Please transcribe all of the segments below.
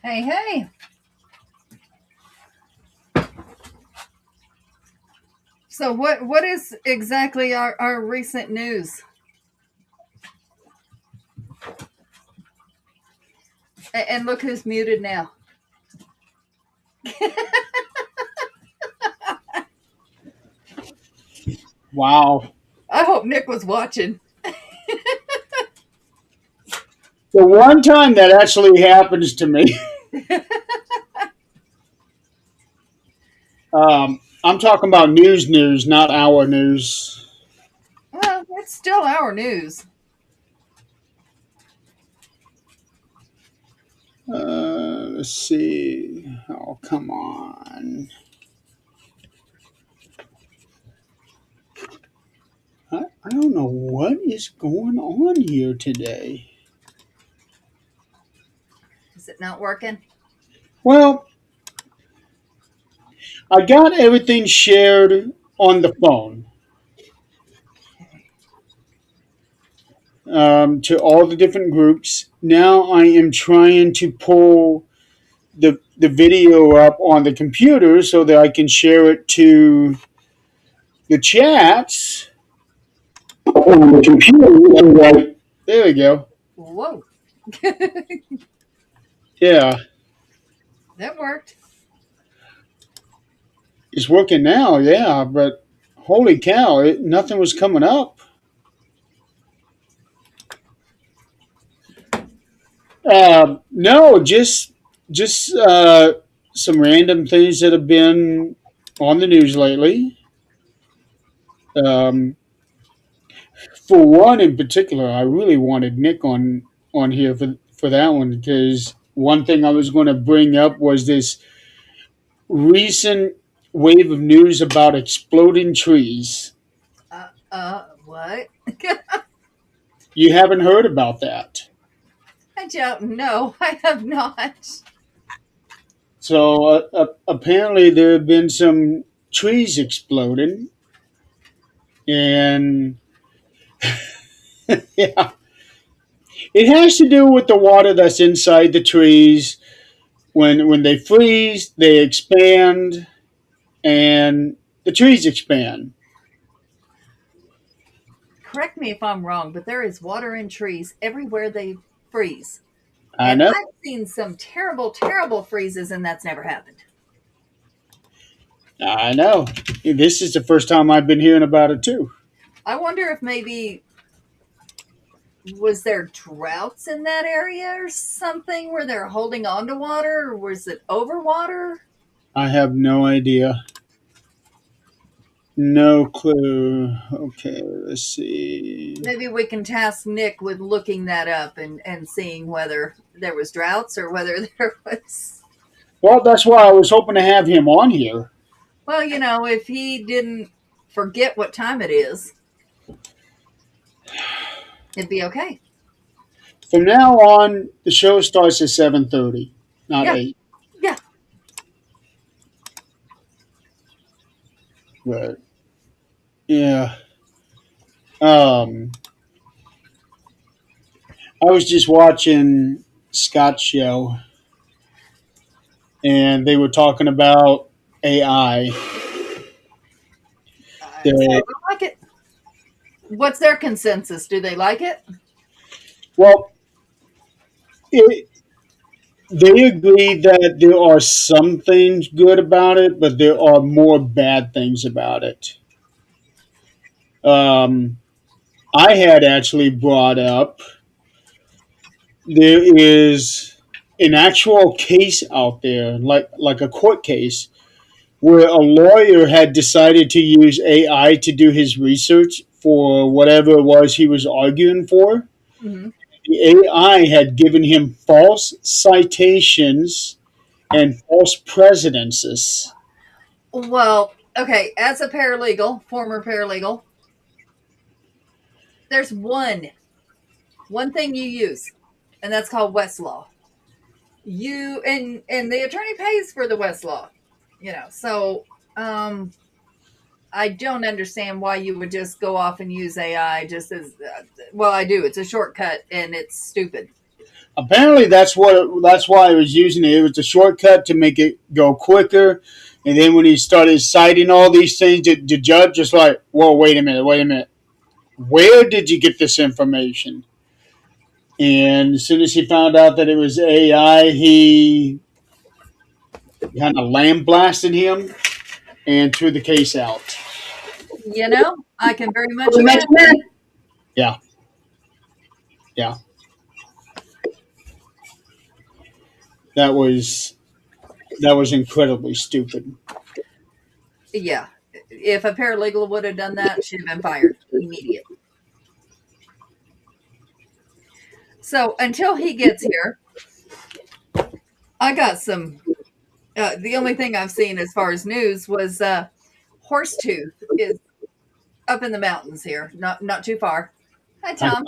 Hey, hey. So what is exactly our recent news? And look who's muted now. Wow. I hope Nick was watching. The one time that actually happens to me, I'm talking about news, not our news. Well, it's still our news. Let's see. Oh, come on. I don't know what is going on here today. Is it not working? Well, I got everything shared on the phone Okay. to all the different groups. Now I am trying to pull the video up on the computer so that I can share it to the chats on the computer. There we go. Whoa. Yeah, That worked. it's working now. Yeah, but holy cow, nothing was coming up. No, just some random things that have been on the news lately. Um, for one in particular, I really wanted Nick on here for that one because one thing I was going to bring up was this recent wave of news about exploding trees. What? You haven't heard about that. I don't know. I have not. So apparently there have been some trees exploding, and yeah, it has to do with the water that's inside the trees. When they freeze, they expand, and the trees expand. Correct me if I'm wrong, but there is water in trees everywhere they freeze. I And know, I've seen some terrible, terrible freezes, and that's never happened. I know. This is the first time I've been hearing about it too. I wonder if maybe was there droughts in that area or something where they're holding on to water, or was it over water? I have no idea. No clue. Okay, let's see. Maybe we can task Nick with looking that up and seeing whether there was droughts or whether there was. Well, that's why I was hoping to have him on here. Well, if he didn't forget what time it is, it'd be okay. From now on, the show starts at 7:30, not Yeah, 8. yeah. But yeah, um, I was just watching Scott's show, and they were talking about AI. Sounds They, like it. What's their consensus? Do they like it? well, it, they agree that there are some things good about it, but there are more bad things about it. Um, I had actually brought up there is an actual case out there, like a court case, where a lawyer had decided to use AI to do his research for whatever it was he was arguing for. Hmm. The AI had given him false citations and false precedences. Well, okay. As a paralegal, former paralegal, there's one thing you use, and that's called Westlaw. And the attorney pays for the Westlaw. So um, I don't understand why you would just go off and use AI just as well. I do. It's a shortcut and it's stupid. Apparently, that's why he was using it. It was a shortcut to make it go quicker. And then when he started citing all these things, the judge was like, "Whoa, wait a minute, wait a minute. Where did you get this information?" And as soon as he found out that it was AI, he kind of lambasted him and threw the case out. I can very much imagine. Yeah, yeah, that was incredibly stupid. Yeah. If a paralegal would have done that, she'd have been fired immediately. So until he gets here, I got some. The only thing I've seen as far as news was Horsetooth is up in the mountains here, not too far. Hi, Tom.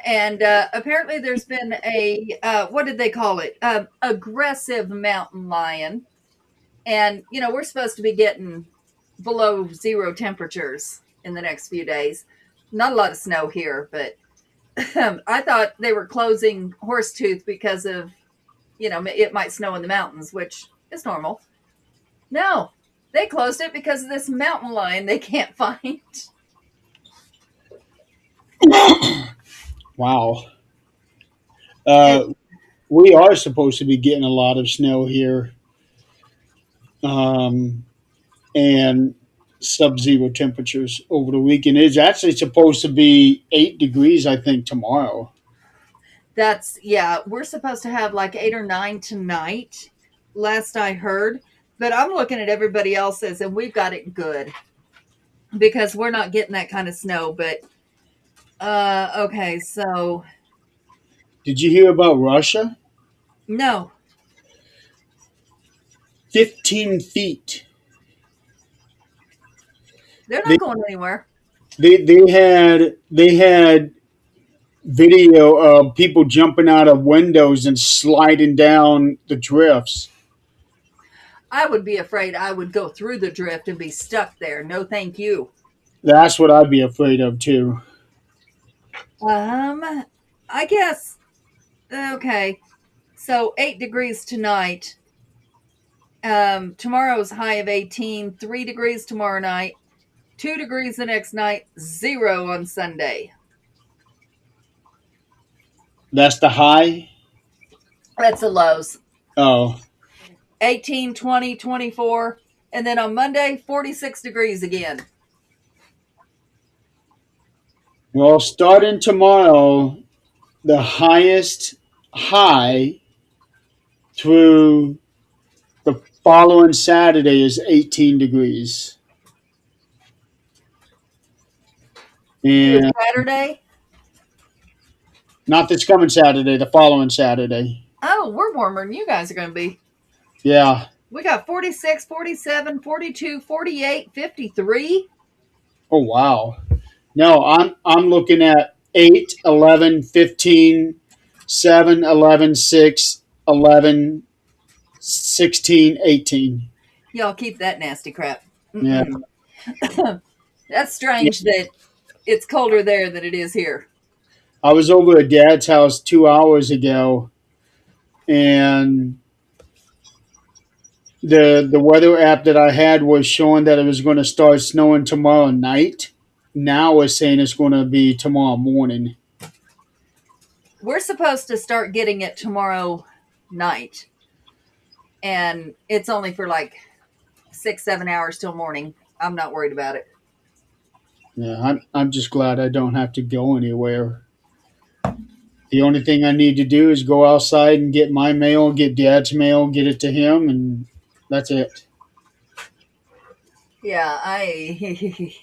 And apparently, there's been a what did they call it? Aggressive mountain lion, and we're supposed to be getting below zero temperatures in the next few days. Not a lot of snow here, but I thought they were closing Horsetooth because of it might snow in the mountains, which is normal. No, they closed it because of this mountain lion they can't find. Wow. We are supposed to be getting a lot of snow here, and sub-zero temperatures over the weekend. It's actually supposed to be 8 degrees, I think, tomorrow. We're supposed to have like 8 or 9 tonight, last I heard. But I'm looking at everybody else's, and we've got it good because we're not getting that kind of snow. But okay, so Did you hear about Russia? no, 15 feet. they're They not going anywhere. they had video of people jumping out of windows and sliding down the drifts. I would be afraid I would go through the drift and be stuck there. No, thank you. That's what I'd be afraid of too. I guess okay. So 8 degrees tonight. Tomorrow's high of 18, 3 degrees tomorrow night, 2 degrees the next night, zero on Sunday. That's the high. That's the lows. Oh, 18, 20, 24. And then on Monday, 46 degrees again. well, starting tomorrow, the highest high through the following Saturday is 18 degrees. And Saturday? not this coming Saturday, the following Saturday. Oh, we're warmer than you guys are going to be. Yeah. We got 46, 47, 42, 48, 53. Oh, wow. No, I'm looking at 8, 11, 15, 7, 11, 6, 11, 16, 18. Y'all keep that nasty crap. Yeah. That's strange that it's colder there than it is here. I was over at Dad's house 2 hours ago, and the weather app that I had was showing that it was going to start snowing tomorrow night. Now it's saying it's going to be tomorrow morning. We're supposed to start getting it tomorrow night. And it's only for like 6-7 hours till morning. I'm not worried about it. Yeah, I'm just glad I don't have to go anywhere. The only thing I need to do is go outside and get my mail, get Dad's mail, get it to him, and that's it. Yeah, I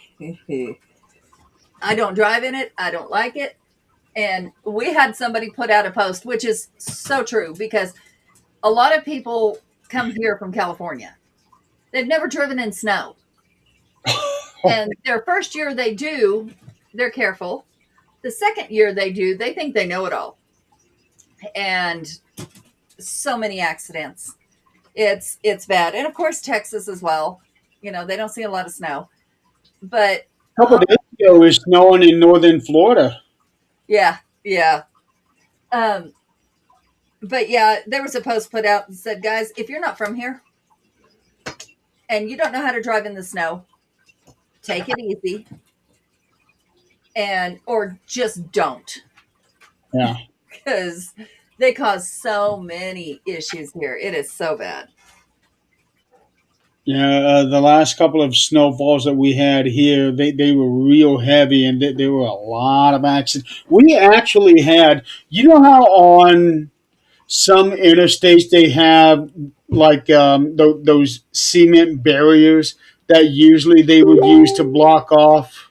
don't drive in it. I don't like it. And we had somebody put out a post, which is so true because a lot of people come here from California. They've never driven in snow. And their first year they do, they're careful. The second year they do, they think they know it all. And so many accidents. It's bad. And of course Texas as well. They don't see a lot of snow. But A couple days ago, it was snowing in northern Florida. yeah. Um, but yeah, there was a post put out that said, guys, if you're not from here and you don't know how to drive in the snow, take it easy and or just don't, Yeah. because they cause so many issues here. It is so bad. Yeah, the last couple of snowfalls that we had here, they were real heavy and there were a lot of accidents. We actually had, you know how on some interstates they have like those cement barriers that usually they would use to block off,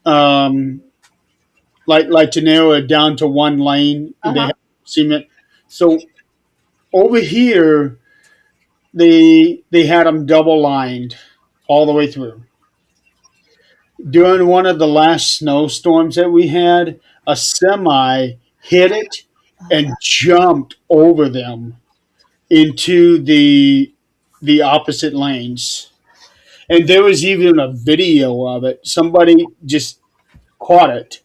um, like to narrow it down to one lane, Uh and they huh. have cement. So over here, they had them double lined all the way through. During one of the last snowstorms that we had, a semi hit it and jumped over them into the opposite lanes. And there was even a video of it. Somebody just caught it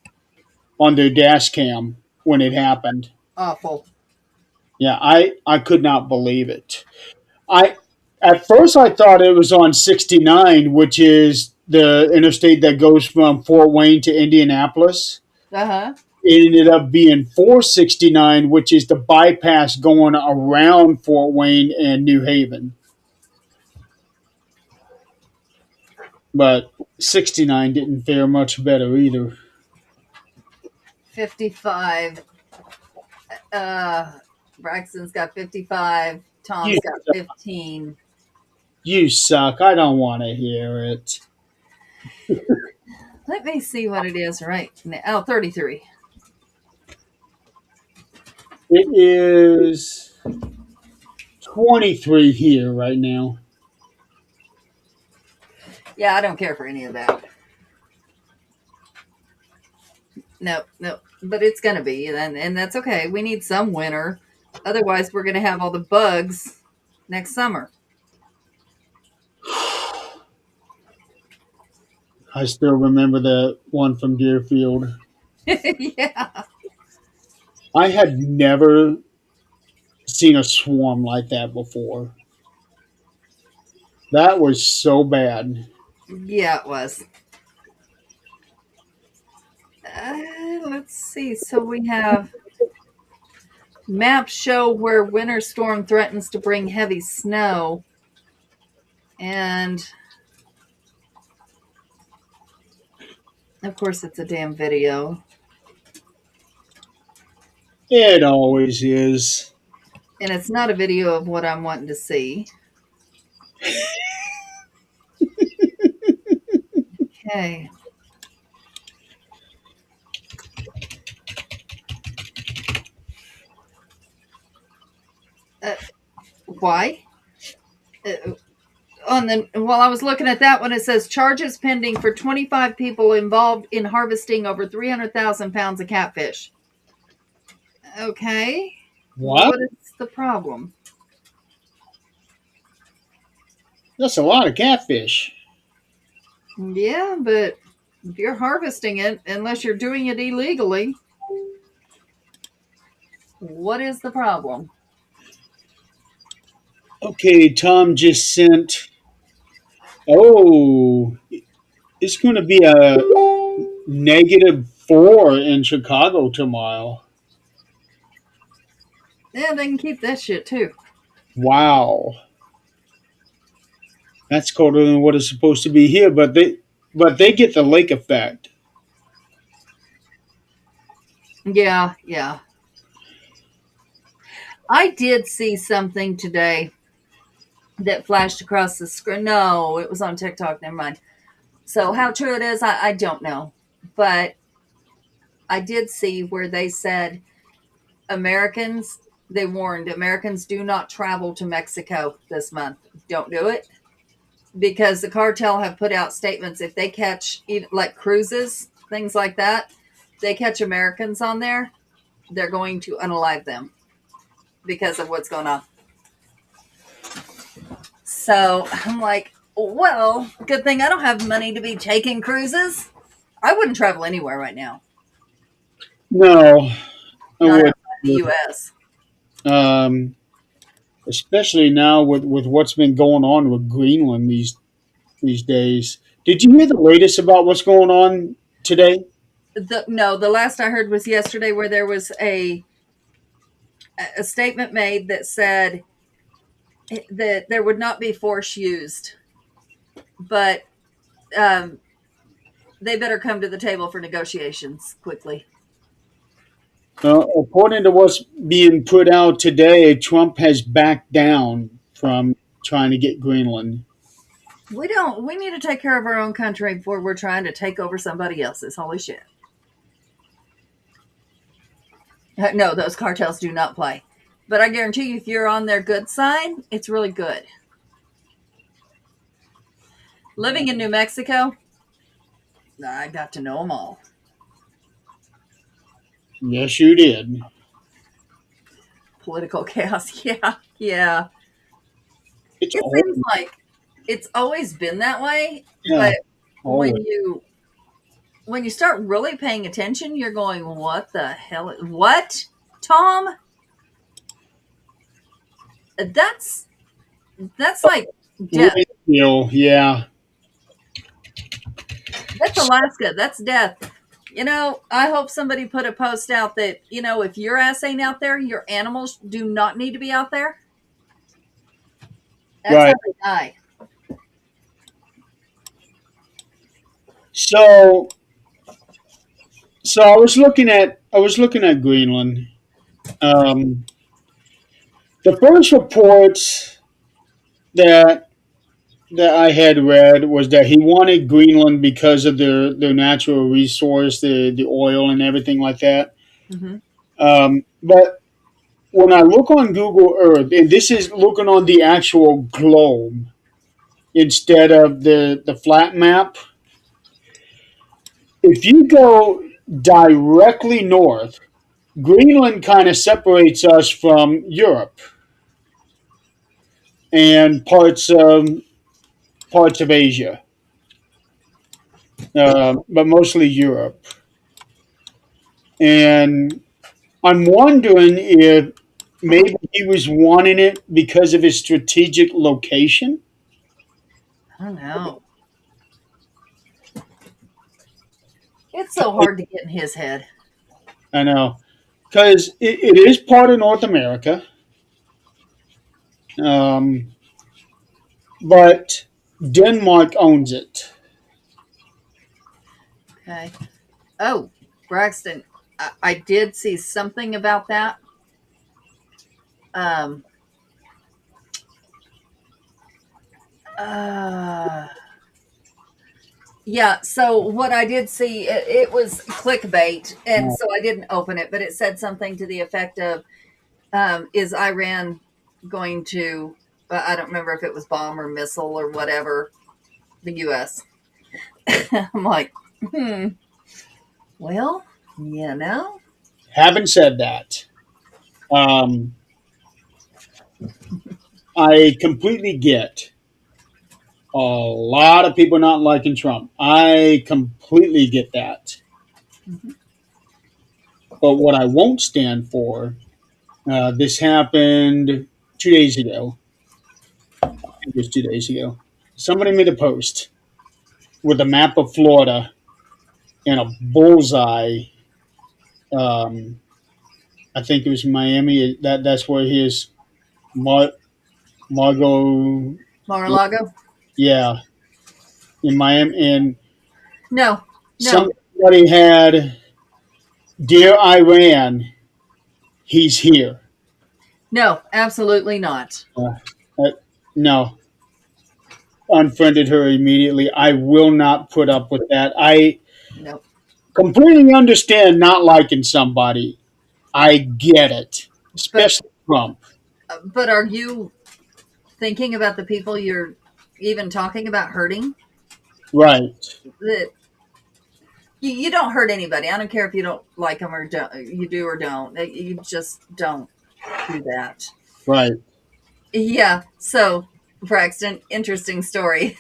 on their dash cam when it happened. Awful. Yeah, I could not believe it. I At first I thought it was on 69, which is the interstate that goes from Fort Wayne to Indianapolis. Uh huh. It ended up being 469, which is the bypass going around Fort Wayne and New Haven. But 69 didn't fare much better either. 55. Uh, Braxton's got 55. You Tom's got 15. you suck. I don't want to hear it. Let me see what it is right now. Oh, 33. It is 23 here right now. Yeah, I don't care for any of that. No, no. But it's going to be, and that's okay. We need some winter. Otherwise, we're going to have all the bugs next summer. I still remember that one from Deerfield. Yeah. I had never seen a swarm like that before. That was so bad. Yeah, it was. Let's see. So we have maps show where winter storm threatens to bring heavy snow. And of course, it's a damn video. It always is. And it's not a video of what I'm wanting to see. Okay. Uh, why? On the While I was looking at that one, it says charges pending for 25 people involved in harvesting over 300,000 pounds of catfish. Okay. What? What is the problem? That's a lot of catfish. Yeah, but if you're harvesting it, unless you're doing it illegally, what is the problem? Okay, Tom just sent. Oh, it's going to be a -4 in Chicago tomorrow. Yeah, they can keep that shit too. Wow, that's colder than what it's supposed to be here. But they get the lake effect. Yeah, yeah. I did see something today that flashed across the screen. No, it was on TikTok. Never mind. So, how true it is, I don't know. But I did see where they said Americans, they warned Americans do not travel to Mexico this month. Don't do it because the cartel have put out statements if they catch like cruises, things like that, they catch Americans on there, they're going to unalive them because of what's going on. So I'm like, well, good thing I don't have money to be taking cruises. I wouldn't travel anywhere right now. No, I not would. outside the U.S. Um, especially now with what's been going on with Greenland these days. Did you hear the latest about what's going on today? No, the last I heard was yesterday, where there was a statement made that said that there would not be force used, but um, they better come to the table for negotiations quickly. According to what's being put out today, Trump has backed down from trying to get Greenland. We don't. We need to take care of our own country before we're trying to take over somebody else's. Holy shit! No, those cartels do not play. But I guarantee you, if you're on their good side, it's really good. Living in New Mexico, I got to know them all. Yes, you did. Political chaos. Yeah, yeah. It's It all seems like it's always been that way, yeah, but always. when you start really paying attention, you're going, "What the hell? What, Tom? That's that's like death. Real, yeah. That's Alaska. That's death." I hope somebody put a post out that, if your ass ain't out there, your animals do not need to be out there. That's Right. how they die. So I was looking at Greenland. Um, the first reports that that I had read was that he wanted Greenland because of their natural resource, the oil and everything like that. Hmm. But when I look on Google Earth, and this is looking on the actual globe instead of the flat map, if you go directly north, Greenland kind of separates us from Europe and parts of Asia, but mostly Europe. And I'm wondering if maybe he was wanting it because of his strategic location. I don't know. It's so hard to get in his head. I know, because it is part of North America, um, but Denmark owns it. Okay. Oh, Braxton, I did see something about that. Um, uh, yeah. So what I did see, it was clickbait, and so I didn't open it, but it said something to the effect of, "Is Iran going to?" I don't remember if it was bomb or missile or whatever the U.S. I'm like, hmm. Well, you know. Having said that, um, I completely get a lot of people not liking Trump. I completely get that. Mhm. But what I won't stand for, this happened 2 days ago. It was 2 days ago. Somebody made a post with a map of Florida and a bullseye. Um, I think it was Miami. That's where his Mar- Margot. Mar-a-Lago? Yeah, in Miami, and No, no, somebody had, "Dear Iran, he's here." no, absolutely not. Uh, no, unfriended her immediately. I will not put up with that. I No. completely understand not liking somebody. I get it, But especially Trump. but are you thinking about the people you're even talking about hurting? Right, That you don't hurt anybody. I don't care if you don't like them or don't, you do or don't. You just don't do that. right. Yeah. So, Braxton, interesting story.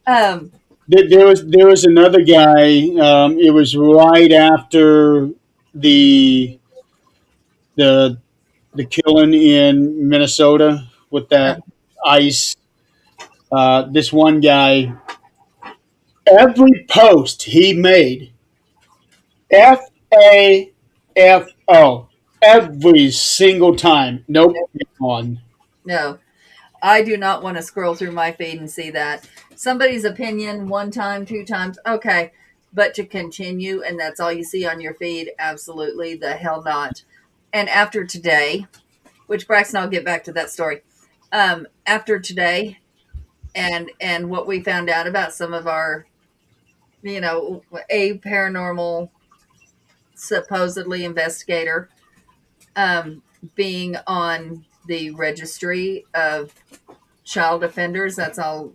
um, There was another guy. It was right after the the the killing in Minnesota with Uh, that ice. This one guy, every post he made, FAFO, every single time. Nope, on. no, I do not want to scroll through my feed and see that. Somebody's opinion one time, two times, okay. But to continue and that's all you see on your feed, absolutely the hell not. And after today, which Braxton, I'll get back to that story. After today and what we found out about some of our, a paranormal supposedly investigator um, being on the registry of child offenders. That's all.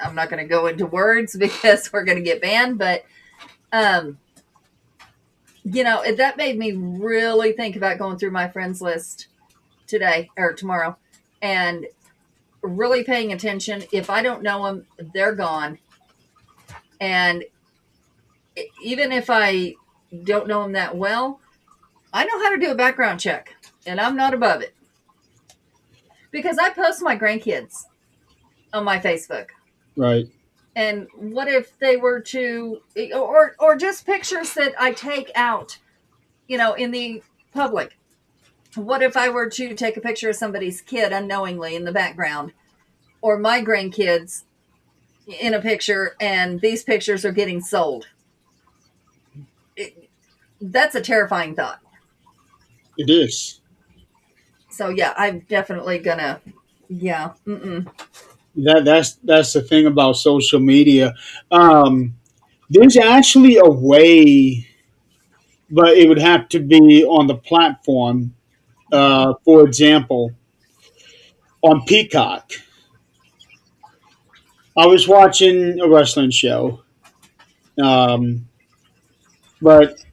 I'm not going to go into words because we're going to get banned, but um, that made me really think about going through my friends list today or tomorrow and really paying attention. If I don't know them, they're gone. And even if I don't know them that well, I know how to do a background check and I'm not above it because I post my grandkids on my Facebook. Right. And what if they were to, or just pictures that I take out, in the public? What if I were to take a picture of somebody's kid unknowingly in the background, or my grandkids in a picture, and these pictures are getting sold? That's a terrifying thought. It is. So yeah, I'm definitely gonna, yeah, That's the thing about social media. Um, there's actually a way, but it would have to be on the platform. For example, on Peacock, I was watching a wrestling show, um, but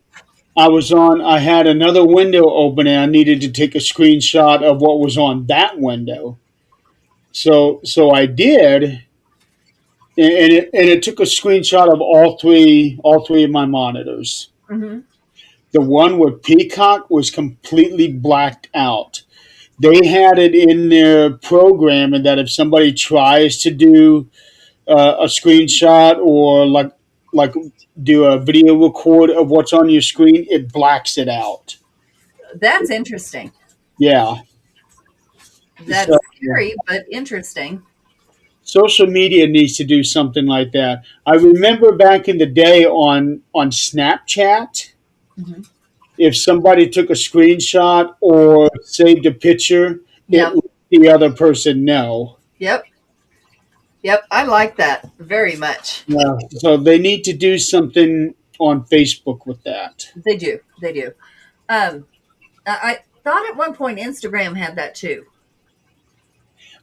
I had another window open and I needed to take a screenshot of what was on that window. So I did, and it took a screenshot of all three of my monitors. mm-hmm. The one with Peacock was completely blacked out. They had it in their programming that if somebody tries to do a screenshot or like do a video record of what's on your screen, it blacks it out. That's interesting. Yeah. That's So scary, but interesting. social media needs to do something like that. I remember back in the day on Snapchat, Mm-hmm. if somebody took a screenshot or saved a picture, it Yep, let the other person know. yep, yep. I like that very much. Yeah. So they need to do something on Facebook with that. They do. They do. Um, I thought at one point Instagram had that too.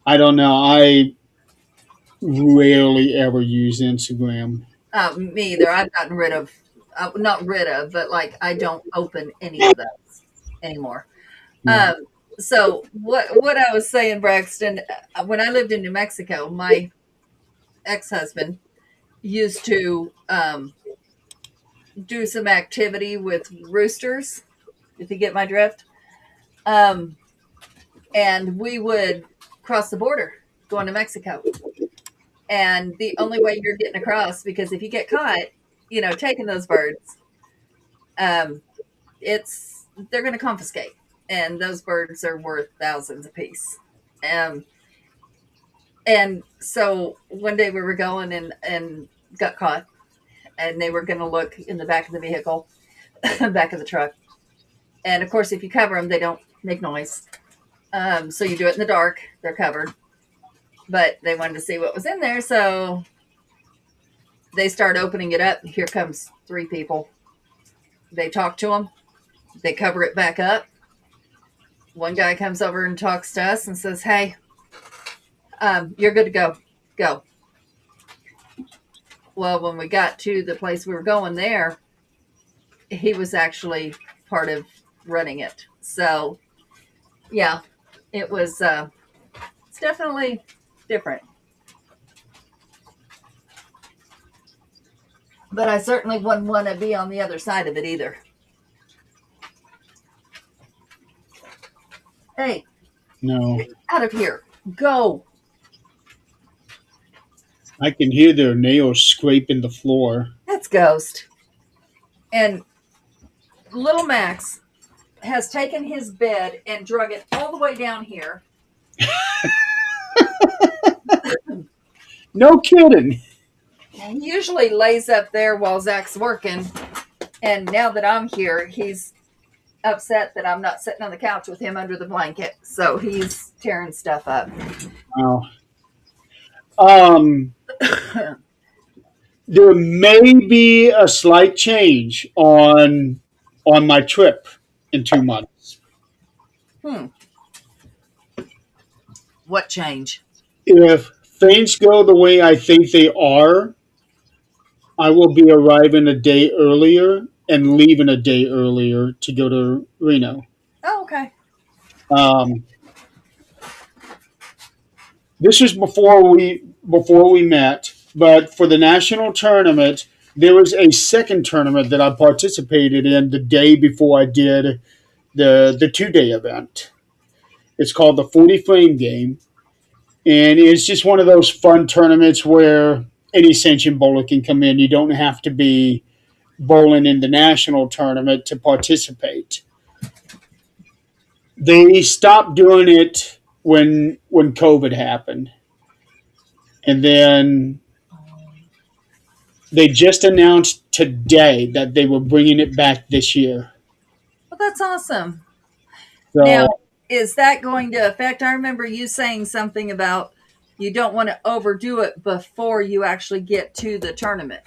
I don't know. I rarely ever use Instagram. Me either. I've gotten rid of, not rid of, but like I don't open any of those anymore. Yeah. Um, so what I was saying, Braxton, when I lived in New Mexico, my ex husband used to do some activity with roosters. If you get my drift, um, and we would cross the border going to Mexico. And the only way you're getting across, because if you get caught, taking those birds, um, it's they're going to confiscate, and those birds are worth thousands a piece. Um, and so one day we were going and got caught, and they were going to look in the back of the vehicle, back of the truck, and of course, if you cover them, they don't make noise. So you do it in the dark; they're covered, but they wanted to see what was in there, so they start opening it up. Here comes three people. They talk to them. They cover it back up. One guy comes over and talks to us and says, "Hey, you're good to go. Go." Well, when we got to the place we were going there, he was actually part of running it. So, yeah, it was. It's definitely different. But I certainly wouldn't want to be on the other side of it either. Hey, No, out of here. Go. I can hear their nails scraping the floor. That's Ghost. And little Max has taken his bed and drug it all the way down here. No kidding. He usually lays up there while Zach's working. And now that I'm here, he's upset that I'm not sitting on the couch with him under the blanket. So he's tearing stuff up. Wow. Um, there may be a slight change on my trip in 2 months. Hmm. What change? If things go the way I think they are, I will be arriving a day earlier and leaving a day earlier to go to Reno. Oh, okay. Um, this was before we met, but for the national tournament, there was a second tournament that I participated in the day before I did the 2 day event. It's called the 40 Frame Game, and it's just one of those fun tournaments where any sanctioned bowler can come in. You don't have to be bowling in the national tournament to participate. They stopped doing it when COVID happened, and then they just announced today that they were bringing it back this year. Well, that's awesome. Now, So is that going to affect? I remember you saying something about you don't want to overdo it before you actually get to the tournament.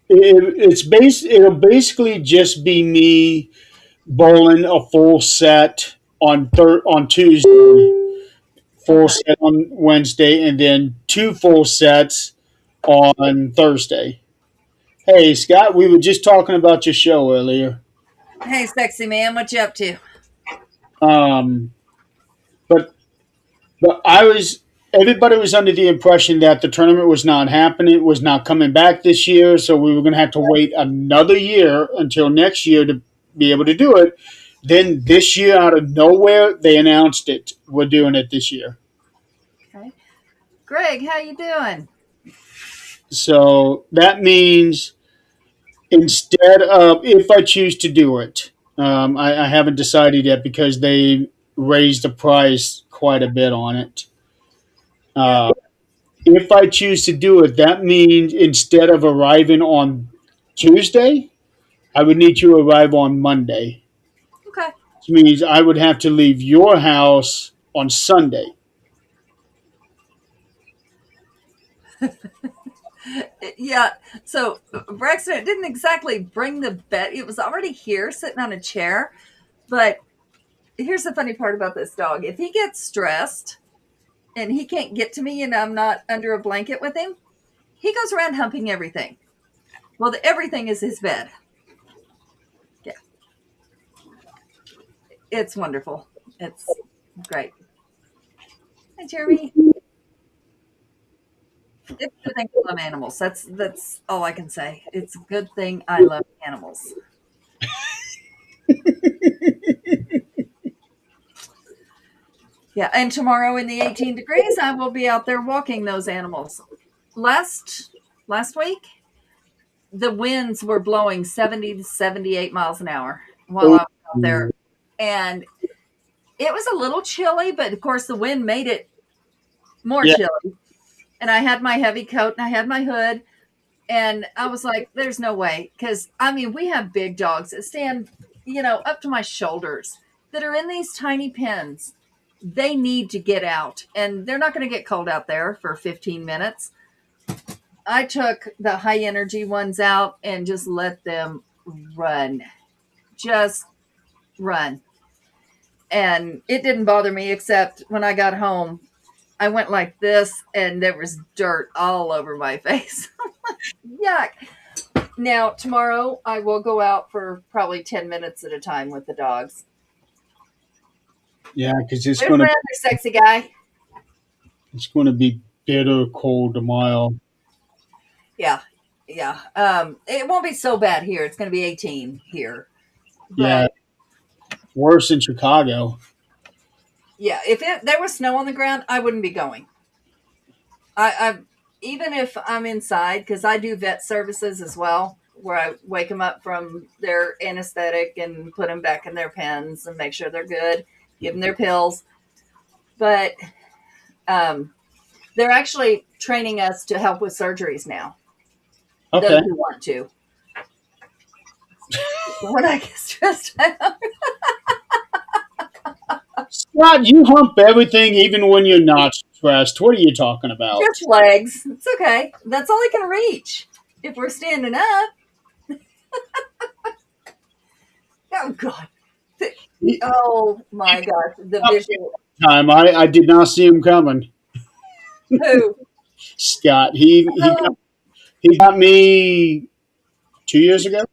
it'll basically just be me bowling a full set on Tuesday, full Okay. set on Wednesday, and then two full sets on Thursday. Hey Scott, we were just talking about your show earlier. Hey, sexy man, what you up to? Um, but but I was everybody was under the impression that the tournament was not happening, was not coming back this year, so we were going to have to wait another year until next year to be able to do it. Then this year, out of nowhere, they announced it. We're doing it this year. Okay. Greg, how you doing? So that means instead of if I choose to do it, I haven't decided yet because they raised the price quite a bit on it. Yeah. Uh, if I choose to do it, that means instead of arriving on Tuesday, I would need to arrive on Monday. Okay. Which means I would have to leave your house on Sunday. Yeah. So Braxton didn't exactly bring the bed. It was already here sitting on a chair. But here's the funny part about this dog. If he gets stressed and he can't get to me and I'm not under a blanket with him, he goes around humping everything. Well, everything is his bed. Yeah. It's wonderful. It's great. Hi, Jeremy. It's a good thing I love animals. That's all I can say. It's a good thing I love animals. Yeah, and tomorrow in the 18 degrees, I will be out there walking those animals. Last last week, the winds were blowing 70 to 78 miles an hour while I was out there, and it was a little chilly, but of course the wind made it more Yeah, chilly. And I had my heavy coat and I had my hood, and I was like, "There's no way," because I mean, we have big dogs that stand, up to my shoulders that are in these tiny pens. They need to get out, and they're not going to get cold out there for 15 minutes. I took the high energy ones out and just let them run, just run. And it didn't bother me except when I got home, I went like this and there was dirt all over my face. Yuck. Now, tomorrow I will go out for probably 10 minutes at a time with the dogs. yeah, because it's Move gonna around, you sexy guy. it's gonna be bitter cold tomorrow. Yeah. Yeah. It won't be so bad here. It's going to be 18 here. Yeah, But worse in Chicago. yeah, if there was snow on the ground, I wouldn't be going. I even if I'm inside, because I do vet services as well, where I wake them up from their anesthetic and put them back in their pens and make sure they're good, give them their pills. But um, they're actually training us to help with surgeries now. Those Okay. who want to. When I get stressed out, Scott, you hump everything even when you're not stressed. What are you talking about? just legs. It's okay. That's all I can reach. If we're standing up, oh god. Oh my gosh, the visual. Time I did not see him coming. Who? Scott, he got me 2 years ago.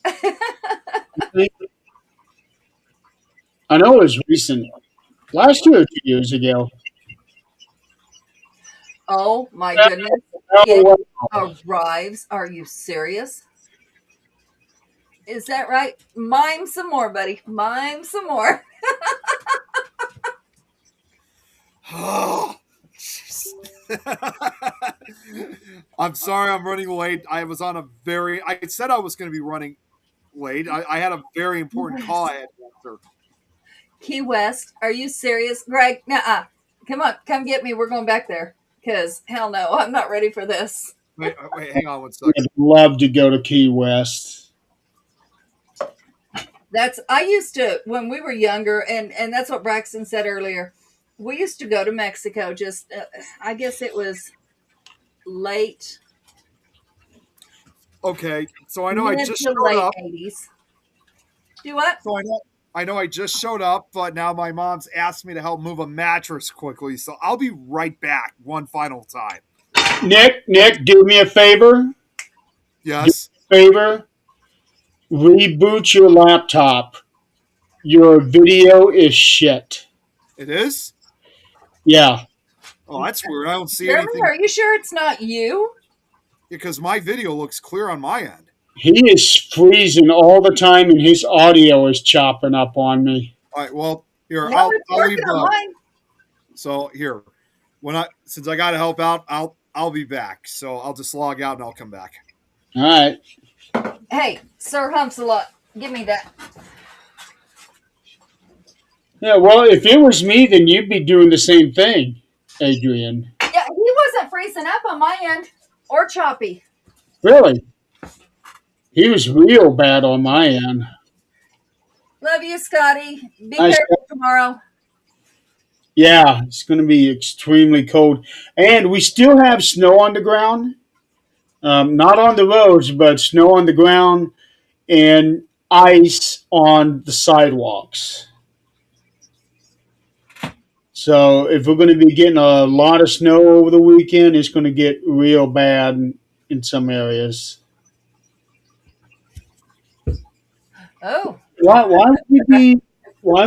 I think. I know it was recent. Last year or 2 years ago. Oh my goodness. It Oh, arrives. Are you serious? Is that right? Mime some more, buddy. Mime some more. Oh, jeez. I'm sorry I'm running late. I was on a very, I said I was going to be running late. I had a very important call I had to answer. Key West. Are you serious? Greg, nuh-uh. Come on, come get me. We're going back there. Because hell no, I'm not ready for this. Wait, hang on one I'd second. love to go to Key West. I used to when we were younger, and that's what Braxton said earlier. We used to go to Mexico. Just I guess it was late, Okay, so I know I mid just to showed late up. '80s. Do what? So I know I just showed up, but now my mom's asked me to help move a mattress quickly. So I'll be right back one final time. Nick, do me a favor. Yes. Favor. Reboot your laptop. Your video is shit. It is? Yeah. Oh, that's weird. I don't see Jeremy, anything are you sure it's not you? because my video looks clear on my end. He is freezing all the time and his audio is chopping up on me. All right. Well, here No, I'll it's I'll leave working on mine. So here, since I got to help out, I'll be back. So I'll just log out and I'll come back. All right. Hey, Sir Humps a lot. Give me that. Yeah, well, if it was me, then you'd be doing the same thing, Adrian. Yeah, he wasn't freezing up on my end or choppy. Really? He was real bad on my end. Love you, Scotty. Be I careful tomorrow. Yeah, it's going to be extremely cold. And we still have snow on the ground. Not on the roads, but snow on the ground and ice on the sidewalks. So if we're going to be getting a lot of snow over the weekend, it's going to get real bad in some areas. Oh, Why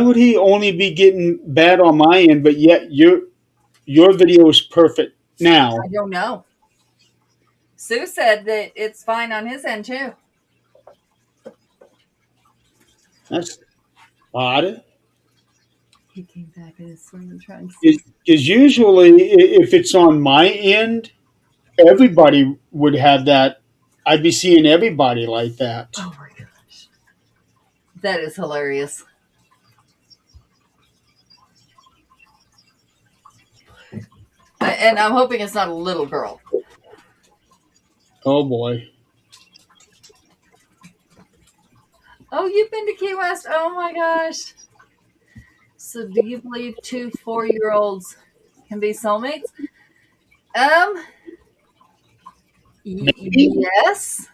would he only be getting bad on my end, but yet your video is perfect now? I don't know. Sue said that it's fine on his end too. That's odd. He came back in his swimming trunks. Because usually, if it's on my end, everybody would have that. I'd be seeing everybody like that. Oh my gosh. That is hilarious. And I'm hoping it's not a little girl. Oh boy. Oh, you've been to Key West? Oh my gosh. So do you believe 2 4-year-olds can be soulmates? Yes.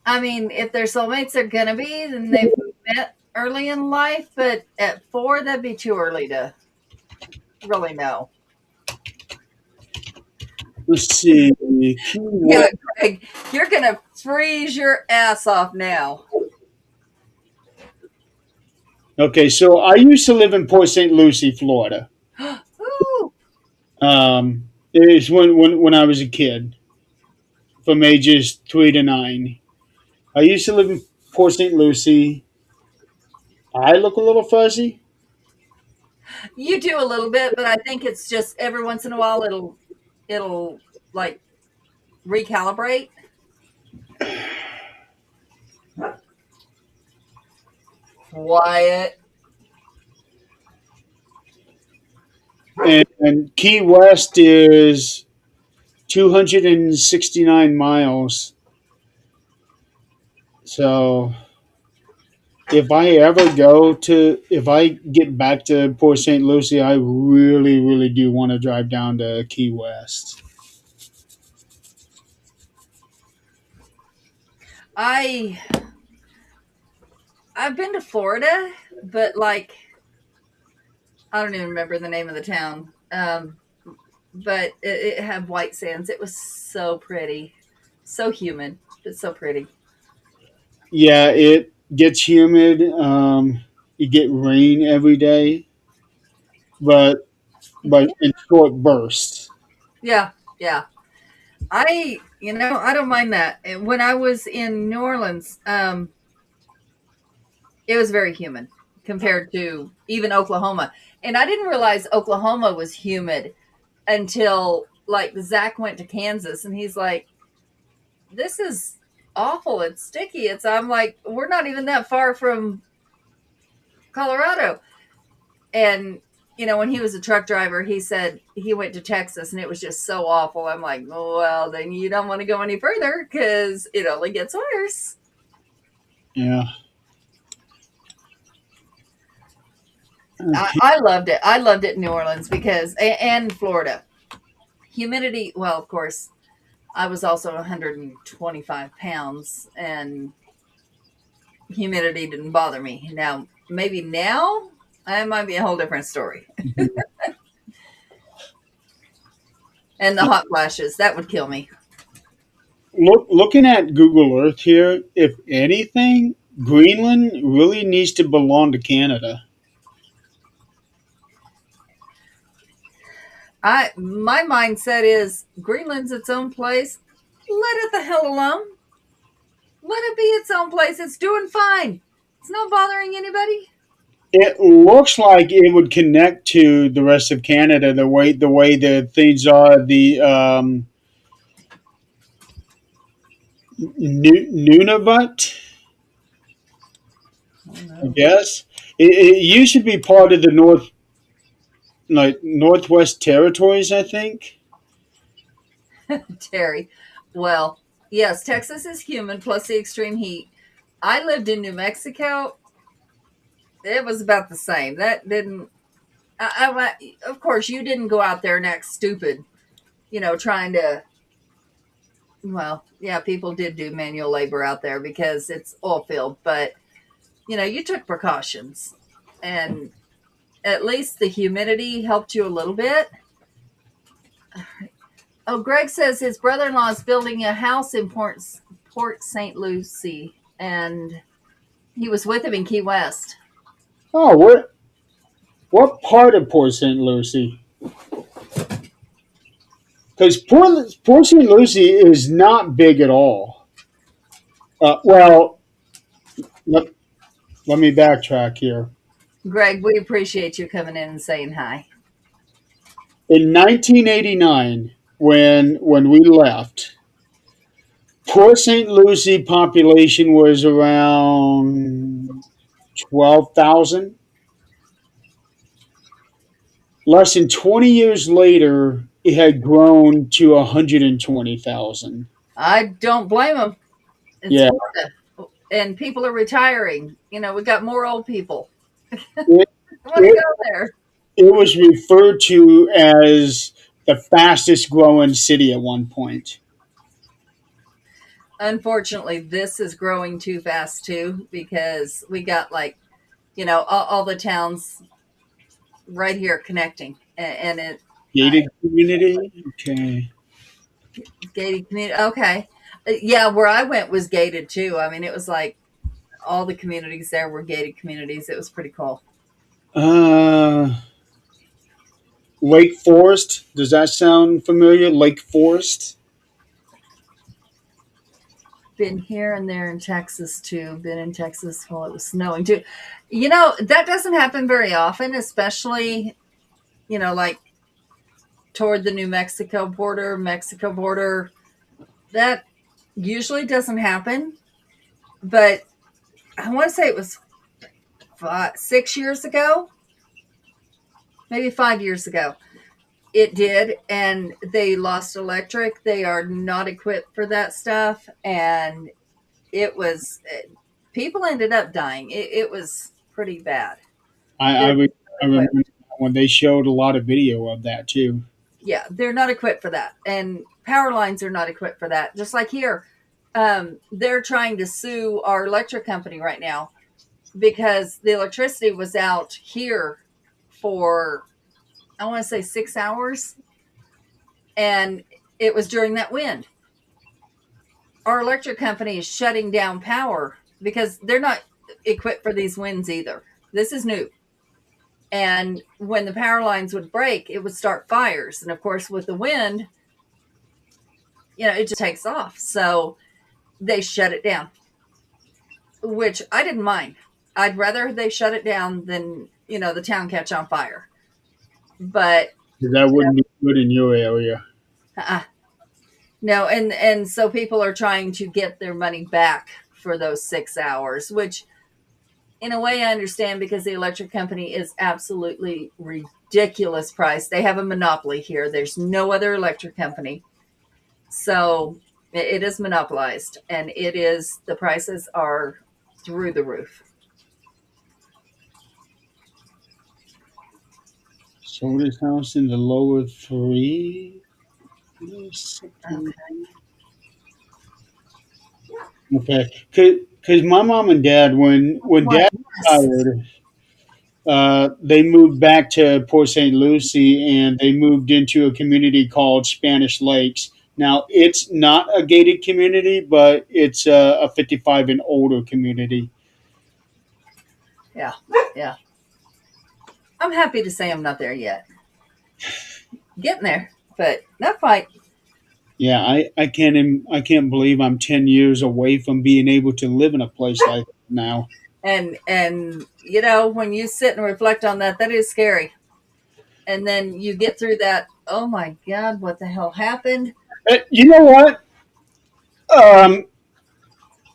I mean, if they're soulmates, they're gonna be, then they've met early in life, but at 4, that'd be too early to really know. Let's see. Yeah, Greg, you're gonna freeze your ass off now. Okay, so I used to live in Port St. Lucie, Florida. Ooh. It's when I was a kid, from ages 3 to 9. I used to live in Port St. Lucie, I look a little fuzzy. You do a little bit, but I think it's just every once in a while it'll like recalibrate. Quiet. And Key West is 269 miles. So if I get back to Port St. Lucie, I really, really do want to drive down to Key West. I I've been to Florida, but like I don't even remember the name of the town. But it had white sands. It was so pretty, so humid, but so pretty. Yeah, it gets humid. You get rain every day, but in short bursts. Yeah, yeah. I don't mind that. And when I was in New Orleans, it was very humid compared to even Oklahoma. And I didn't realize Oklahoma was humid until like Zach went to Kansas, and he's like, "This is awful. It's sticky." I'm like, "We're not even that far from Colorado." And when he was a truck driver, he said he went to Texas and it was just so awful. I'm like, oh, well, then you don't want to go any further because it only gets worse. Yeah. I loved it. I loved it in New Orleans and Florida. Humidity, well, of course, I was also 125 pounds and humidity didn't bother me. Now, maybe now, it might be a whole different story. And the hot flashes, that would kill me. Looking at Google Earth here, if anything, Greenland really needs to belong to Canada. My mindset is Greenland's its own place. Let it the hell alone. Let it be its own place. It's doing fine. It's not bothering anybody. It looks like it would connect to the rest of Canada the way the things are. The Nunavut, Oh I no. guess it used to be part of the Northwest Territories, I think. Terry. Well, yes, Texas is humid plus the extreme heat. I lived in New Mexico. It was about the same. That didn't. Of course, you didn't go out there and act stupid. Trying to. Well, yeah, people did do manual labor out there because it's oil field, but you took precautions, and at least the humidity helped you a little bit. Oh, Greg says his brother-in-law is building a house in Port St. Lucie, and he was with him in Key West. Oh, what part of Port St. Lucie? Because Port St. Lucie is not big at all. Well, let, let me backtrack here. Greg, we appreciate you coming in and saying hi. In 1989, when we left, Port St. Lucie population was around 12,000. Less than 20 years later, it had grown to 120,000. I don't blame him. It's Yeah, Florida, and people are retiring. We got more old people. it, I want to it, go there. it was referred to as the fastest growing city at one point. Unfortunately, this is growing too fast too because we got like all the towns right here connecting, and it Gated community? Okay. gated community. Okay, yeah, where I went was gated too. I mean, it was like all the communities there were gated communities. It was pretty cool. Uh, Lake Forest. Does that sound familiar? Lake Forest? been here and there in Texas too. Been in Texas while it was snowing too. That doesn't happen very often, especially, like toward the New Mexico border. That usually doesn't happen. But I want to say it was 6 years ago, maybe 5 years ago. It did, and they lost electric. They are not equipped for that stuff, and it was people ended up dying. It was pretty bad. I, I, They're re- I not remember equipped. when they showed a lot of video of that too. Yeah, they're not equipped for that, and power lines are not equipped for that. Just like here, they're trying to sue our electric company right now because the electricity was out here for, I want to say, 6 hours, and it was during that wind. Our electric company is shutting down power because they're not equipped for these winds either. This is new. And when the power lines would break, it would start fires. And of course, with the wind, it just takes off. So they shut it down, which I didn't mind. I'd rather they shut it down than, the town catch on fire. But That wouldn't be good in your area. uh no, and so people are trying to get their money back for those 6 hours, which in a way I understand because the electric company is absolutely ridiculous price. They have a monopoly here. There's no other electric company. So it is monopolized, and the prices are through the roof. Sold his house in the lower three. Okay. Okay, because my mom and dad, when Why, dad yes. retired, they moved back to Port St. Lucie and they moved into a community called Spanish Lakes. Now, it's not a gated community, but it's a 55 and older community. Yeah. Yeah. I'm happy to say I'm not there yet. Getting there, but not quite. Yeah, I can't believe I'm 10 years away from being able to live in a place like that now. And when you sit and reflect on that, that is scary. And then you get through that, oh my God, what the hell happened? You know what? A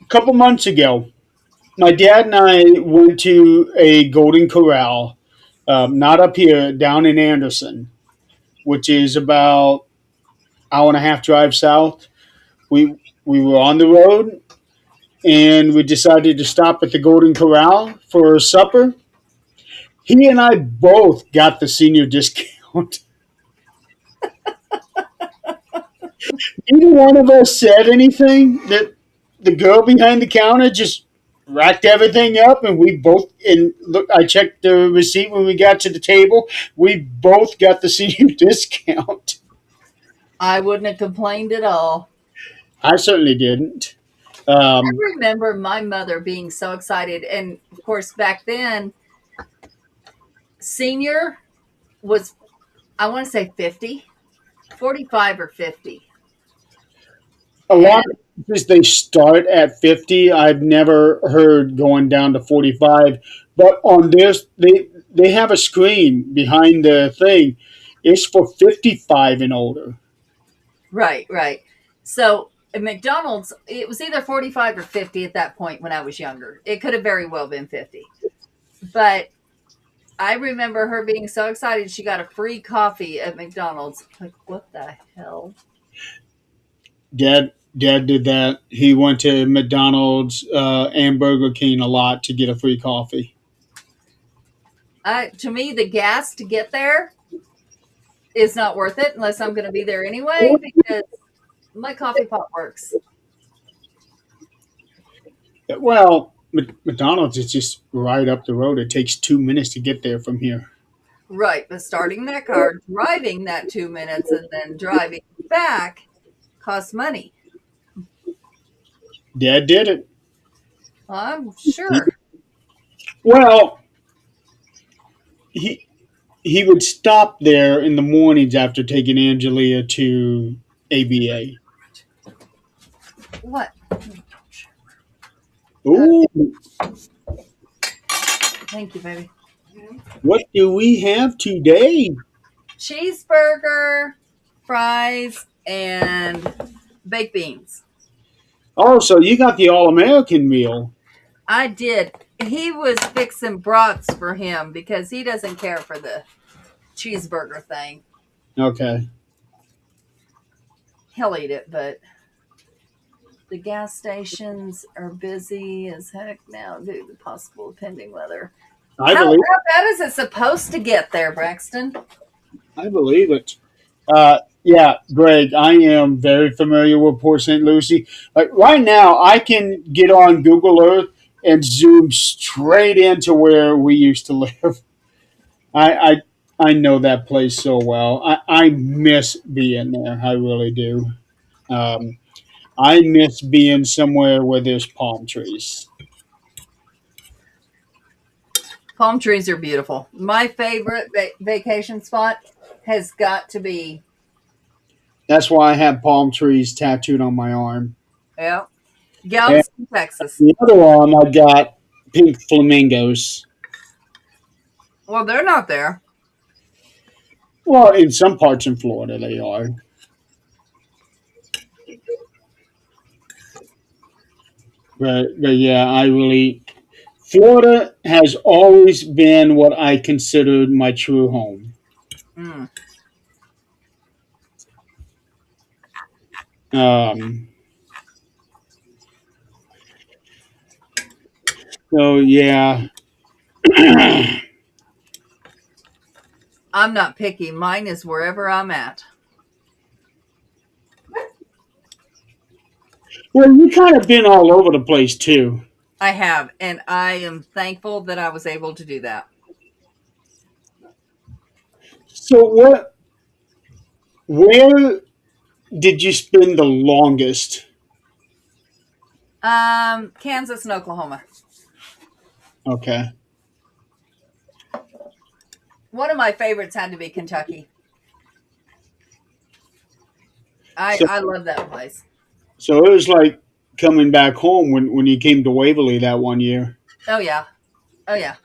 couple months ago, my dad and I went to a Golden Corral, not up here, down in Anderson, which is about hour and a half drive south. We were on the road and we decided to stop at the Golden Corral for supper. He and I both got the senior discount. Neither one of us said anything. That the girl behind the counter just racked everything up, and we both. And look, I checked the receipt when we got to the table. We both got the senior discount. I wouldn't have complained at all. I certainly didn't. I Um, remember my mother being so excited. And of course, back then, senior was, I want to say 50, 45 or 50. a lot And of places they start at 50. I've never heard going down to 45, but on this they have a screen behind the thing. It's for 55 and older. right, right. So at McDonald's, it was either 45 or 50 at that point when I was younger. It could have very well been 50. But I remember her being so excited she got a free coffee at McDonald's. Like, what the hell? Dad did that. He went to McDonald's and Burger King a lot to get a free coffee. To me, the gas to get there is not worth it unless I'm going to be there anyway because my coffee pot works. Well, McDonald's is just right up the road. It takes 2 minutes to get there from here. Right, but starting that car, driving that 2 minutes, and then driving back costs money. Dad did it. I'm He, sure. well, he he would stop there in the mornings after taking Angelia to ABA. What? Ooh, Thank you, baby. what do we have today? Cheeseburger, fries, and baked beans. Oh, so you got the All American meal. I did. He was fixing brats for him because he doesn't care for the cheeseburger thing. Okay. He'll eat it, but the gas stations are busy as heck now due to possible pending weather. I How believe bad is it supposed to get there, Braxton? I believe it. Yeah, Greg, I am very familiar with Port St. Lucie. Like right now, I can get on Google Earth and zoom straight into where we used to live. I I know that place so well. I miss being there. I really do. Um, I miss being somewhere where there's palm trees. Palm trees are beautiful. My favorite vacation spot has got to be, That's why I have palm trees tattooed on my arm. yeah, And Galveston, Texas. the other arm, I got pink flamingos. Well, they're not there. Well, in some parts in Florida, they are. But yeah, I really. Florida has always been what I considered my true home. Mm. Um, so yeah. I'm not picky. Mine is wherever I'm at. Well, you kind of been all over the place too. I have, and I am thankful that I was able to do that. So what? Where did you spend the longest? Kansas and Oklahoma. Okay. One of my favorites had to be Kentucky. So I love that place. so it was like coming back home when you came to Waverly that one year. Oh yeah, oh yeah.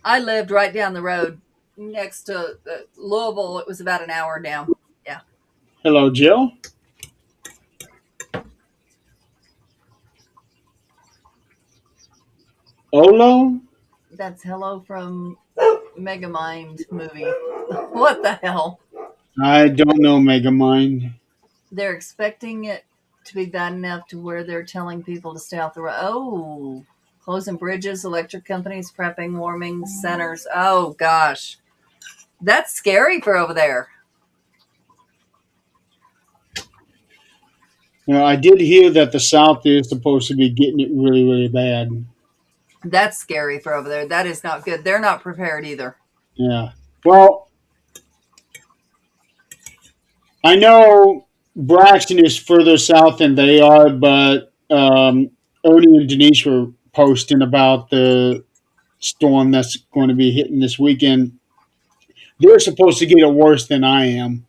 I lived right down the road next to Louisville. It was about an hour down. Yeah. Hello, Jill. Olo. That's Hello from Megamind movie. What the hell? I don't know Megamind. They're expecting it to be bad enough to where they're telling people to stay off the road. Oh, closing bridges, electric companies prepping warming centers. Oh gosh, that's scary for over there. I did hear that the South is supposed to be getting it really, really bad. That's scary for over there. That is not good. They're not prepared either. Yeah. Well, I know Braxton is further south than they are, but Ernie and Denise were posting about the storm that's going to be hitting this weekend. They're supposed to get it worse than I am.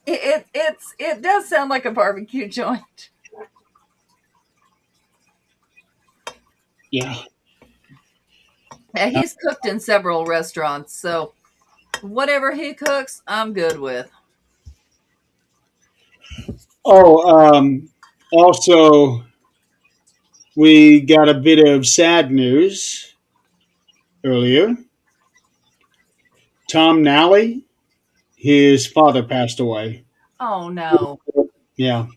It does sound like a barbecue joint. Yeah. Yeah, he's cooked in several restaurants, so whatever he cooks, I'm good with. Oh, also, we got a bit of sad news earlier. Tom Nally, his father passed away. Oh no. Yeah.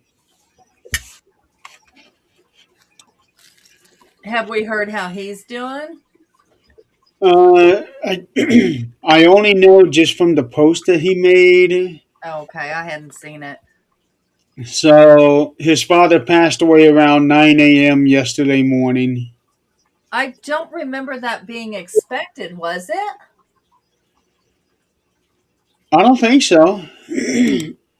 Have we heard how he's doing? I I only know just from the post that he made. Okay, I hadn't seen it. So his father passed away around 9 a.m. yesterday morning. I don't remember that being expected, was it? I don't think so.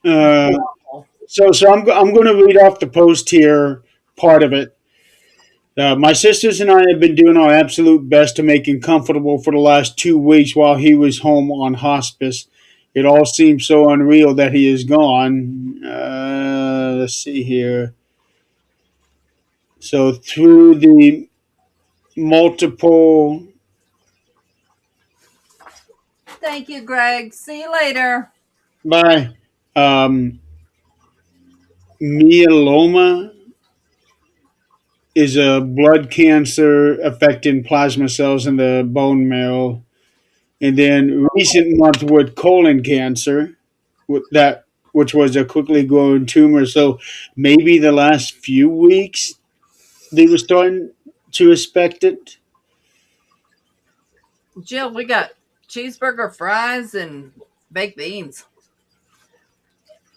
uh, No. so I'm going to read off the post here, part of it. My sisters and I have been doing our absolute best to make him comfortable for the last 2 weeks while he was home on hospice. It all seems so unreal that he is gone. Let's see here. So through the multiple. Thank you, Greg. See you later. Bye. Um, Myeloma is a blood cancer affecting plasma cells in the bone marrow. And then recent month with colon cancer, with that which was a quickly growing tumor. So maybe the last few weeks they were starting to expect it. Jill, we got cheeseburger, fries, and baked beans.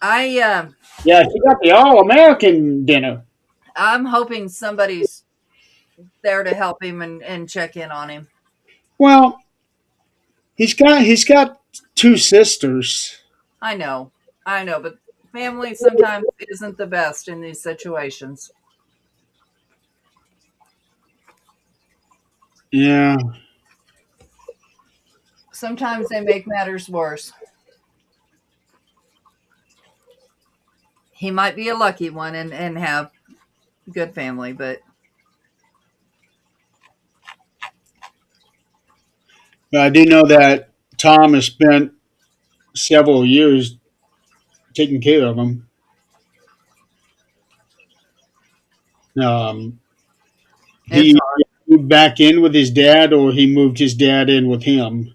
I Yeah, she got the all American dinner. I'm hoping somebody's there to help him and check in on him. Well, he's got two sisters. I know, but family sometimes isn't the best in these situations. Yeah. Sometimes they make matters worse. He might be a lucky one and have good family, but I do know that Tom has spent several years taking care of him. Um, it's he hard. moved back in with his dad, or he moved his dad in with him.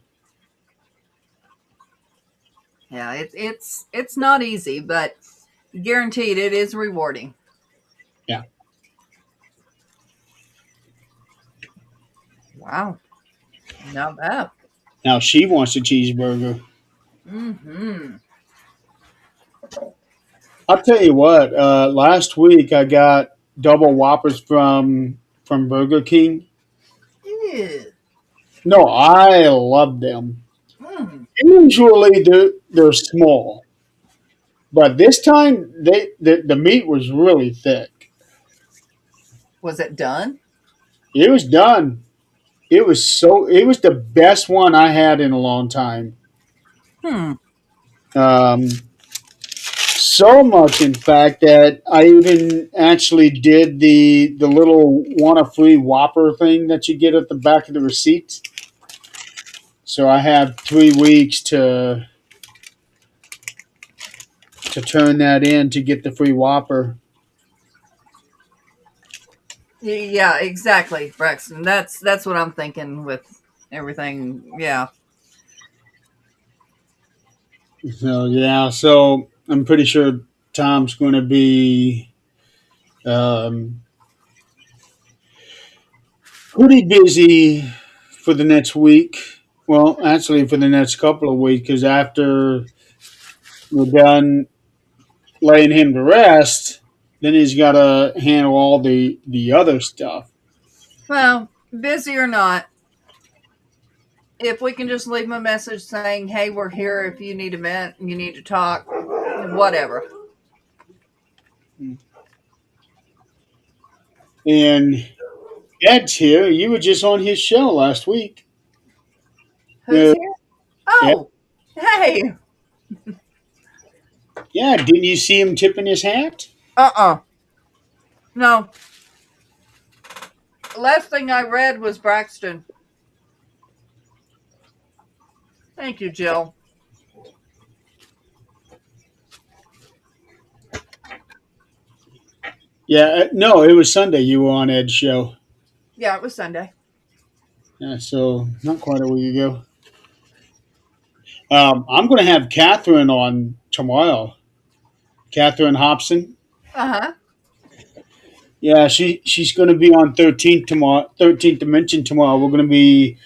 Yeah, it's not easy, but guaranteed it is rewarding. Yeah. Wow, not bad. Now she wants a cheeseburger. Mm-hmm. I'll tell you what. Last week I got double Whoppers from Burger King. Ew. No, I love them. Mm. Usually they're small, but this time the meat was really thick. Was it done? It was done. It was the best one I had in a long time. Hmm. Um, so much, in fact, that I even actually did the little want a free Whopper thing that you get at the back of the receipt. So I have 3 weeks to turn that in to get the free Whopper. Yeah, exactly, Braxton. That's what I'm thinking with everything. Yeah. So yeah, so I'm pretty sure Tom's going to be um, pretty busy for the next week. Well, actually, for the next couple of weeks, because after we're done laying him to rest, then he's got to handle all the other stuff. Well, busy or not, if we can just leave him a message saying, "Hey, we're here. If you need a vent, you need to talk, whatever." And Ed's here. You were just on his show last week. Who's here? Yeah, Oh, hey. yeah. Didn't you see him tipping his hat? No. Last thing I read was Braxton. Thank you, Jill. Yeah, no, it was Sunday. You were on Ed's show. Yeah, it was Sunday. Yeah, so not quite a week ago. I'm going to have Catherine on tomorrow. Catherine Hobson. Uh huh. Yeah, she's going to be on 13th tomorrow. 13th Dimension tomorrow. We're going to be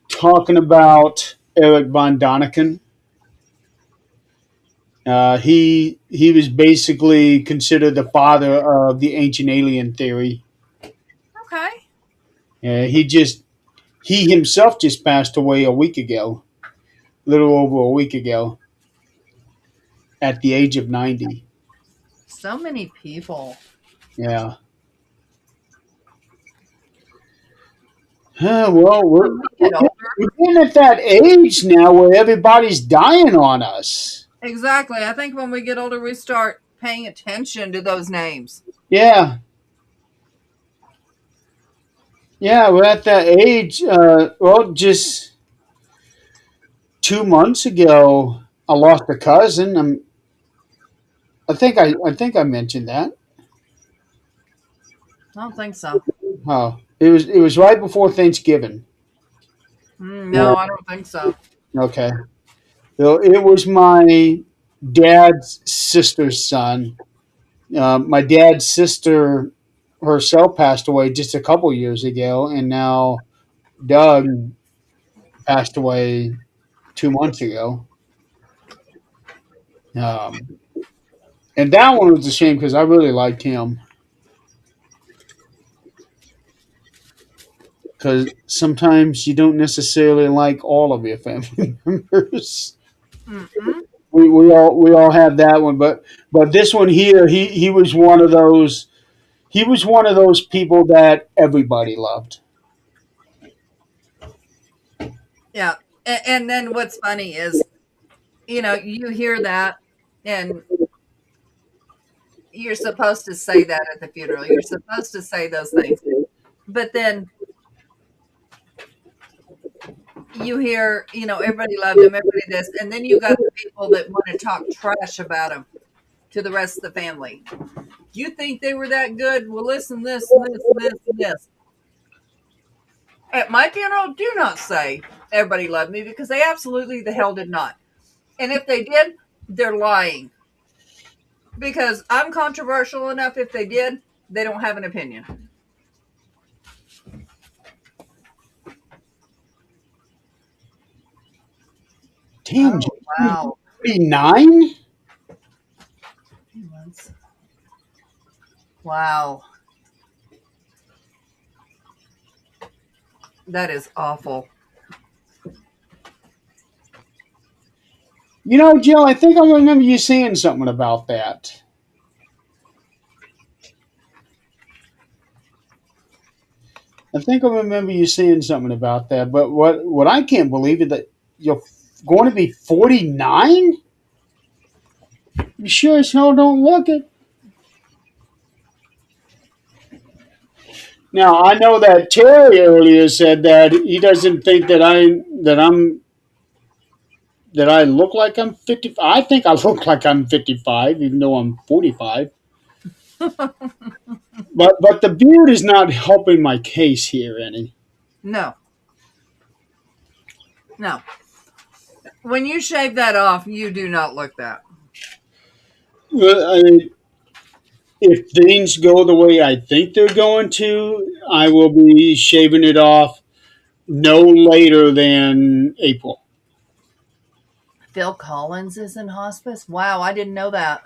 talking about Eric von Daniken. He was basically considered the father of the ancient alien theory. Okay. He himself just passed away a week ago, a little over a week ago, at the age of 90. So many people. Yeah. Well, When we get older, we're getting at that age now where everybody's dying on us. exactly. I think when we get older, we start paying attention to those names. Yeah, yeah, we're at that age. Well, just 2 months ago, I lost a cousin. I think I mentioned that. I don't think so. Oh, it was right before Thanksgiving. No, I don't think so. Okay. So it was my dad's sister's son. My dad's sister herself passed away just a couple years ago, and now Doug passed away 2 months ago. Um, and that one was a shame because I really liked him. Because sometimes you don't necessarily like all of your family members. Mm-mm. We all have that one, but this one here, he was one of those. He was one of those people that everybody loved. Yeah. And then what's funny is, you hear that and you're supposed to say that at the funeral. You're supposed to say those things. But then you hear, everybody loved him, everybody this. And then you got the people that want to talk trash about him to the rest of the family. You think they were that good? Well, listen, this. At my funeral, do not say everybody loved me because they absolutely the hell did not. And if they did, they're lying. Because I'm controversial enough, if they did, they don't have an opinion. Damn, Oh, wow. 49? Wow. That is awful. You know, Jill, I think I remember you saying something about that. I think I remember you saying something about that. But what I can't believe is that you're going to be 49? You sure as hell don't look it. Now I know that Terry earlier said that he doesn't think that I look like I'm 50. I think I look like I'm 55, even though I'm 45. But the beard is not helping my case here any. No, no. When you shave that off, you do not look that. Well, if things go the way I think they're going to, I will be shaving it off no later than April. Phil Collins is in hospice? Wow, I didn't know that.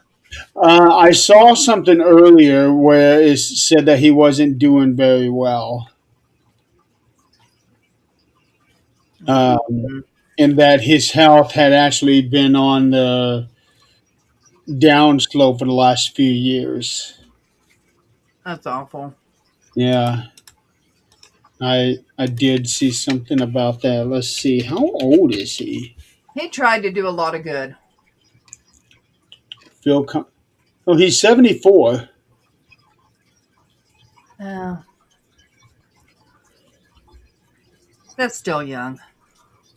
I saw something earlier where it said that he wasn't doing very well, Mhm. and that his health had actually been on the downslope for the last few years. That's awful. Yeah, I did see something about that. Let's see, how old is he? He tried to do a lot of good. Phil, oh, he's 74. Uh, that's still young.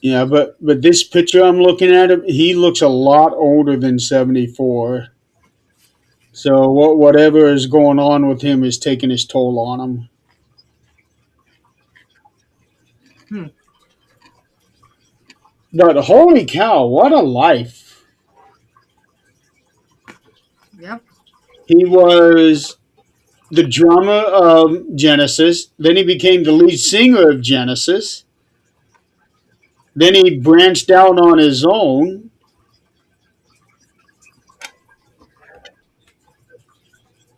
Yeah, but this picture I'm looking at him, he looks a lot older than 74. So whatever is going on with him is taking his toll on him. Hmm. But holy cow, what a life! Yep. He was the drummer of Genesis. Then he became the lead singer of Genesis. Then he branched out on his own.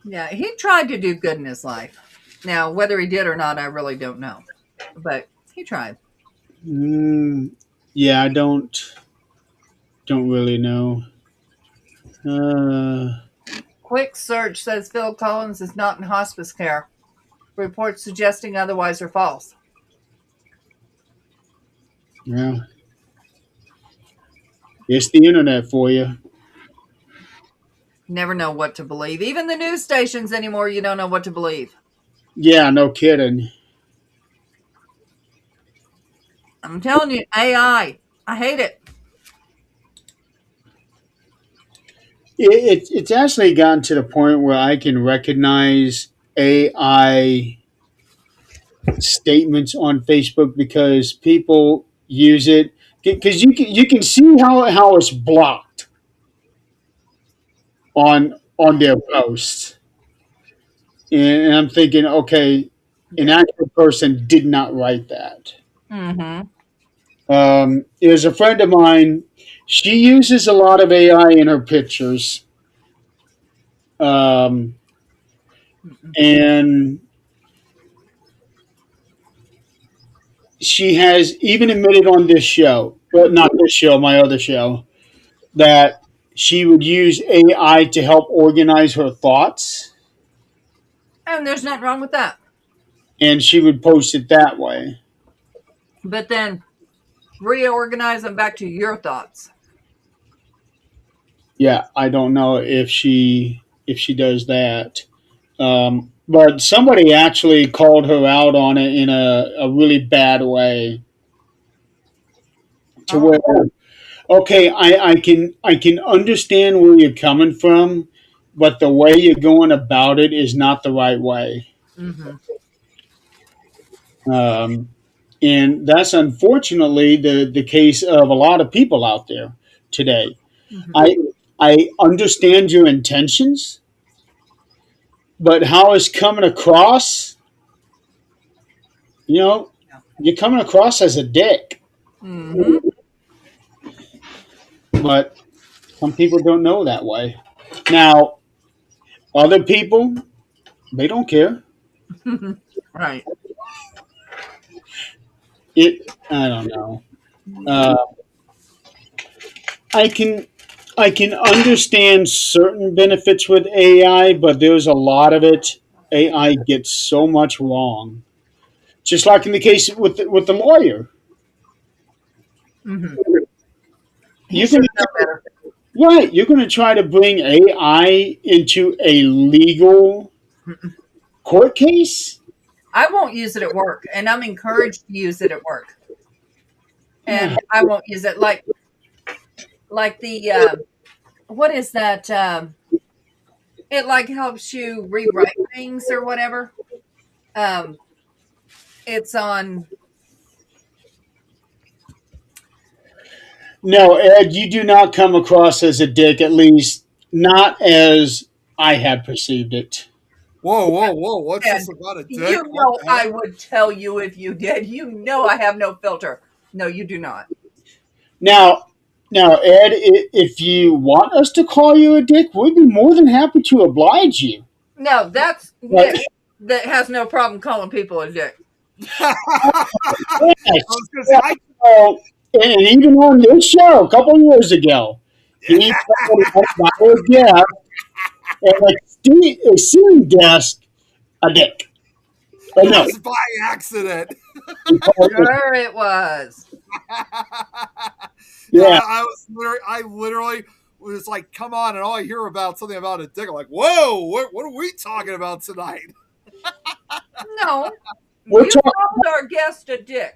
Yeah, he tried to do good in his life. Now, whether he did or not, I really don't know. But he tried. Mm, yeah, I don't really know. Uh, Quick search says Phil Collins is not in hospice care. Reports suggesting otherwise are false. Yeah, it's the internet for you. Never know what to believe. Even the news stations anymore, you don't know what to believe. Yeah, no kidding. I'm telling you, AI. I hate it. It's actually gotten to the point where I can recognize AI statements on Facebook because people use it because you can see how it's blocked on their posts, and I'm thinking, okay, an Yeah. actual person did not write that. Mm-hmm. There's a friend of mine. She uses a lot of AI in her pictures, um, and she has even admitted on this show, but not this show, my other show, that she would use AI to help organize her thoughts, And there's nothing wrong with that. and she would post it that way. But then reorganize them back to your thoughts. Yeah, I don't know if she does that. But somebody actually called her out on it in a really bad way to Oh. where, okay, I can understand where you're coming from, but the way you're going about it is not the right way. Mm-hmm. Um, and that's unfortunately the case of a lot of people out there today. Mm-hmm. I understand your intentions, but how it's coming across, you know, you're coming across as a dick. Mm-hmm. But some people don't know that way. Now, other people, they don't care. Right. I don't know. Uh, I can I can understand certain benefits with AI, but there's a lot of it AI gets so much wrong. Just like in the case with the lawyer, Mm-hmm. He you're should going know to better. right. You're going to try to bring AI into a legal court case. I won't use it at work, and I'm encouraged to use it at work. Yeah. And I won't use it like the what is that? It like helps you rewrite things or whatever. Um, it's on. No, Ed, you do not come across as a dick. At least not as I have perceived it. Whoa, whoa, whoa! What's And this about a dick? you What know, the I heck? would tell you if you did. You know, I have no filter. No, you do not. Now, now, Ed, if you want us to call you a dick, we'd be more than happy to oblige you. No, that's But Nick that has no problem calling people a dick. I yes, was gonna say, uh, and even on this show a couple years ago, he called a guest and a sitting guest a dick. But it no, was by accident. he called it, Sure, it was. Yeah, yeah. I literally was like, come on, and all I hear about something about a dick. I'm like, whoa, what are we talking about tonight? No, We're you talking. called our guest a dick.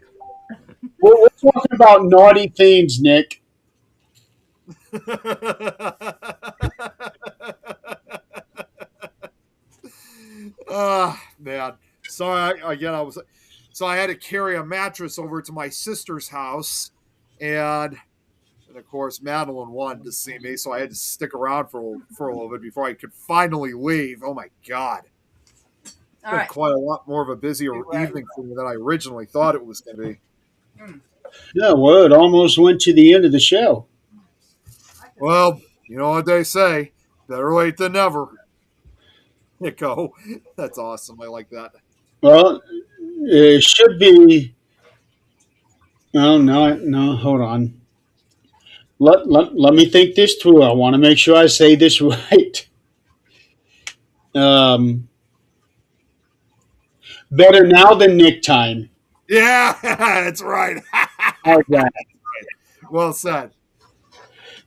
We're talking about naughty things, Nick. Man. Sorry, again, so I had to carry a mattress over to my sister's house, and of course Madeline wanted to see me, so I had to stick around for a little bit before I could finally leave. Oh my god, it's All been right. quite a lot more of a busier Right. evening for me than I originally thought it was going to be. Yeah, well, it almost went to the end of the show. Well, you know what they say, better late than never. Nico, that's awesome. I like that. Well, it should be. Oh no, no, hold on. Let me think this through. I want to make sure I say this right. Um, better now than Nick time. Yeah, that's right. How's that? Well said.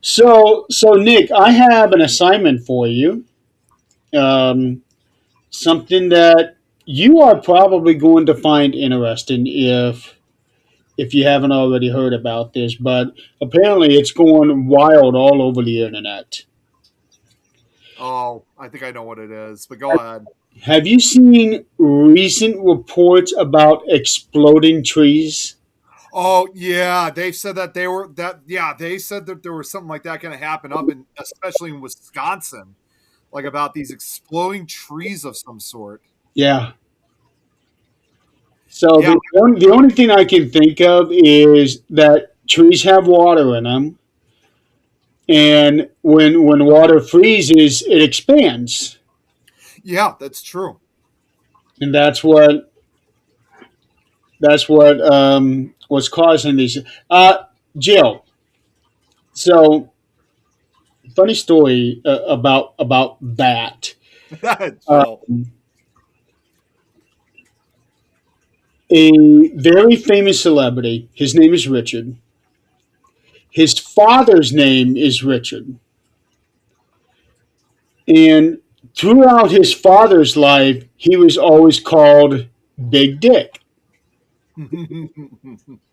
So Nick, I have an assignment for you. Um, Something that you are probably going to find interesting if you haven't already heard about this, but apparently it's going wild all over the internet. Oh, I think I know what it is, but go ahead. Have you seen recent reports about exploding trees? Oh yeah, they said that they said that there was something like that going to happen up in especially in Wisconsin, like about these exploding trees of some sort. Yeah. So Yeah, the only thing I can think of is that trees have water in them, and when water freezes, it expands, yeah, that's true. and that's what was causing these. Jill. So funny story about that. Jill. A very famous celebrity. His name is Richard. His father's name is Richard, and throughout his father's life, he was always called Big Dick.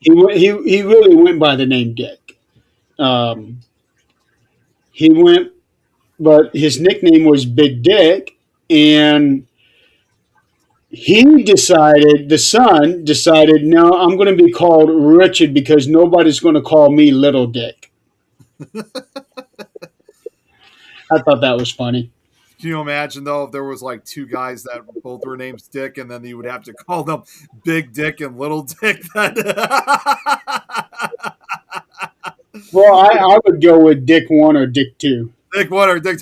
He really went by the name Dick. Um, he went, but his nickname was Big Dick, and the son decided, no, I'm going to be called Richard because nobody's going to call me Little Dick. I thought that was funny. Can you imagine though if there was like two guys that both were named Dick, and then you would have to call them Big Dick and Little Dick? Then Well, I would go with Dick 1 or Dick 2. Dick one or Dick.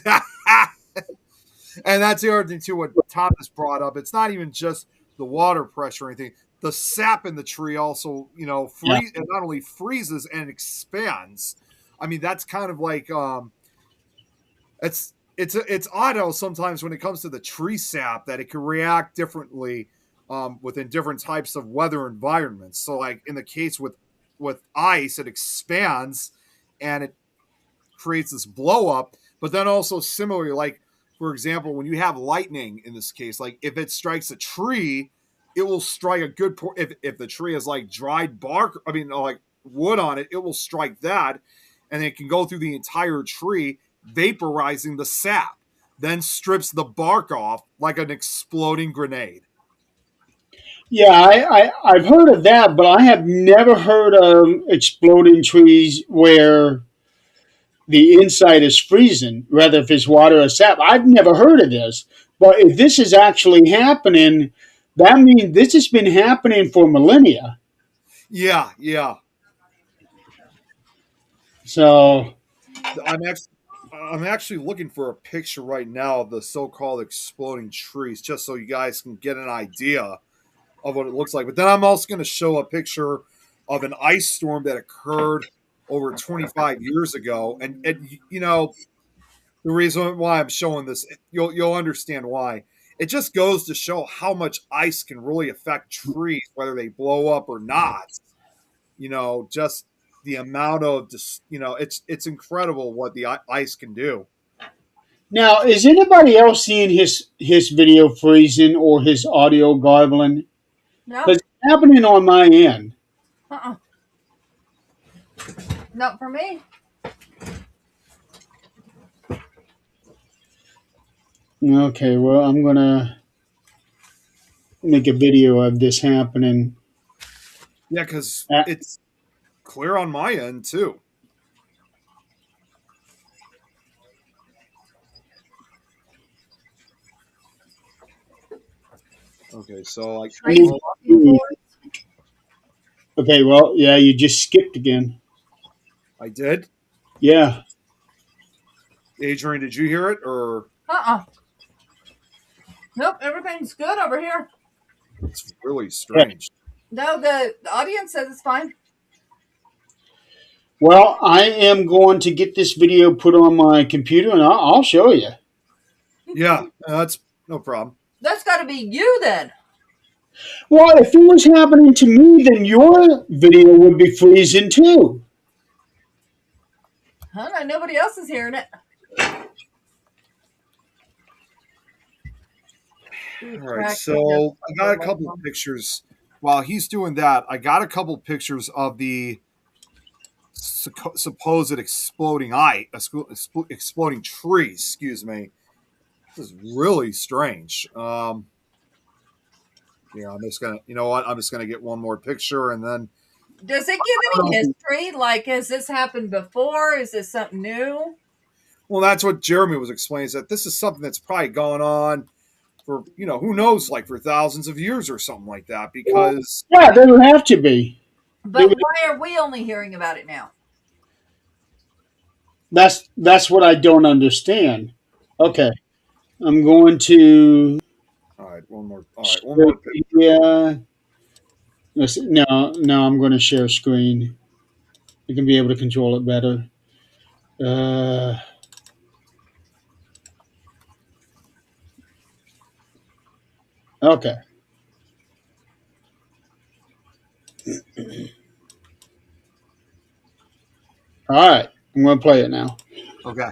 And that's the other thing too. What Thomas brought up, it's not even just the water pressure or anything. The sap in the tree also, Yeah. it not only freezes and expands. I mean, that's kind of like it's odd how sometimes when it comes to the tree sap that it can react differently within different types of weather environments. So, like in the case with ice, it expands and it creates this blow up. But then also similarly, like for example, when you have lightning in this case, like if it strikes a tree, it will strike a good if the tree has like dried bark, I mean like wood on it, it will strike that, and it can go through the entire tree, vaporizing the sap, then strips the bark off like an exploding grenade. Yeah, I've heard of that, but I have never heard of exploding trees where the inside is freezing, rather if it's water or sap. I've never heard of this. But if this is actually happening, that means this has been happening for millennia. Yeah, yeah. So, I'm actually looking for a picture right now of the so-called exploding trees, just so you guys can get an idea of what it looks like. But then I'm also going to show a picture of an ice storm that occurred over 25 years ago, and the reason why I'm showing this, you'll understand why. It just goes to show how much ice can really affect trees, whether they blow up or not. Just the amount of it's incredible what the ice can do. now, is anybody else seeing his video freezing or his audio garbling? No, Because it's happening on my end. not for me. Okay, well, I'm going to make a video of this happening. Yeah, because Uh, it's clear on my end too. Okay, so like, Trace walking forward. Okay, well, yeah, you just skipped again. I did. Yeah. Adrian, did you hear it or? Nope, everything's good over here. It's really strange. No, the audience says it's fine. Well, I am going to get this video put on my computer, and I'll show you. Yeah, that's no problem. That's got to be you then. Well, if it was happening to me, then your video would be freezing too. I don't know. Nobody else is hearing it. All right, so I got a couple of pictures. While he's doing that, I got a couple pictures of the supposed exploding trees. Excuse me. This is really strange. Yeah, I'm just gonna, you know what? I'm just gonna get one more picture, and then Does it give any history? Like, has this happened before? Is this something new? well, that's what Jeremy was explaining. Is that this is something that's probably gone on for who knows, like for thousands of years or something like that. Because Yeah, there would have to be. But why are we only hearing about it now? That's what I don't understand. Okay, I'm going to. all right, one more. All right, one more picture. Yeah. No, I'm going to share screen. You can be able to control it better. Okay. All right. I'm going to play it now. Okay.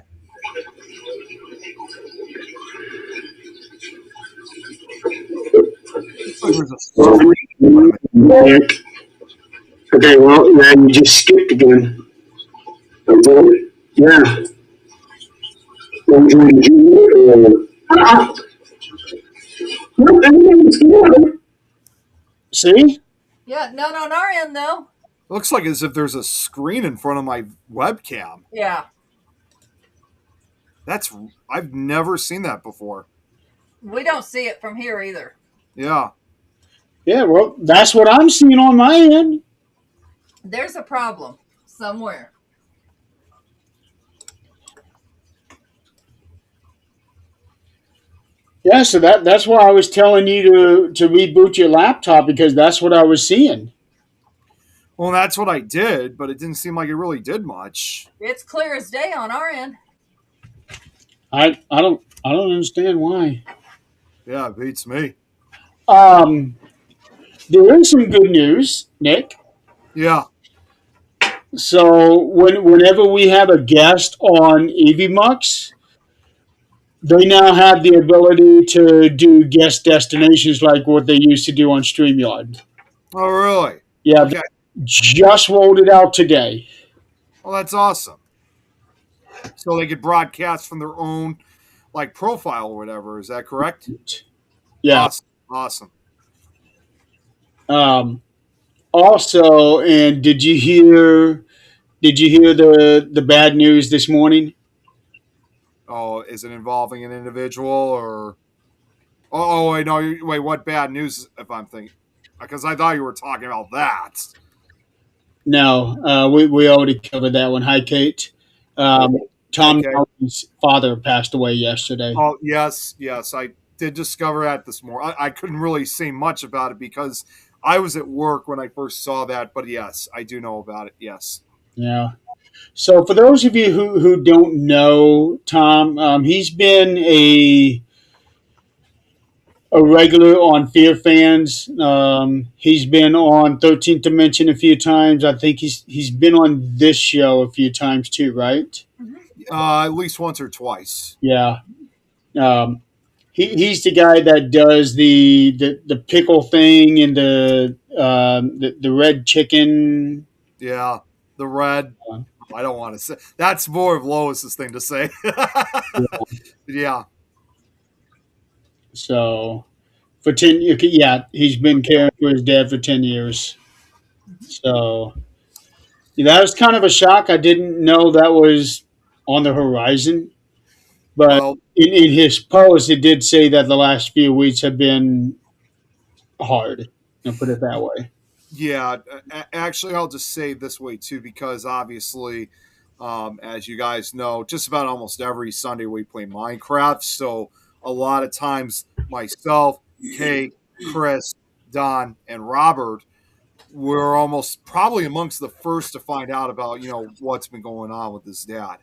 Nick. Okay, well, then you just skipped again. Yeah. See? Yeah, not on our end though. Looks like as if there's a screen in front of my webcam. Yeah, I've never seen that before. we don't see it from here either. Yeah. Yeah, well, that's what I'm seeing on my end. There's a problem somewhere. Yeah, so that's why I was telling you to reboot your laptop because that's what I was seeing. Well, that's what I did, but it didn't seem like it really did much. It's clear as day on our end. I don't understand why. Yeah, it beats me. There is some good news, Nick. Yeah. So whenever we have a guest on EVMux, they now have the ability to do guest destinations like what they used to do on StreamYard. Oh, really? Yeah, Okay. just rolled it out today. Well, that's awesome. So they could broadcast from their own like profile or whatever. Is that correct? Yeah. Awesome. Also, and did you hear the bad news this morning? Oh, is it involving an individual or? Oh, wait, no. Wait, what bad news? If I'm thinking, because I thought you were talking about that. No, we already covered that one. Hi, Kate. Tom Nelson's father passed away yesterday. Oh, yes. I did discover that this morning. I couldn't really say much about it because I was at work when I first saw that. But yes, I do know about it. Yes. Yeah. So for those of you who don't know Tom, he's been a regular on Fear Fans. He's been on 13th Dimension a few times. I think he's been on this show a few times too, right? At least once or twice. Yeah. He's the guy that does the pickle thing and the red chicken. Yeah, the red. I don't want to say that's more of Lois's thing to say. Yeah. So for 10, yeah, he's been caring for his dad for 10 years. So that was kind of a shock. I didn't know that was on the horizon. But Well, in his post, it did say that the last few weeks have been hard. I'll put it that way. yeah. Actually, I'll just say it this way too, because obviously, as you guys know, just about almost every Sunday we play Minecraft. So a lot of times, myself, Kate, Chris, Don, and Robert were almost probably amongst the first to find out about what's been going on with his dad.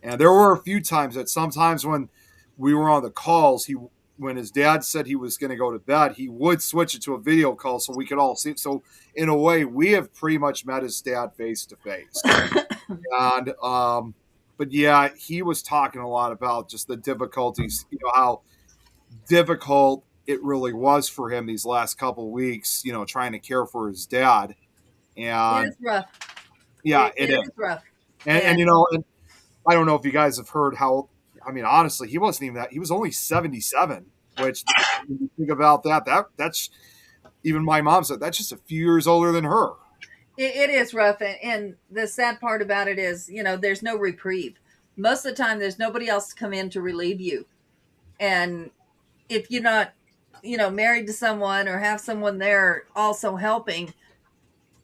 And there were a few times that sometimes when we were on the calls, when his dad said he was going to go to bed, he would switch it to a video call so we could all see. So in a way, we have pretty much met his dad face to face. And but yeah, he was talking a lot about just the difficulties, how difficult it really was for him these last couple of weeks, trying to care for his dad. It And is rough. yeah, It is rough. and And and I don't know if you guys have heard how. I mean, honestly, he wasn't even that. He was only 77, which when you think about that's even my mom said that's just a few years older than her. it is rough. And the sad part about it is, there's no reprieve. Most of the time, there's nobody else to come in to relieve you. And if you're not, married to someone or have someone there also helping,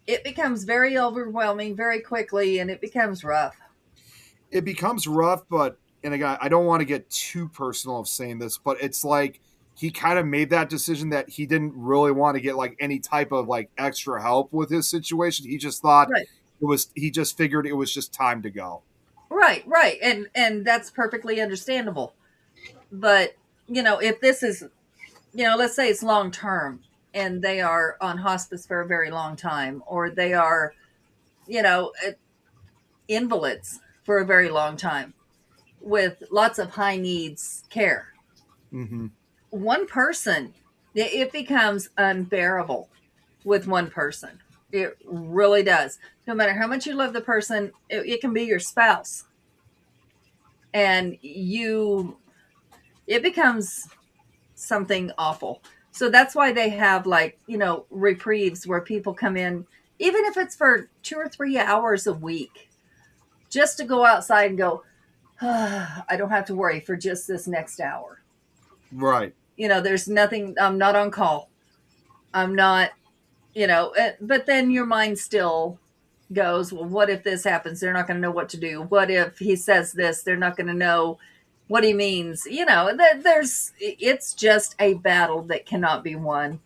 it becomes very overwhelming very quickly, and it becomes rough. It becomes rough, but and again, I don't want to get too personal of saying this, but it's like he kind of made that decision that he didn't really want to get like any type of like extra help with his situation. He just thought Right. he just figured it was just time to go. Right. And that's perfectly understandable. But, if this is, let's say it's long term and they are on hospice for a very long time, or they are, invalids for a very long time with lots of high needs care. Mm-hmm. One person, it becomes unbearable with one person. It really does. No matter how much you love the person, it can be your spouse. And it becomes something awful. So that's why they have reprieves where people come in, even if it's for 2 or 3 hours a week, just to go outside and go, I don't have to worry for just this next hour. Right. There's nothing, I'm not on call. I'm not, but then your mind still goes, well, what if this happens? They're not going to know what to do. What if he says this? They're not going to know what he means. It's just a battle that cannot be won.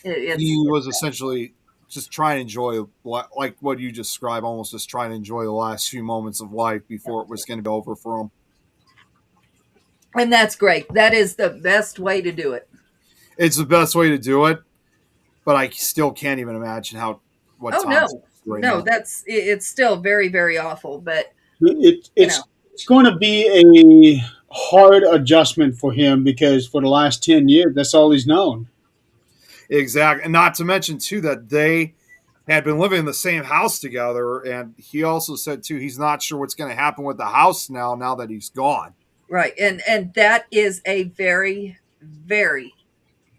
He was essentially just trying to enjoy, like what you described, almost just trying to enjoy the last few moments of life before it was going to be over for him. And that's great. That is the best way to do it. It's the best way to do it, but I still can't even imagine what. Oh Tom's no, right no, now. it's still very, very awful. But It's going to be a hard adjustment for him because for the last 10 years, that's all he's known. Exactly, and not to mention too that they had been living in the same house together, and he also said too he's not sure what's going to happen with the house now that he's gone. Right, and that is a very, very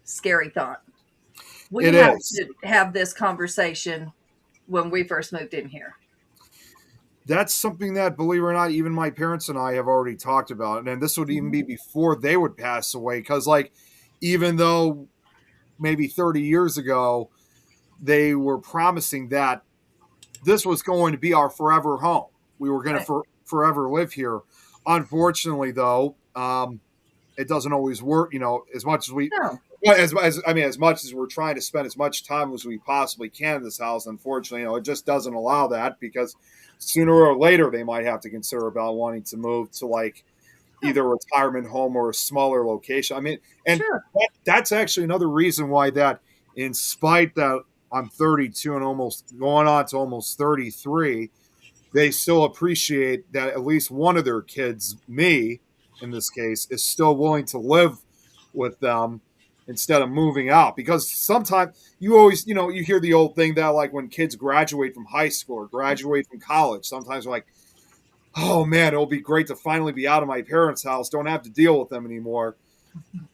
scary thought. We It have is. to have this conversation when we first moved in here. That's something that, believe it or not, even my parents and I have already talked about, and this would even be before they would pass away. Because, even though maybe 30 years ago they were promising that this was going to be our forever home, we were going to forever live here. Unfortunately, though, it doesn't always work. As much as we, as much as we're trying to spend as much time as we possibly can in this house, unfortunately, it just doesn't allow that because sooner or later they might have to consider about wanting to move to either a retirement home or a smaller location. I mean, and that's actually another reason why that, in spite that I'm 32 and almost going on to almost 33, they still appreciate that at least one of their kids, me in this case, is still willing to live with them instead of moving out. Because sometimes you always, you hear the old thing that when kids graduate from high school or graduate from college, sometimes they're like, oh man, it'll be great to finally be out of my parents' house. Don't have to deal with them anymore.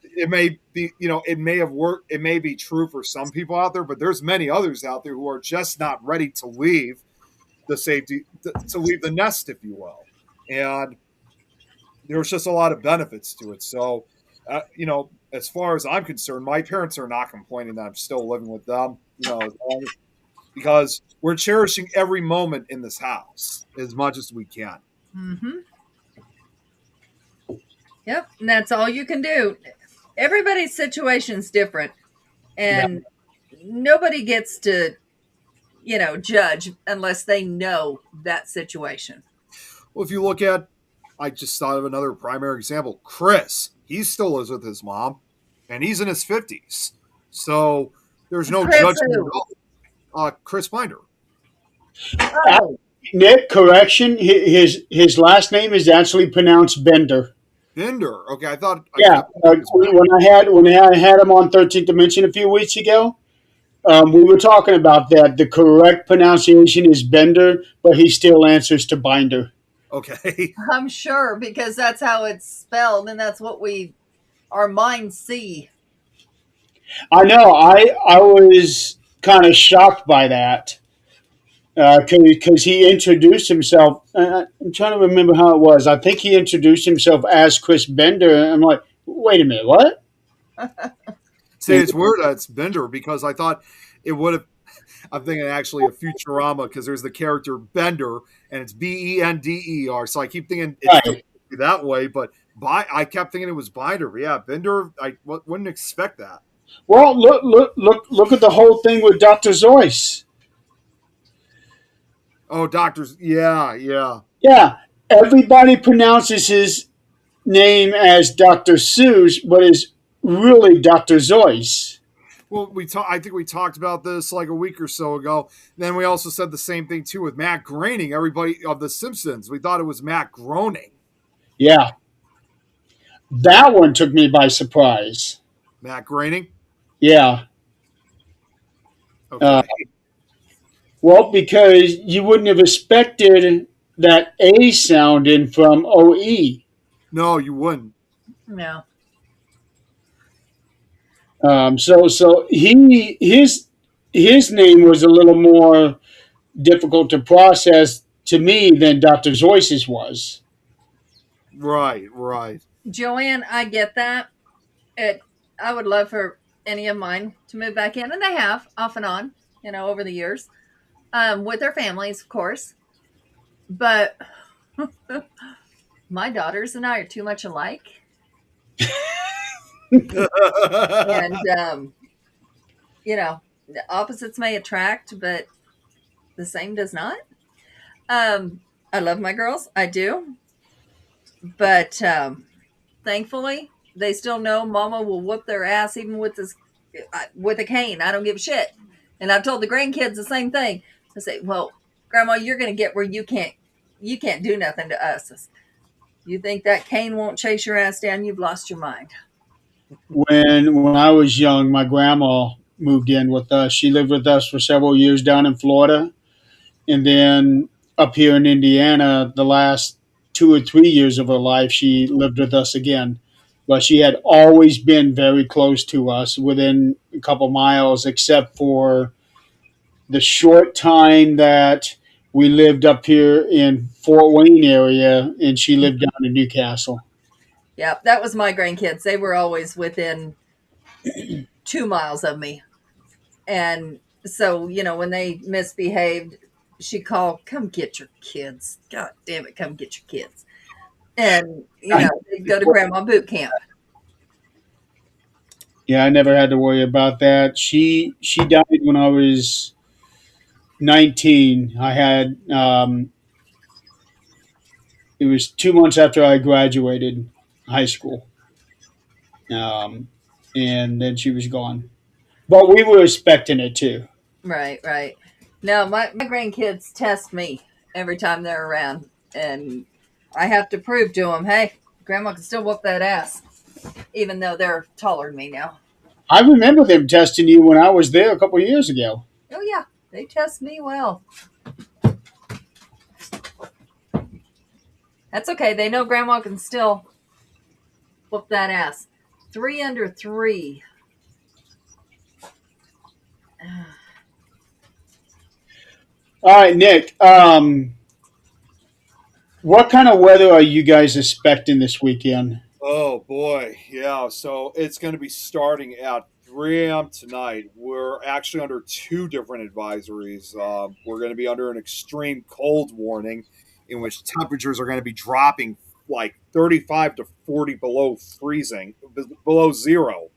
It may be, it may have worked. It may be true for some people out there, but there's many others out there who are just not ready to leave the safety, to leave the nest, if you will. And there's just a lot of benefits to it. So, as far as I'm concerned, my parents are not complaining that I'm still living with them, because we're cherishing every moment in this house as much as we can. Mm-hmm. Yep, and that's all you can do. Everybody's situation's different, and nobody gets to, judge unless they know that situation. Well, if you look at, I just thought of another primary example, Chris. he still lives with his mom, and he's in his 50s. So there's no Chris judgment who? at all. Chris Binder. Oh, Nick, correction. His last name is actually pronounced Bender. Bender. Okay, I thought. Yeah, when I had him on 13th Dimension a few weeks ago, we were talking about that. The correct pronunciation is Bender, but he still answers to Binder. Okay. I'm sure because that's how it's spelled, and that's what our minds see. I know. I was kind of shocked by that because he introduced himself. I'm trying to remember how it was. I think he introduced himself as Chris Bender. And I'm like, wait a minute, what? See, it's weird that it's Bender because I thought it would have. I'm thinking actually of Futurama because there's the character Bender and it's Bender. So I keep thinking it's Right. that way, but I kept thinking it was Binder. But yeah, Bender. I wouldn't expect that. Well, look at the whole thing with Dr. Zoyce. Oh, doctors. Yeah, yeah. Yeah, everybody pronounces his name as Dr. Seuss, but is really Dr. Zoyce. Well, I think we talked about this like a week or so ago. Then we also said the same thing too with Matt Groening. Everybody of The Simpsons, we thought it was Matt Groening. Yeah, that one took me by surprise. Matt Groening. Yeah. Okay. Well, because you wouldn't have expected that A sound in from OE. No, you wouldn't. No. So his name was a little more difficult to process to me than Dr. Zoyce's was. Right, right. Joanne, I get that. I would love for any of mine to move back in, and they have off and on, over the years, with their families, of course. But my daughters and I are too much alike, and the opposites may attract, but the same does not. I love my girls, I do, but thankfully, they still know Mama will whoop their ass even with a cane. I don't give a shit. And I've told the grandkids the same thing. I say, "Well, Grandma, you're going to get where you can't do nothing to us. You think that cane won't chase your ass down? You've lost your mind." When I was young, my grandma moved in with us. She lived with us for several years down in Florida, and then up here in Indiana, the last 2 or 3 years of her life, she lived with us again. But she had always been very close to us, within a couple miles, except for the short time that we lived up here in Fort Wayne area, and she lived down in Newcastle. Yeah, that was my grandkids. They were always within 2 miles of me. And so, when they misbehaved, she'd call, "Come get your kids. God damn it, come get your kids." And, they'd go to grandma boot camp. Yeah, I never had to worry about that. She died when I was 19. I had it was 2 months after I graduated high school, and then she was gone. But we were expecting it too. Right, right. No, my grandkids test me every time they're around. And I have to prove to them, hey, Grandma can still whoop that ass, even though they're taller than me now. I remember them testing you when I was there a couple of years ago. Oh, yeah. They test me well. That's okay. They know Grandma can still whoop that ass. 3 under 3. All right, Nick. What kind of weather are you guys expecting this weekend? Oh boy, yeah. So it's going to be starting at 3 a.m. tonight. We're actually under two different advisories. We're going to be under an extreme cold warning, in which temperatures are going to be dropping like 35 to 40 below freezing, below zero,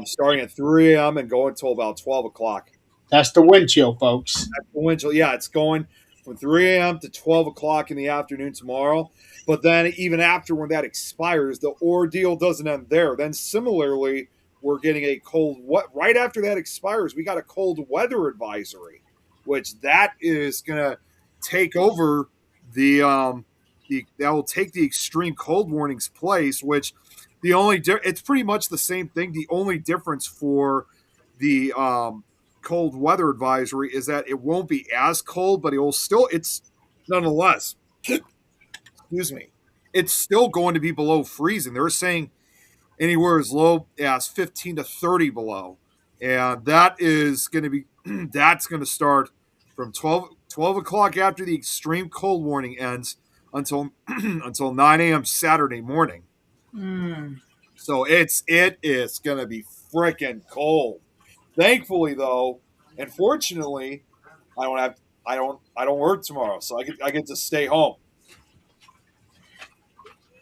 starting at 3 a.m. and going until about 12 o'clock. That's the wind chill, folks. That's the wind chill. Yeah, it's going from 3 a.m. to 12 o'clock in the afternoon tomorrow. But then even after when that expires, the ordeal doesn't end there. Then similarly, we're getting a cold what right after that expires, we got a cold weather advisory, which that is gonna take over the that will take the extreme cold warnings place, which it's pretty much the same thing. The only difference for the cold weather advisory is that it won't be as cold, but it's nonetheless, excuse me, it's still going to be below freezing. They're saying anywhere as low as 15 to 30 below. And that is going to be, that's going to start from 12 o'clock after the extreme cold warning ends until, until 9 a.m. Saturday morning. So it is going to be freaking cold. Thankfully, though, and fortunately, I don't work tomorrow, so I get to stay home.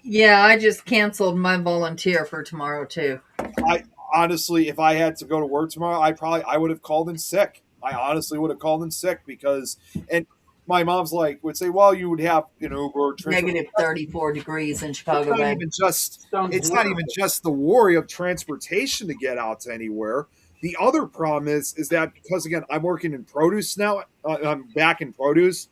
Yeah, I just canceled my volunteer for tomorrow too. I honestly, if I had to go to work tomorrow, I would have called in sick. I honestly would have called in sick because, and my mom's would say, well, you would have Uber. Negative 34 degrees in Chicago. It's not even just the worry of transportation to get out to anywhere. The other problem is that because again, I'm working in produce now. I'm back in produce.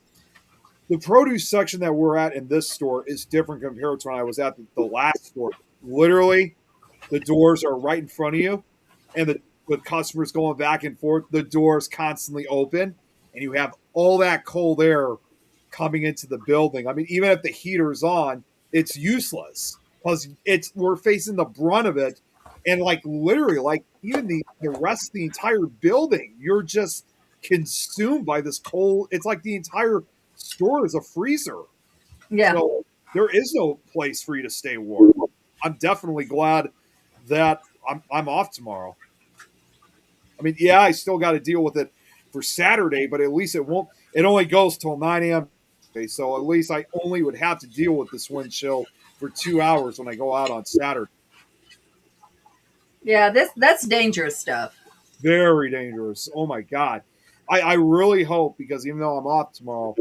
The produce section that we're at in this store is different compared to when I was at the last store. Literally, the doors are right in front of you, and with customers going back and forth, the doors constantly open, and you have all that cold air coming into the building. I mean, even if the heater's on, it's useless because we're facing the brunt of it, and literally, even the rest of the entire building, you're just consumed by this cold. It's like the entire store is a freezer. Yeah. So there is no place for you to stay warm. I'm definitely glad that I'm off tomorrow. I mean, yeah, I still got to deal with it for Saturday, but at least it only goes till 9 a.m. So at least I only would have to deal with this wind chill for 2 hours when I go out on Saturday. Yeah, that's dangerous stuff. Very dangerous. Oh my God. I really hope, because even though I'm off tomorrow,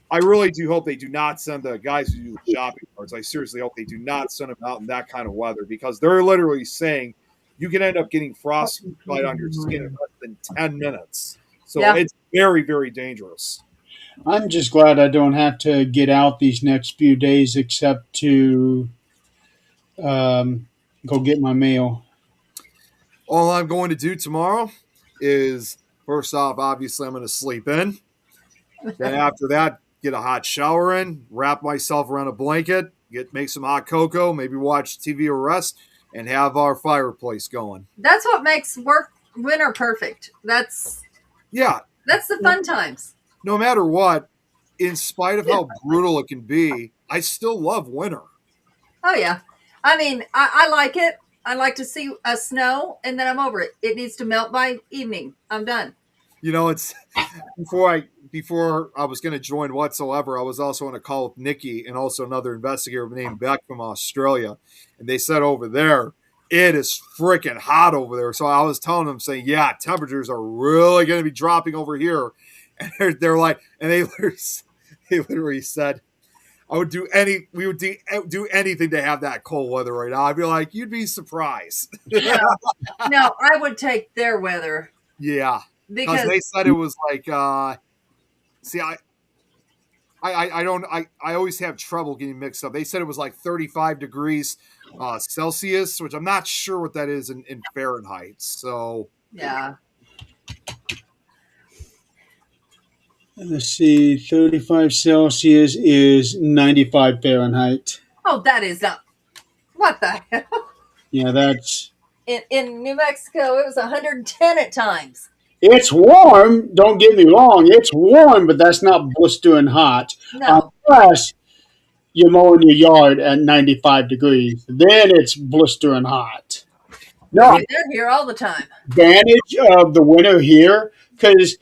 I really do hope they do not send the guys who do the shopping carts. I seriously hope they do not send them out in that kind of weather, because they're literally saying you can end up getting frostbite on your skin in less than 10 minutes. So It's very, very dangerous. I'm just glad I don't have to get out these next few days except to go get my mail. All I'm going to do tomorrow is, first off, obviously I'm going to sleep in. Then after that, get a hot shower in, wrap myself around a blanket, make some hot cocoa, maybe watch TV or rest, and have our fireplace going. That's what makes winter perfect. That's the fun times. No matter what, in spite of how brutal it can be, I still love winter. Oh yeah, I mean, I like it. I like to see a snow, and then I'm over it. It needs to melt by evening. I'm done. It's before I was going to join whatsoever, I was also on a call with Nikki and also another investigator named Beck from Australia. And they said over there, it is freaking hot over there. So I was telling them, saying, yeah, temperatures are really going to be dropping over here. And they're like, and they literally said, we would do anything to have that cold weather right now. I'd be like, you'd be surprised. No, I would take their weather. Yeah. Because they said it was see, I always have trouble getting mixed up. They said it was 35 degrees Celsius, which I'm not sure what that is in Fahrenheit. So yeah. Let's see, 35 Celsius is 95 Fahrenheit. Oh, that is not. What the hell? Yeah, that's. In New Mexico, it was 110 at times. It's warm. Don't get me wrong. It's warm, but that's not blistering hot. No. Unless you're mowing your yard at 95 degrees. Then it's blistering hot. No. They're here all the time. Advantage of the winter here, because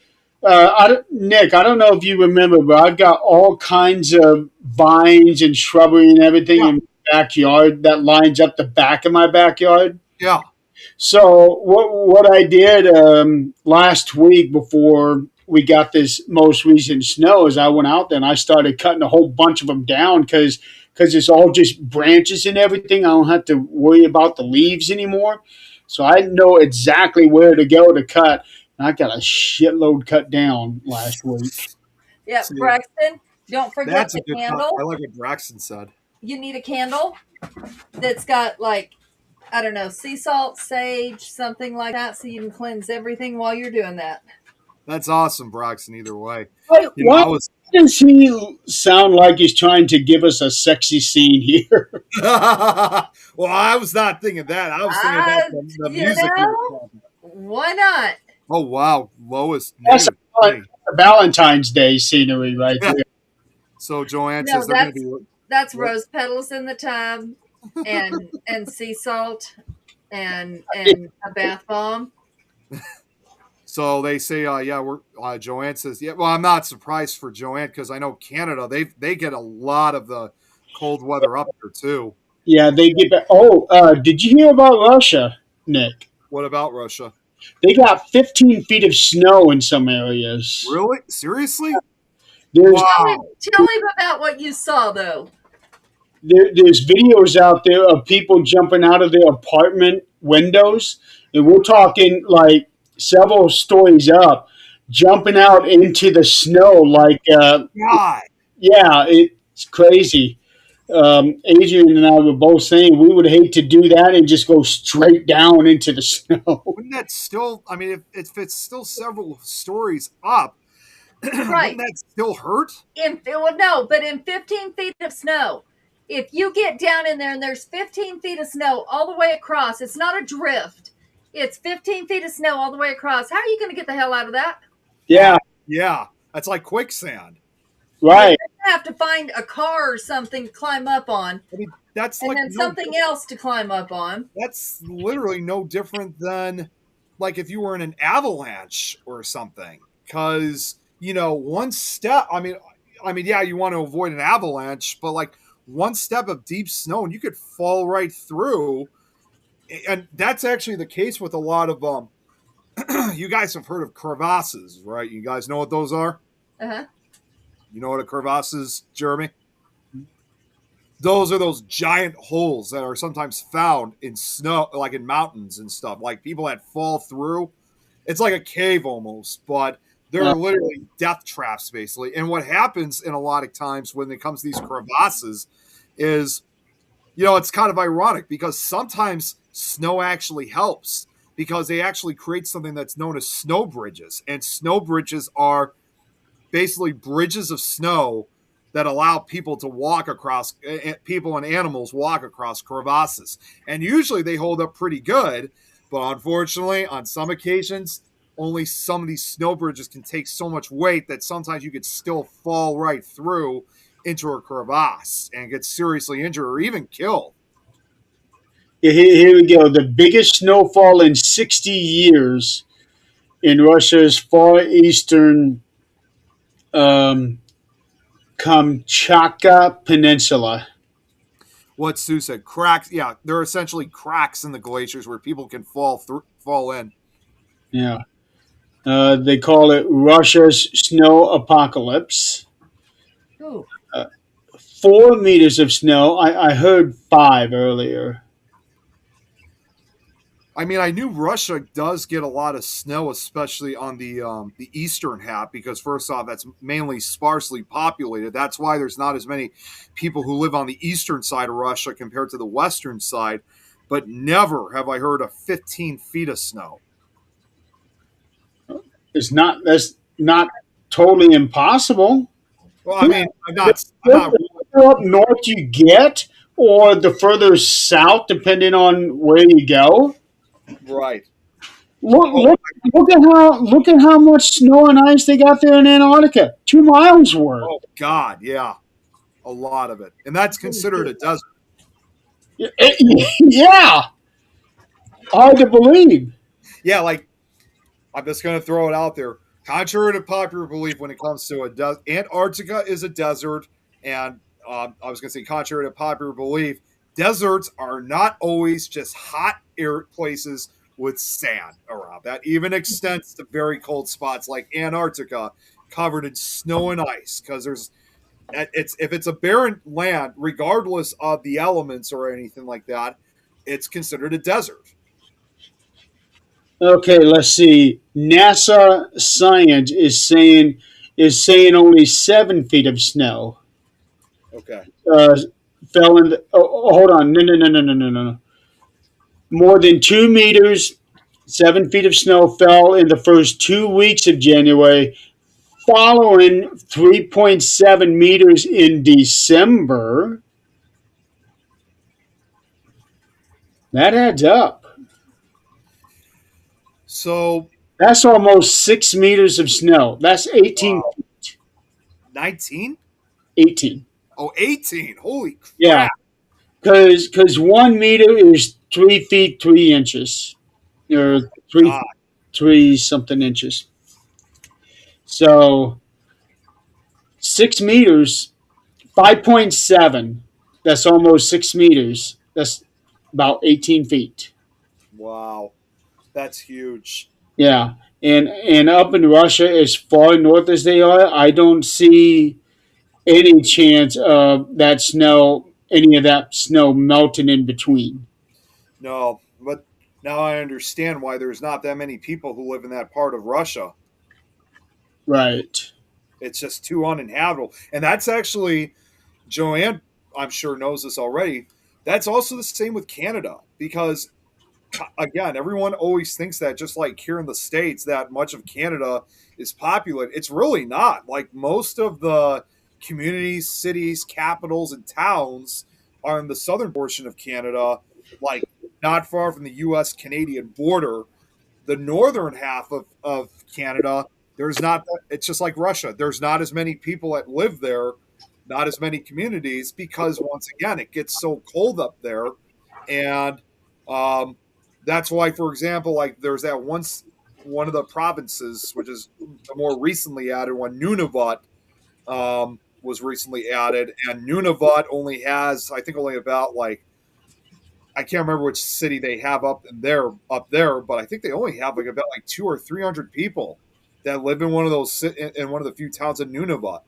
Nick, I don't know if you remember, but I've got all kinds of vines and shrubbery and everything in my backyard that lines up the back of my backyard. Yeah. So what I did last week before we got this most recent snow, is I went out there and I started cutting a whole bunch of them down because it's all just branches and everything. I don't have to worry about the leaves anymore. So I know exactly where to go to cut. And I got a shitload cut down last week. Yeah, See, Braxton, don't forget that's a the good cut. candle. I like what Braxton said. You need a candle that's got like, I don't know, sea salt, sage, something like that, so you can cleanse everything while you're doing that. That's awesome, Braxton. Either way, Why, you know, why does he sound like he's trying to give us a sexy scene here? well, I was not thinking that. I was thinking about the You music. know? Why not? Oh wow, Lois. That's Nude. a Valentine's Day scenery right there. So Joanne No, says they're going to be. That's What? rose petals in the tub and sea salt and a bath bomb. So they say, yeah, we're. Joanne says, yeah. Well, I'm not surprised for Joanne because I know Canada. They get a lot of the cold weather up there too. Yeah, they get back. Oh, did you hear about Russia, Nick? What about Russia? They got 15 feet of snow in some areas. Really? Seriously? There's Wow. Tell him about what you saw, though. there's videos out there of people jumping out of their apartment windows, and we're talking like several stories up, jumping out into the snow. Like, God. yeah, it's crazy. Adrian and I were both saying we would hate to do that and just go straight down into the snow. Wouldn't that still? I mean, if it's still several stories up, Right. wouldn't that still hurt? No, but in 15 feet of snow, if you get down in there and there's 15 feet of snow all the way across, it's not a drift. It's 15 feet of snow all the way across. How are you going to get the hell out of that? Yeah, Yeah, that's like quicksand. right. You have to find a car or something to climb up on, I mean, that's and like then something else to climb up on. That's literally no different than like if you were in an avalanche or something. Because one step. I mean, yeah, you want to avoid an avalanche, but like one step of deep snow and you could fall right through. And that's actually the case with a lot of you guys have heard of crevasses, right? You guys know what those are? Uh-huh. You know what a crevasse is, Jeremy? Those are those giant holes that are sometimes found in snow, like in mountains and stuff. Like people that fall through. It's like a cave almost, but they're literally death traps, basically. And what happens in a lot of times when it comes to these crevasses is, it's kind of ironic because sometimes snow actually helps because they actually create something that's known as snow bridges. And snow bridges are basically bridges of snow that allow people to walk across, people and animals walk across crevasses. And usually they hold up pretty good, but unfortunately, on some occasions, only some of these snow bridges can take so much weight that sometimes you could still fall right through into a crevasse and get seriously injured or even killed. Here we go. The biggest snowfall in 60 years in Russia's far eastern Kamchatka Peninsula. What Sue said, cracks. Yeah, there are essentially cracks in the glaciers where people can fall in. Yeah. They call it Russia's snow apocalypse. Ooh. 4 meters of snow. I heard 5 earlier. I mean, I knew Russia does get a lot of snow, especially on the eastern half, because first off, that's mainly sparsely populated. That's why there's not as many people who live on the eastern side of Russia compared to the western side. But never have I heard of 15 feet of snow. That's not totally impossible. Well, I mean, I'm not The further up north you get, or the further south, depending on where you go. right. Look at how much snow and ice they got there in Antarctica. 2 miles worth. Oh God, yeah, a lot of it, and that's considered a desert. Yeah, hard to believe. Yeah, like I'm just going to throw it out there. Contrary to popular belief, when it comes to Antarctica is a desert, and I was going to say, contrary to popular belief, deserts are not always just hot air places with sand around. That even extends to very cold spots like Antarctica, covered in snow and ice. Because if it's a barren land, regardless of the elements or anything like that, it's considered a desert. Okay, let's see. NASA science is saying only 7 feet of snow Okay. uh, fell in. Hold on, no. More than 2 meters, 7 feet of snow fell in the first 2 weeks of January, following 3.7 meters in December. That adds up. So, That's almost 6 meters of snow. That's 18. wow. 19? 18. Oh, 18. Holy Yeah, crap. because 1 meter is 3 feet 3 inches, or three God. three something inches. So 6 meters, 5.7. That's almost 6 meters. That's about 18 feet. Wow. That's huge. Yeah, and up in Russia, as far north as they are, I don't see any chance of any of that snow melting in between. No, but now I understand why there's not that many people who live in that part of Russia. Right. It's just too uninhabitable. And that's actually, Joanne, I'm sure, knows this already. That's also the same with Canada because, again, everyone always thinks that just like here in the States, that much of Canada is populated. It's really not. Like most of the communities, cities, capitals, and towns are in the southern portion of Canada, like not far from the US Canadian border. The northern half of Canada, there's not, it's just like Russia. There's not as many people that live there, not as many communities because once again, it gets so cold up there. And um, that's why, for example, like there's that one of the provinces, which is the more recently added one, Nunavut, was recently added. And Nunavut only has, I think, only about like I can't remember which city they have up there, but I think they only have like about like 200 or 300 people that live in one of those in one of the few towns in Nunavut.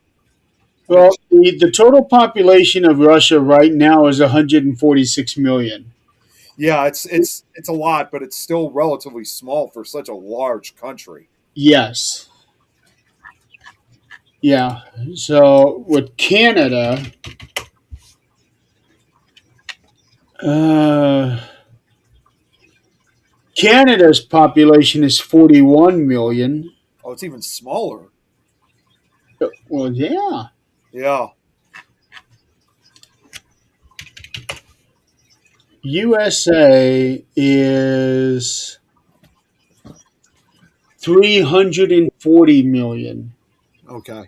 Well, Which, the total population of Russia right now is 146 million. yeah, it's a lot, but it's still relatively small for such a large country. Yes. Yeah. So with Canada, uh, Canada's population is 41 million. Oh, it's even smaller. Well, yeah. Yeah. USA is 340 million. Okay.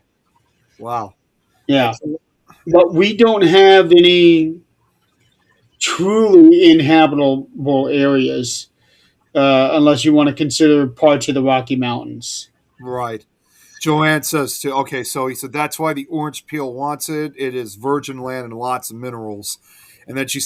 Wow. Yeah. That's But we don't have any truly inhabitable areas, unless you want to consider parts of the Rocky Mountains. right. Joanne says too. Okay, so he said that's why the orange peel wants it. It is virgin land and lots of minerals. And then she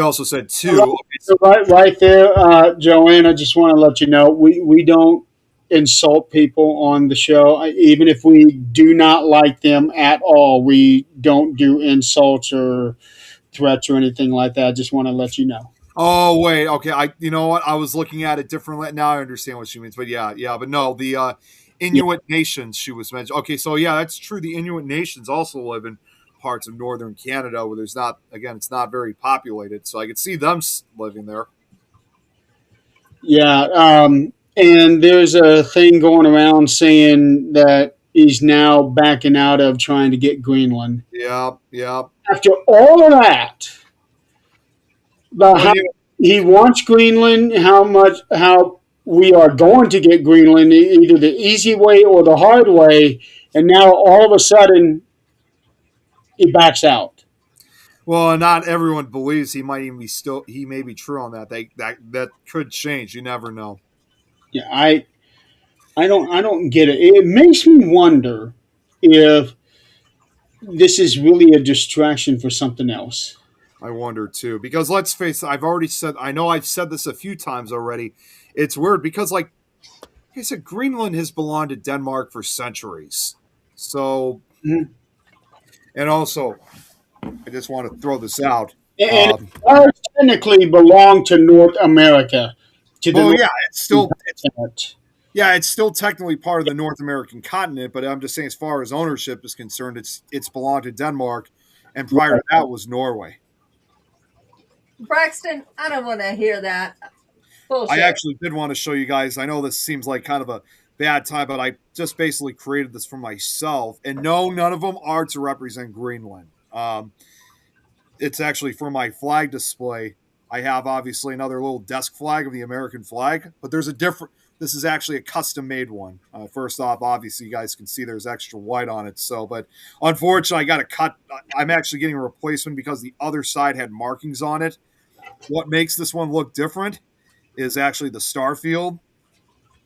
also said too. So right there, Joanne, I just want to let you know we don't insult people on the show. Even if we do not like them at all, we don't do insults or threats or anything like that. I just want to let you know. Oh wait, okay. You know what? I was looking at it differently. Now I understand what she means. But yeah. But no, the Yeah, Inuit nations she was mentioned. Okay, so yeah, that's true. The Inuit nations also live in parts of northern Canada where there's not. Again, it's not very populated. So I could see them living there. yeah. And there's a thing going around saying that he's now backing out of trying to get Greenland. Yeah. After all of that, about Well, how yeah. he wants Greenland, how we are going to get Greenland either the easy way or the hard way, and now all of a sudden he backs out. Well, not everyone believes he might even be still. He may be true on that. That could change. You never know. Yeah, I don't get it. It makes me wonder if this is really a distraction for something else. I wonder too, because let's face it, I know I've said this a few times already. It's weird because, like I said, Greenland has belonged to Denmark for centuries. So, Mhm. and also, I just want to throw this out. And it Um, does technically belong to North America, to the well, North yeah, continent. it's still technically part of the North American continent, but I'm just saying, as far as ownership is concerned, it's belonged to Denmark, and prior to that was Norway. Braxton, I don't want to hear that I bullshit. actually did want to show you guys. I know this seems like kind of a bad time, but I just basically created this for myself. And no, none of them are to represent Greenland. It's actually for my flag display. I have obviously another little desk flag of the American flag, but there's a different. This is actually a custom made one. First off, obviously, you guys can see there's extra white on it. So, but unfortunately, I got to cut. I'm actually getting a replacement because the other side had markings on it. What makes this one look different is actually the star field.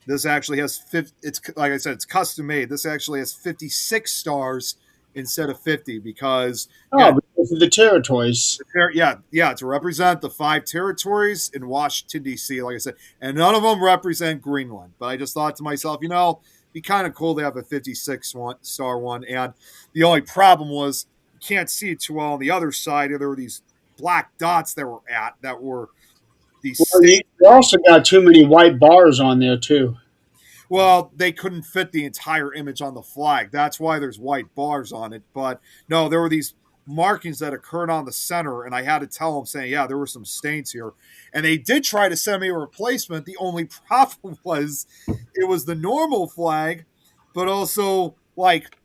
This actually has it's like I said, it's custom made. This actually has 56 stars instead of 50 because Oh, again, because of the territories. yeah, to represent the 5 territories in Washington D.C. Like I said, and none of them represent Greenland. But I just thought to myself, be kind of cool to have a 56 star one. And the only problem was you can't see it too well on the other side. There were these black dots that were these Well, states. you also got too many white bars on there too. Well, they couldn't fit the entire image on the flag. That's why there's white bars on it. But no, there were these markings that occurred on the center, and I had to tell them, saying, yeah, there were some stains here. And they did try to send me a replacement. The only problem was it was the normal flag, but also, like,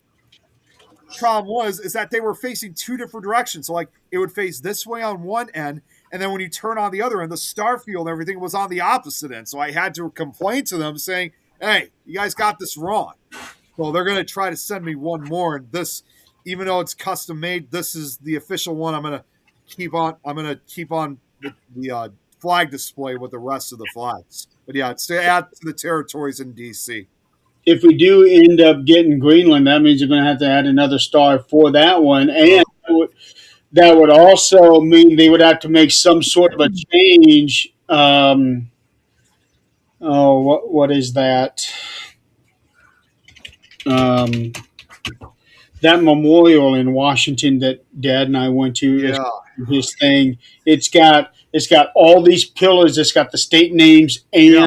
problem is that they were facing two different directions. So, like, it would face this way on one end, and then when you turn on the other end, the star field and everything was on the opposite end. So I had to complain to them saying, hey, you guys got this wrong. So they're going to try to send me one more. And this, even though it's custom made, this is the official one. I'm going to keep on. I'm going to keep on the flag display with the rest of the flags. But yeah, it's to add to the territories in DC. If we do end up getting Greenland, that means you're going to have to add another star for that one, and that would also mean they would have to make some sort of a change. Oh, what is that? Um, that memorial in Washington that Dad and I went to. Yeah, His thing. It's got all these pillars. It's got the state names yeah.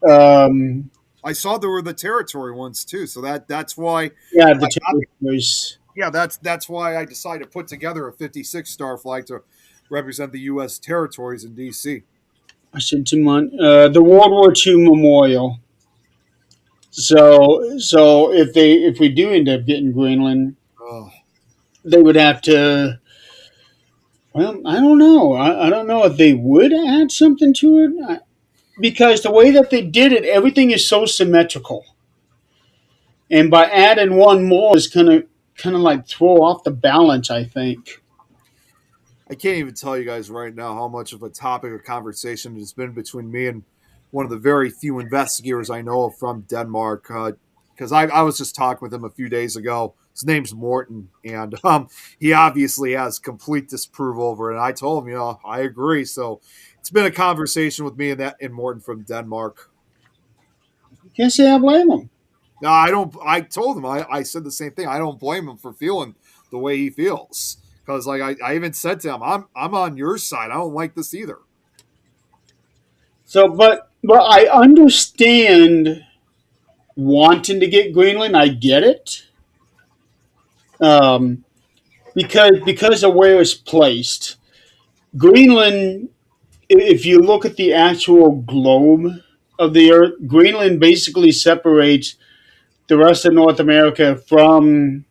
and um, I saw there were the territory ones too. So that's why. yeah, the I got territories. Yeah, that's why I decided to put together a 56 star flag to represent the U.S. territories in D.C. Washington, the World War II memorial. So if we do end up getting Greenland, Oh, they would have to. Well, I don't know. I don't know if they would add something to it because the way that they did it, everything is so symmetrical, and by adding one more is kind of like throw off the balance. I think. I can't even tell you guys right now how much of a topic of conversation it has been between me and one of the very few investigators I know of from Denmark. Because I was just talking with him a few days ago. His name's Morton, and he obviously has complete disapproval over it. And I told him, I agree. So it's been a conversation with me and Morton from Denmark. Can't say I blame them. No, I don't. I told him. I said the same thing. I don't blame him for feeling the way he feels because, like, I even said to him, I'm on your side. I don't like this either. So, but I understand wanting to get Greenland. I get it. Um, because of where it's placed. Greenland, if you look at the actual globe of the Earth, Greenland basically separates the rest of North America from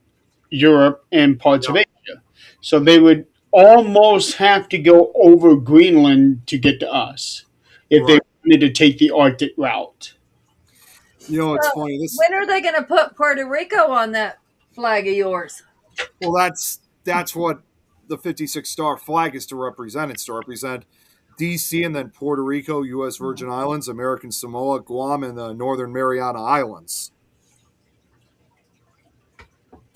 Europe and parts of Yeah, Asia. So they would almost have to go over Greenland to get to us if they right. wanted to take the Arctic route. It's So funny. when are they going to put Puerto Rico on that flag of yours? Well, that's what the 56 star flag is to represent. It's to represent D.C. and then Puerto Rico, U.S. Virgin Islands, American Samoa, Guam, and the Northern Mariana Islands.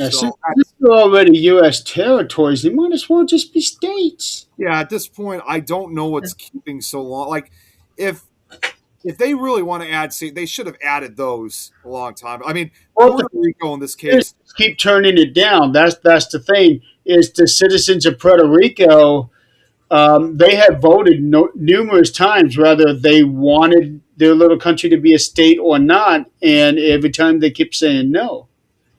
Yeah, So since they're already U.S. territories, they might as well just be states. yeah, at this point, I don't know what's keeping so long. Like, if if they really want to add state, they should have added those a long time. I mean, Well, the Puerto Rico in this thing is, case, keep turning it down. That's the thing. Is the citizens of Puerto Rico? They have voted numerous times whether they wanted their little country to be a state or not, and every time they keep saying no.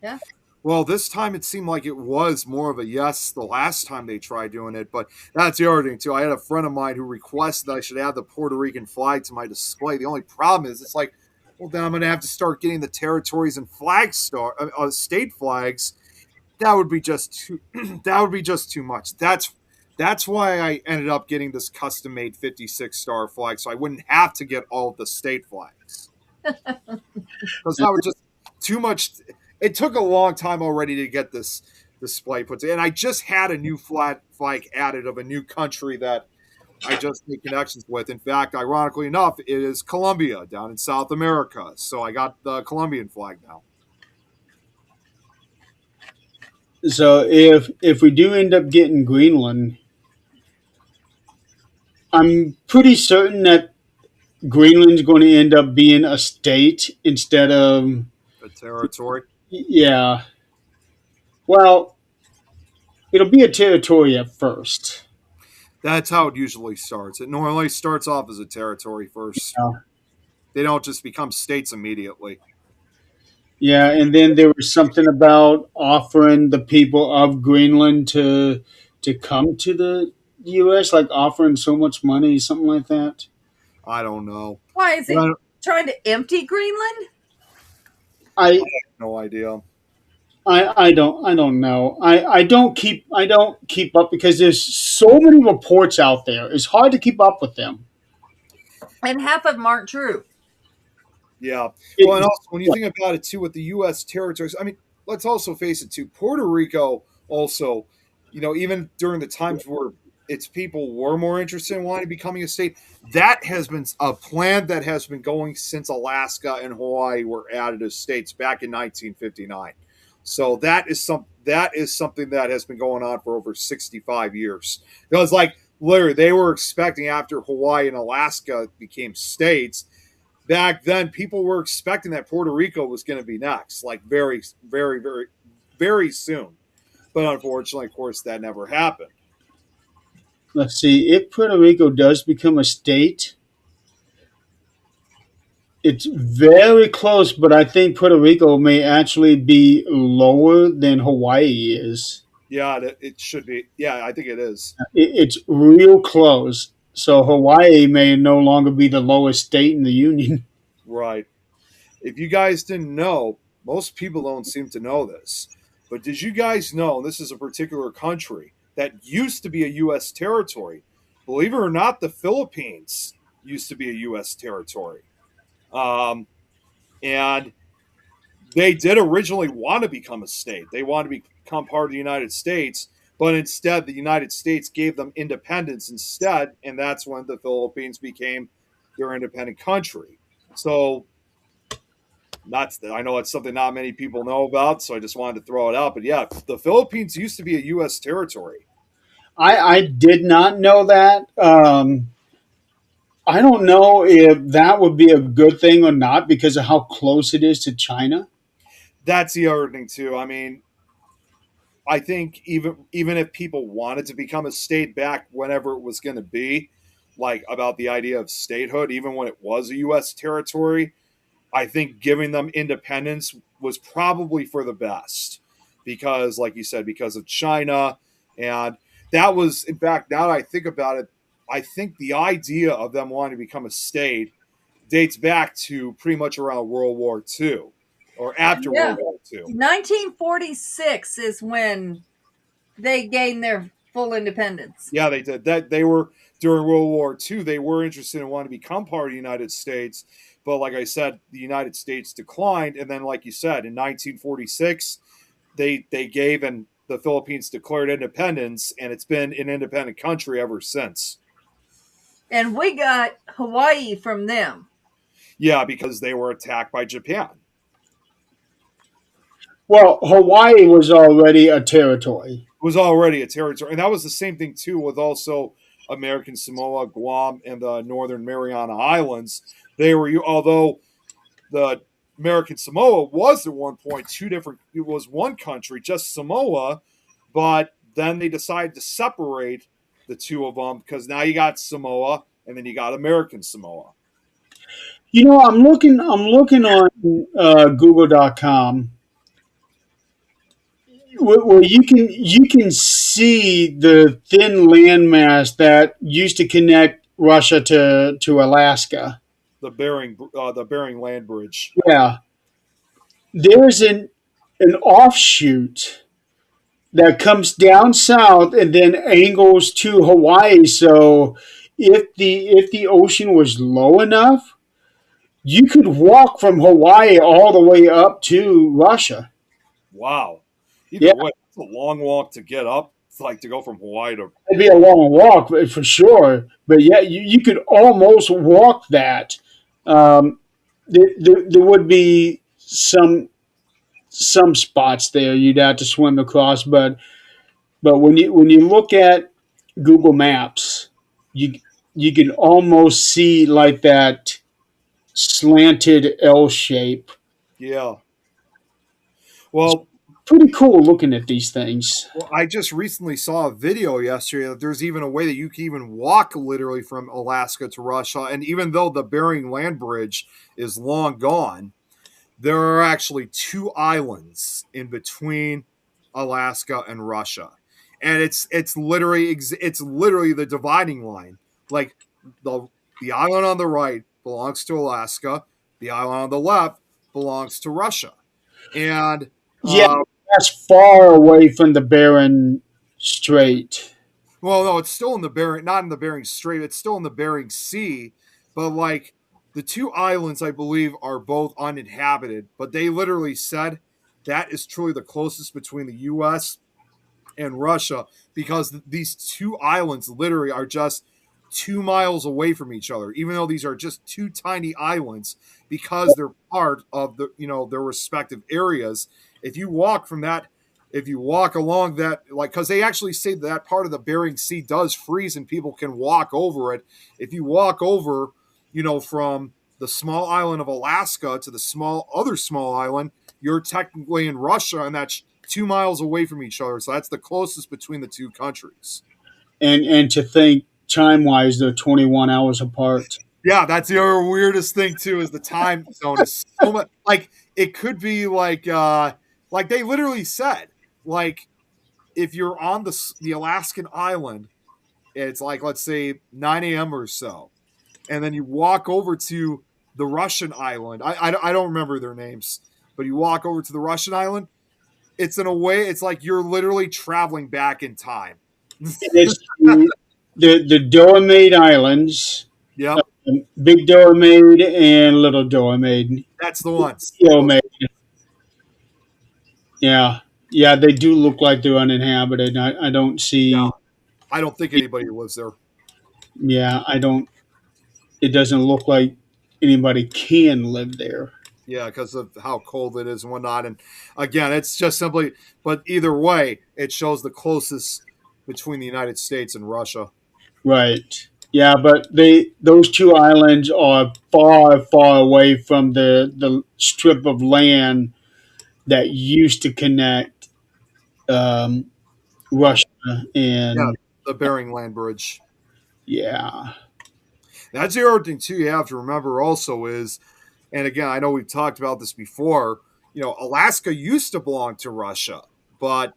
Yeah. well, this time it seemed like it was more of a yes the last time they tried doing it. But that's the other thing too. I had a friend of mine who requested that I should add the Puerto Rican flag to my display. The only problem is it's like, well, then I'm going to have to start getting the territories and state flags. That would be just too. That would be just too much. That's why I ended up getting this custom made 56-star flag, so I wouldn't have to get all of the state flags. Because that would just too much. It took a long time already to get this display put together, and I just had a new flag added of a new country that I just made connections with. In fact, ironically enough, it is Colombia down in South America. So I got the Colombian flag now. So if we do end up getting Greenland, I'm pretty certain that Greenland's going to end up being a state instead of, The territory. yeah. Well, it'll be a territory at first. That's how it usually starts. It normally starts off as a territory first. Yeah. They don't just become states immediately. Yeah, and then there was something about offering the people of Greenland to come to the U.S., like offering so much money, something like that. I don't know. Why is I he have trying to empty Greenland? I no idea. I don't know. I don't keep up because there's so many reports out there. It's hard to keep up with them. And half of them aren't true. Yeah. Well, and It, also when you think about it too, with the U.S. territories, I mean, let's also face it too. Puerto Rico also, even during the times where its people were more interested in wanting becoming a state, that has been a plan that has been going since Alaska and Hawaii were added as states back in 1959. So that is something that has been going on for over 65 years. It was like literally they were expecting after Hawaii and Alaska became states back then people were expecting that Puerto Rico was going to be next, like very, very, very, very soon. But unfortunately, of course, that never happened. let's see. If Puerto Rico does become a state, it's very close, but I think Puerto Rico may actually be lower than Hawaii is. Yeah, it should be. Yeah, I think it is. It's real close. So Hawaii may no longer be the lowest state in the union. Right. If you guys didn't know, most people don't seem to know this. But did you guys know this is a particular country that used to be a U.S. territory? Believe it or not, the Philippines used to be a U.S. territory. Um, and they did originally want to become a state. They wanted to become part of the United States, but instead the United States gave them independence instead, and that's when the Philippines became their independent country. So I know it's something not many people know about, so I just wanted to throw it out. But yeah, the Philippines used to be a U.S. territory. I did not know that. I don't know if that would be a good thing or not because of how close it is to China. That's the other thing too. I mean, I think even if people wanted to become a state back whenever it was going to be, like about the idea of statehood, even when it was a U.S. territory, I think giving them independence was probably for the best because, like you said, because of China. And that was, in fact, now that I think about it, I think the idea of them wanting to become a state dates back to pretty much around World War II or after Yeah. World War II. 1946 is when they gained their full independence. Yeah, they did that. They were during World War II. They were interested in wanting to become part of the United States, but like I said, the United States declined. And then, like you said, in 1946, they gave and the Philippines declared independence, and it's been an independent country ever since. And we got Hawaii from them. Yeah, because they were attacked by Japan. Well, Hawaii was already a territory. Was already a territory, and that was the same thing too with also American Samoa, Guam, and the Northern Mariana Islands. They were, although the American Samoa was at one point two different. It was one country, just Samoa, but then they decided to separate the two of them because now you got Samoa and then you got American Samoa. You know, I'm looking on Google.com where you can see the thin landmass that used to connect Russia to Alaska. The Bering Land Bridge. Yeah, there's an offshoot that comes down south and then angles to Hawaii. So if the ocean was low enough, you could walk from Hawaii all the way up to Russia. Wow. Either Yeah, way, it's a long walk to get up. It's like to go from Hawaii to. it'd be a long walk for sure. But yeah, you could almost walk that. Um, there would be some spots there you'd have to swim across, but when you look at Google Maps, you you can almost see like that slanted L shape. Yeah. Well, Pretty cool looking at these things. Well, I just recently saw a video yesterday that there's even a way that you can even walk literally from Alaska to Russia. And even though the Bering Land Bridge is long gone, there are actually two islands in between Alaska and Russia. And it's literally the dividing line. Like the the island on the right belongs to Alaska, the island on the left belongs to Russia. And Yeah, uh, that's far away from the Bering Strait. Well, no, it's still in the Bering, not in the Bering Strait. It's still in the Bering Sea, but like the two islands, I believe, are both uninhabited. But they literally said that is truly the closest between the U.S. and Russia because these two islands literally are just 2 miles away from each other, even though these are just two tiny islands because they're part of their respective areas. If you walk from that, if you walk along that, like, because they actually say that part of the Bering Sea does freeze and people can walk over it. If you walk over, from the small island of Alaska to the other small island, you're technically in Russia, and that's 2 miles away from each other. So that's the closest between the two countries. And to think time wise, they're 21 hours apart. Yeah, that's the other weirdest thing too is the time zone is so much like it could be like they literally said like if you're on the Alaskan island, it's like let's say 9 a.m. or so, and then you walk over to the Russian island. I don't remember their names, but you walk over to the Russian island. It's in a way, it's like you're literally traveling back in time. It's the Dolomites Islands, Yep, Big Dolomites and Little Dolomites. that's the ones. Dolomites. Yeah, yeah, they do look like they're uninhabited. I don't see. Yeah, I don't think anybody lives there. Yeah, I don't. It doesn't look like anybody can live there. Yeah, because of how cold it is and whatnot. And again, it's just simply, but either way, it shows the closest between the United States and Russia. Right. Yeah, but those two islands are far, far away from the strip of land that used to connect um, Russia Yeah, and the Bering Land Bridge. yeah, That's the other thing too. You have to remember also is, and again, I know we've talked about this before. Alaska used to belong to Russia, but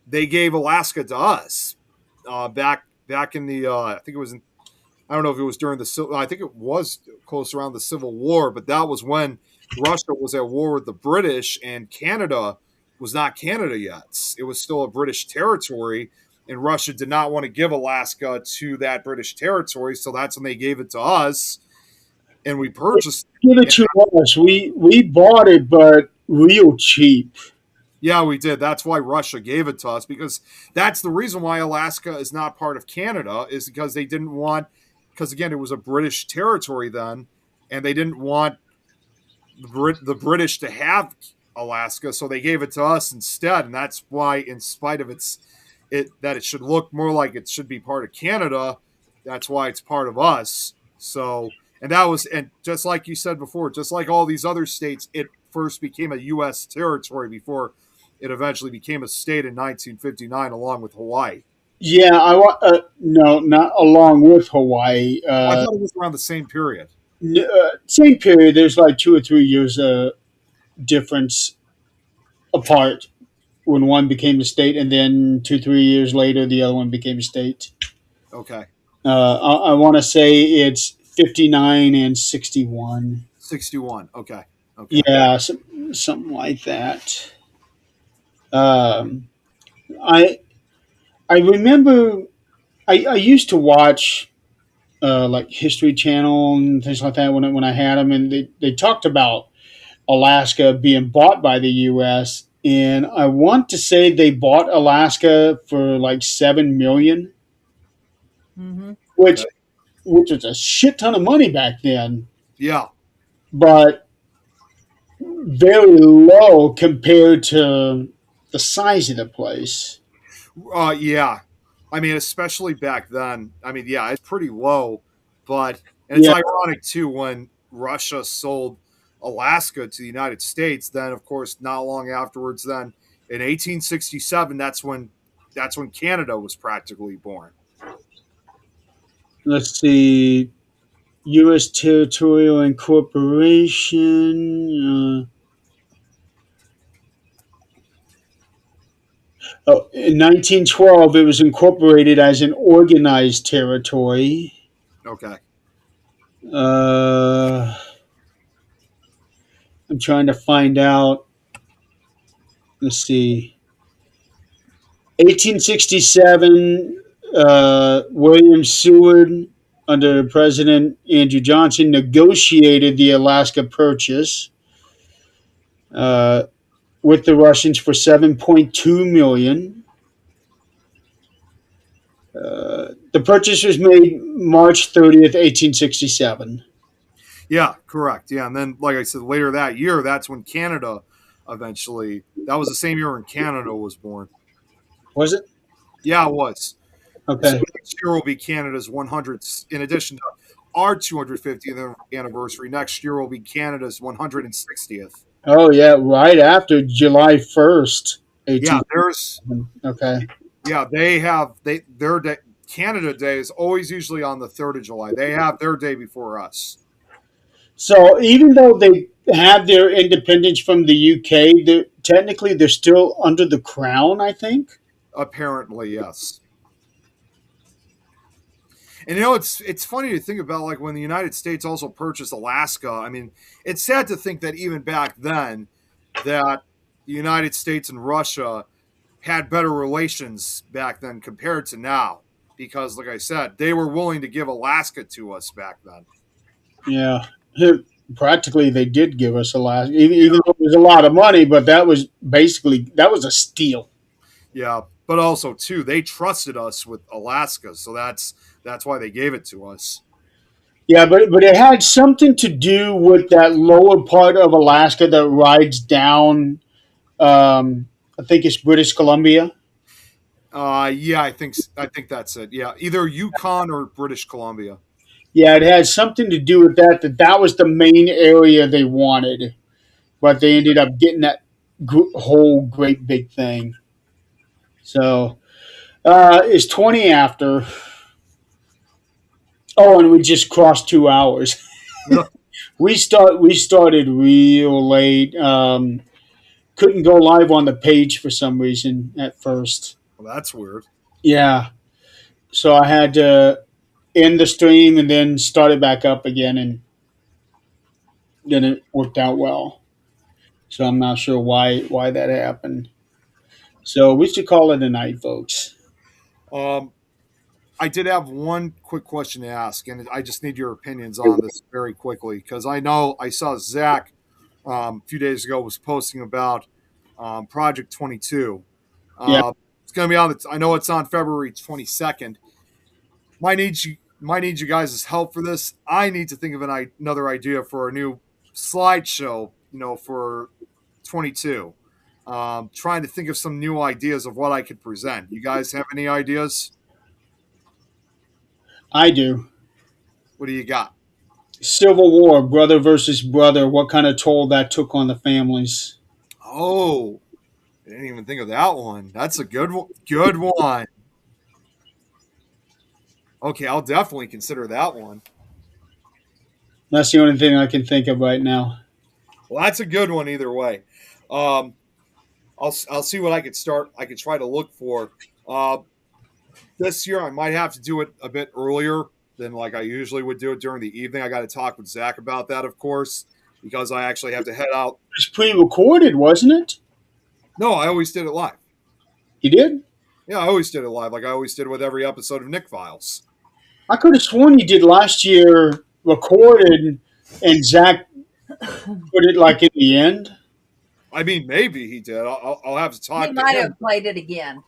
they gave Alaska to us back in the. I think it was in I don't know if it was during I think it was close around the Civil War, but that was when Russia was at war with the British and Canada was not Canada yet. It was still a British territory, and Russia did not want to give Alaska to that British territory, so that's when they gave it to us, and we purchased give it it. to us. We bought it, but real cheap. Yeah, we did. That's why Russia gave it to us because that's the reason why Alaska is not part of Canada is because they didn't want because again it was a British territory then, and they didn't want the British to have Alaska, so they gave it to us instead, and that's why, in spite of it should look more like it should be part of Canada, that's why it's part of us. So, and just like you said before, just like all these other states, it first became a U.S. territory before it eventually became a state in 1959, along with Hawaii. Yeah, no, not along with Hawaii. I thought it was around the same period. Same period. There's like 2 or 3 years difference apart when one became a state, and then 2 3 years later the other one became a state. Okay. I want to say it's 59 and 61. 61. Okay. Okay. Yeah, something like that. Um, I I remember I used to watch like History Channel and things like that when I had them, and they talked about Alaska being bought by the U.S. And I want to say they bought Alaska for like 7 million, Mm-hmm. which which was a shit ton of money back then, Yeah. but very low compared to the size of the place. Yeah. I mean, especially back then. I mean, yeah, it's pretty low, but and it's Yeah, ironic too when Russia sold Alaska to the United States. Then, of course, not long afterwards, then in 1867, that's when Canada was practically born. let's see, U.S. territorial incorporation. In 1912, it was incorporated as an organized territory. Okay. Uh, I'm trying to find out. Let's see. 1867, William Seward, under President Andrew Johnson, negotiated the Alaska Purchase uh, with the Russians for 7.2 million. The purchase was made March 30th, 1867. Yeah, correct. Yeah, and then like I said, later that year, that's when Canada eventually. That was the same year when Canada was born. Was it? Yeah, it was. So Okay. next year will be Canada's 100th. In addition to our 250th anniversary, next year will be Canada's 160th. Oh, yeah, right after July 1st, Yeah, 1867. Okay. their day. Canada Day is always usually on the 3rd of July. They have their day before us. So even though they have their independence from the UK, technically they're still under the crown, I think. Apparently, yes. And it's funny to think about, like when the United States also purchased Alaska. I mean, it's sad to think that even back then, that the United States and Russia had better relations back then compared to now. Because, like I said, they were willing to give Alaska to us back then. Yeah. Practically, they did give us Alaska, even though it was a lot of money, but that was a steal. Yeah, but also too, they trusted us with Alaska, so that's why they gave it to us. Yeah, but it had something to do with that lower part of Alaska that rides down. I think it's British Columbia. Yeah, I think that's it. Yeah, either Yukon or British Columbia. Yeah, it had something to do with that was the main area they wanted, but they ended up getting that whole great big thing. So it's 20 after. Oh, and we just crossed 2 hours. We started real late. Couldn't go live on the page for some reason at first. Well, that's weird. Yeah, so I had to end the stream and then start it back up again, and then it worked out well. So I'm not sure why that happened. So we should call it a night, folks. Um, I did have one quick question to ask, and I just need your opinions on this very quickly because I know I saw Zach a few days ago was posting about Project 22. Yeah. It's going to be on. I know it's on February 22nd. Might need you guys' help for this. I need to think of another idea for a new slideshow. For 2022. Trying to think of some new ideas of what I could present. You guys have any ideas? I do. What do you got? Civil War, brother versus brother. What kind of toll that took on the families? Oh, I didn't even think of that one. That's a good one. Good one. Okay, I'll definitely consider that one. That's the only thing I can think of right now. Well, that's a good one either way. Um, I'll see what I could start. I could try to look for. This year, I might have to do it a bit earlier than like I usually would do it during the evening. I got to talk with Zach about that, of course, because I actually have to head out. It was pre-recorded, wasn't it? No, I always did it live. You did? Yeah, I always did it live, like I always did with every episode of Nick Files. I could have sworn you did last year, recorded, and Zach put it like at the end. I mean, maybe he did. I'll have to talk He to might him. have played it again.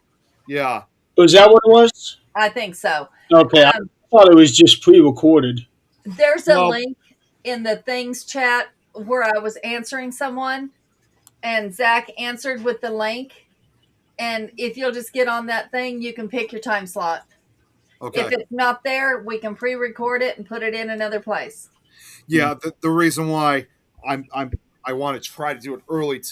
Yeah. Was that what it was? I think so. Okay, I thought it was just pre-recorded. There's a No. link in the things chat where I was answering someone, and Zach answered with the link. And if you'll just get on that thing, you can pick your time slot. Okay. If it's not there, we can pre-record it and put it in another place. Yeah, the reason why I want to try to do it early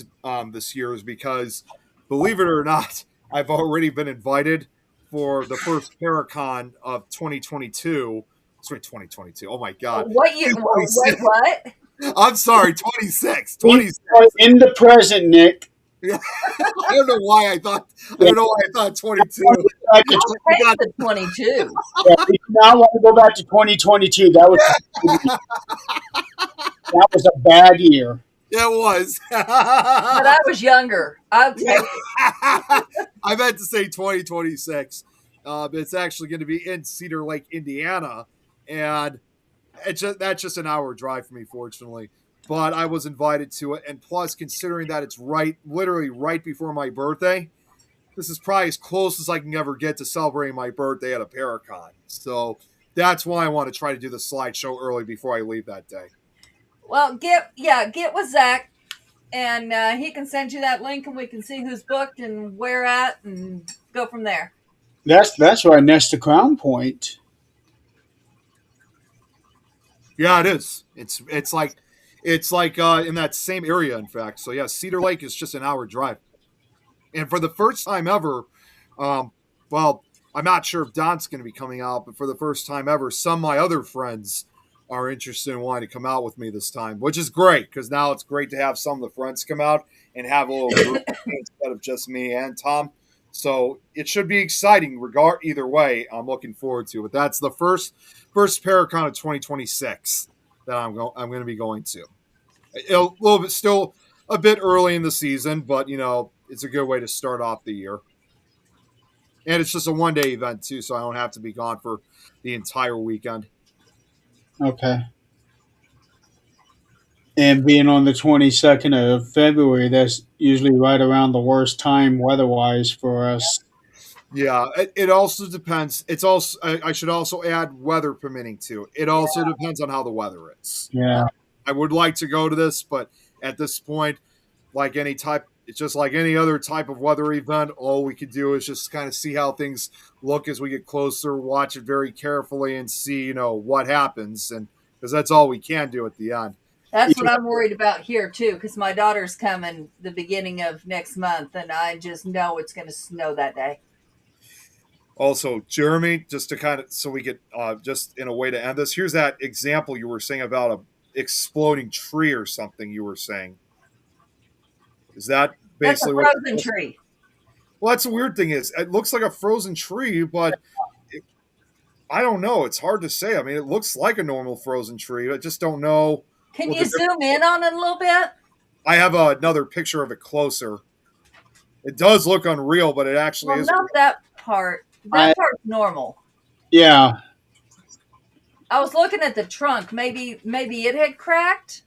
this year is because, believe it or not, I've already been invited for the first Paracon of 2022. Sorry, 2022. Oh my God. What you? Wait, what? I'm sorry, 26. We 26. are in the present, Nick. I don't know why I thought 22. I could- That's the 22. we now want to go back to 2022. That was a bad year. Yeah, it was. But I was younger. I'll take it. I meant to say 2026. It's actually going to be in Cedar Lake, Indiana, and that's just an hour drive for me, fortunately. But I was invited to it, and plus, considering that it's literally right before my birthday, this is probably as close as I can ever get to celebrating my birthday at a Paracon. So that's why I want to try to do the slideshow early before I leave that day. Well, get with Zach, and he can send you that link, and we can see who's booked and where at, and go from there. That's right next to Crown Point. Yeah, it is. It's like in that same area, in fact. So yeah, Cedar Lake is just an hour drive. And for the first time ever, well, I'm not sure if Don's going to be coming out, but for the first time ever, some of my other friends are interested in wanting to come out with me this time, which is great because now it's great to have some of the friends come out and have a little group instead of just me and Tom. So it should be exciting. Either way, I'm looking forward to it. But that's the first Paracon of 2026 that I'm going to be going to. A little bit still a bit early in the season, but it's a good way to start off the year. And it's just a one-day event too, so I don't have to be gone for the entire weekend. Okay. And being on the 22nd of February, that's usually right around the worst time weather-wise for us. Yeah, it also depends. It's also I should also add weather permitting too. It also depends on how the weather is. Yeah. I would like to go to this, but at this point, it's just like any other type of weather event. All we could do is just kind of see how things look as we get closer, watch it very carefully, and see what happens, and because that's all we can do at the end. That's what I'm worried about here too, because my daughter's coming the beginning of next month, and I just know it's going to snow that day. Also, Jeremy, just to kind of so we get just in a way to end this. Here's that example you were saying about a exploding tree or something. You were saying, is that basically That's a frozen tree? Well, that's the weird thing is it looks like a frozen tree, but I don't know. It's hard to say. I mean, it looks like a normal frozen tree. I just don't know. Can you zoom in on it a little bit? I have another picture of it closer. It does look unreal, but it actually is. Not that part. That part's normal. Yeah. I was looking at the trunk. Maybe it had cracked.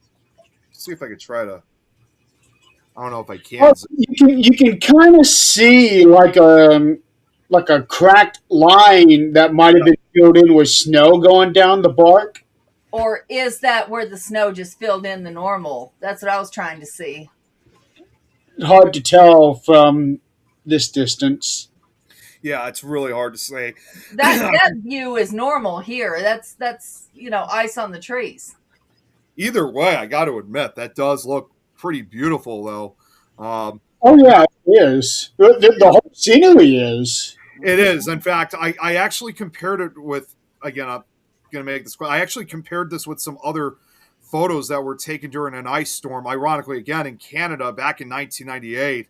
Let's see if I could try to. I don't know if I can. Well, you can kind of see like a cracked line that might have been filled in with snow going down the bark. Or is that where the snow just filled in the normal? That's what I was trying to see. hard to tell from this distance. Yeah, it's really hard to say. That view is normal here. That's ice on the trees. Either way, I got to admit that does look pretty beautiful, though. Oh yeah, it is. The whole scenery is. It is. In fact, I actually compared it with, again, I'm going to make this, I actually compared this with some other photos that were taken during an ice storm, ironically, again, in Canada back in 1998.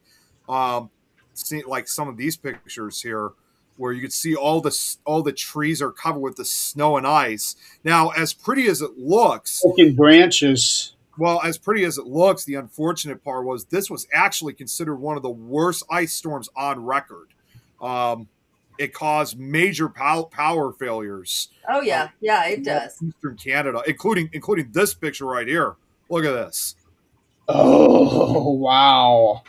See, like some of these pictures here, where you could see all the trees are covered with the snow and ice. Now, as pretty as it looks, Broken branches. well, as pretty as it looks, the unfortunate part was this was actually considered one of the worst ice storms on record. Um, it caused major power failures. Oh yeah, yeah, it does. Eastern Canada, including this picture right here. Look at this. Oh wow.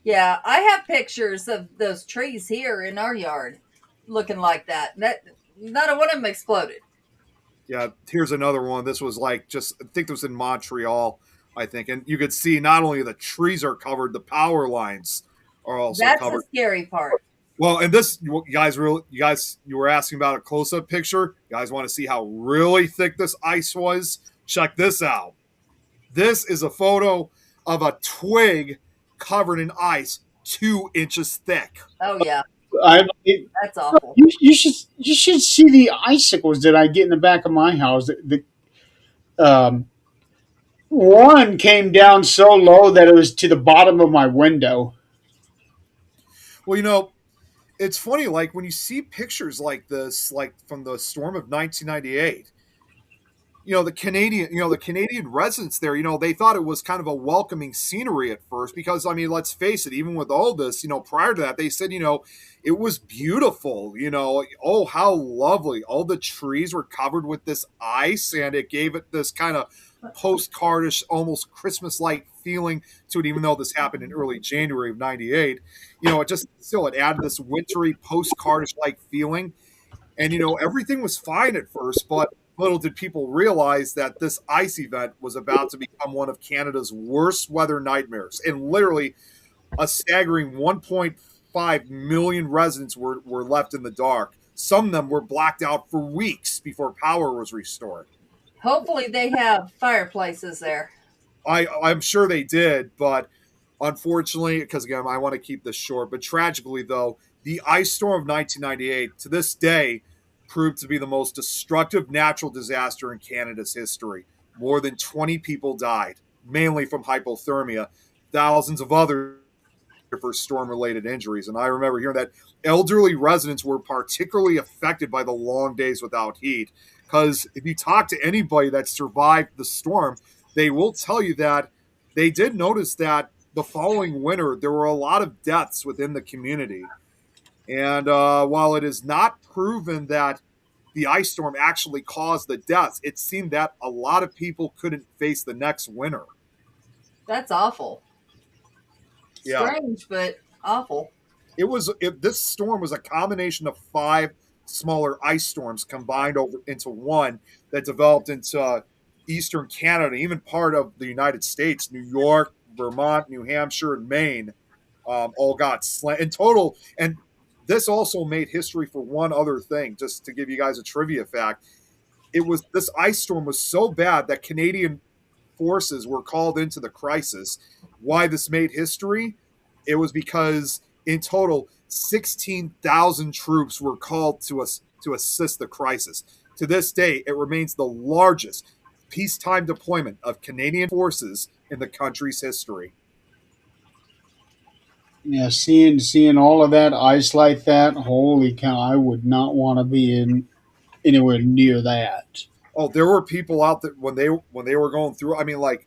Yeah, I have pictures of those trees here in our yard looking like that. That Not a one of them exploded. Yeah, here's another one. This was like just I think this was in Montreal, I think, and you could see not only the trees are covered, the power lines are also That's covered. the scary part. Well, and this, you guys, you were asking about a close-up picture. You guys want to see how really thick this ice was? Check this out. This is a photo of a twig covered in ice, 2 inches thick. Oh yeah, I that's awful. you should see the icicles that I get in the back of my house. One came down so low that it was to the bottom of my window. Well, it's funny. Like when you see pictures like this, like from the storm of 1998. The Canadian residents there, they thought it was kind of a welcoming scenery at first because, I mean, let's face it, even with all this, prior to that, they said, it was beautiful, oh, how lovely. All the trees were covered with this ice and it gave it this kind of postcardish, almost Christmas-like feeling to it, even though this happened in early January of 98. It added this wintry, postcardish-like feeling. And, everything was fine at first, but little did people realize that this ice event was about to become one of Canada's worst weather nightmares. And literally, a staggering 1.5 million residents were left in the dark. Some of them were blacked out for weeks before power was restored. Hopefully, they have fireplaces there. I'm sure they did, but unfortunately, because again, I want to keep this short, but tragically, though, the ice storm of 1998 to this day proved to be the most destructive natural disaster in Canada's history. More than 20 people died, mainly from hypothermia, thousands of others for storm-related injuries. And I remember hearing that elderly residents were particularly affected by the long days without heat. Because if you talk to anybody that survived the storm, they will tell you that they did notice that the following winter, there were a lot of deaths within the community. And while it is not proven that the ice storm actually caused the deaths, it seemed that a lot of people couldn't face the next winter. That's awful. Yeah. Strange, but awful. This storm was a combination of 5 smaller ice storms combined into one that developed into eastern Canada, even part of the United States. New York, Vermont, New Hampshire, and Maine all got slammed in total. And this also made history for one other thing, just to give you guys a trivia fact. This ice storm was so bad that Canadian forces were called into the crisis. Why this made history? It was because in total, 16,000 troops were called to assist the crisis. To this day, it remains the largest peacetime deployment of Canadian forces in the country's history. Yeah, seeing all of that ice like that, holy cow! I would not want to be anywhere near that. Oh, there were people out there when they were going through. I mean, like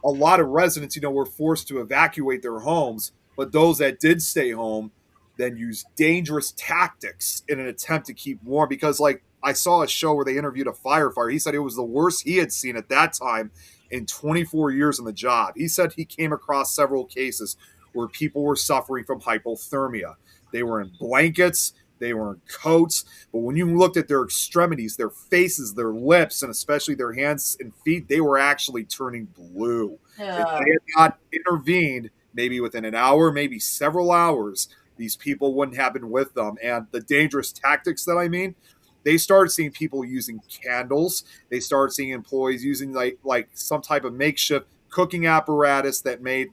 a lot of residents, were forced to evacuate their homes, but those that did stay home then used dangerous tactics in an attempt to keep warm. Because, like, I saw a show where they interviewed a firefighter. He said it was the worst he had seen at that time in 24 years on the job. He said he came across several cases where people were suffering from hypothermia. They were in blankets, they were in coats, but when you looked at their extremities, their faces, their lips, and especially their hands and feet, they were actually turning blue. Yeah. If they had not intervened, maybe within an hour, maybe several hours, these people wouldn't have been with them. And the dangerous tactics that I mean, they started seeing people using candles. They started seeing employees using like some type of makeshift cooking apparatus that made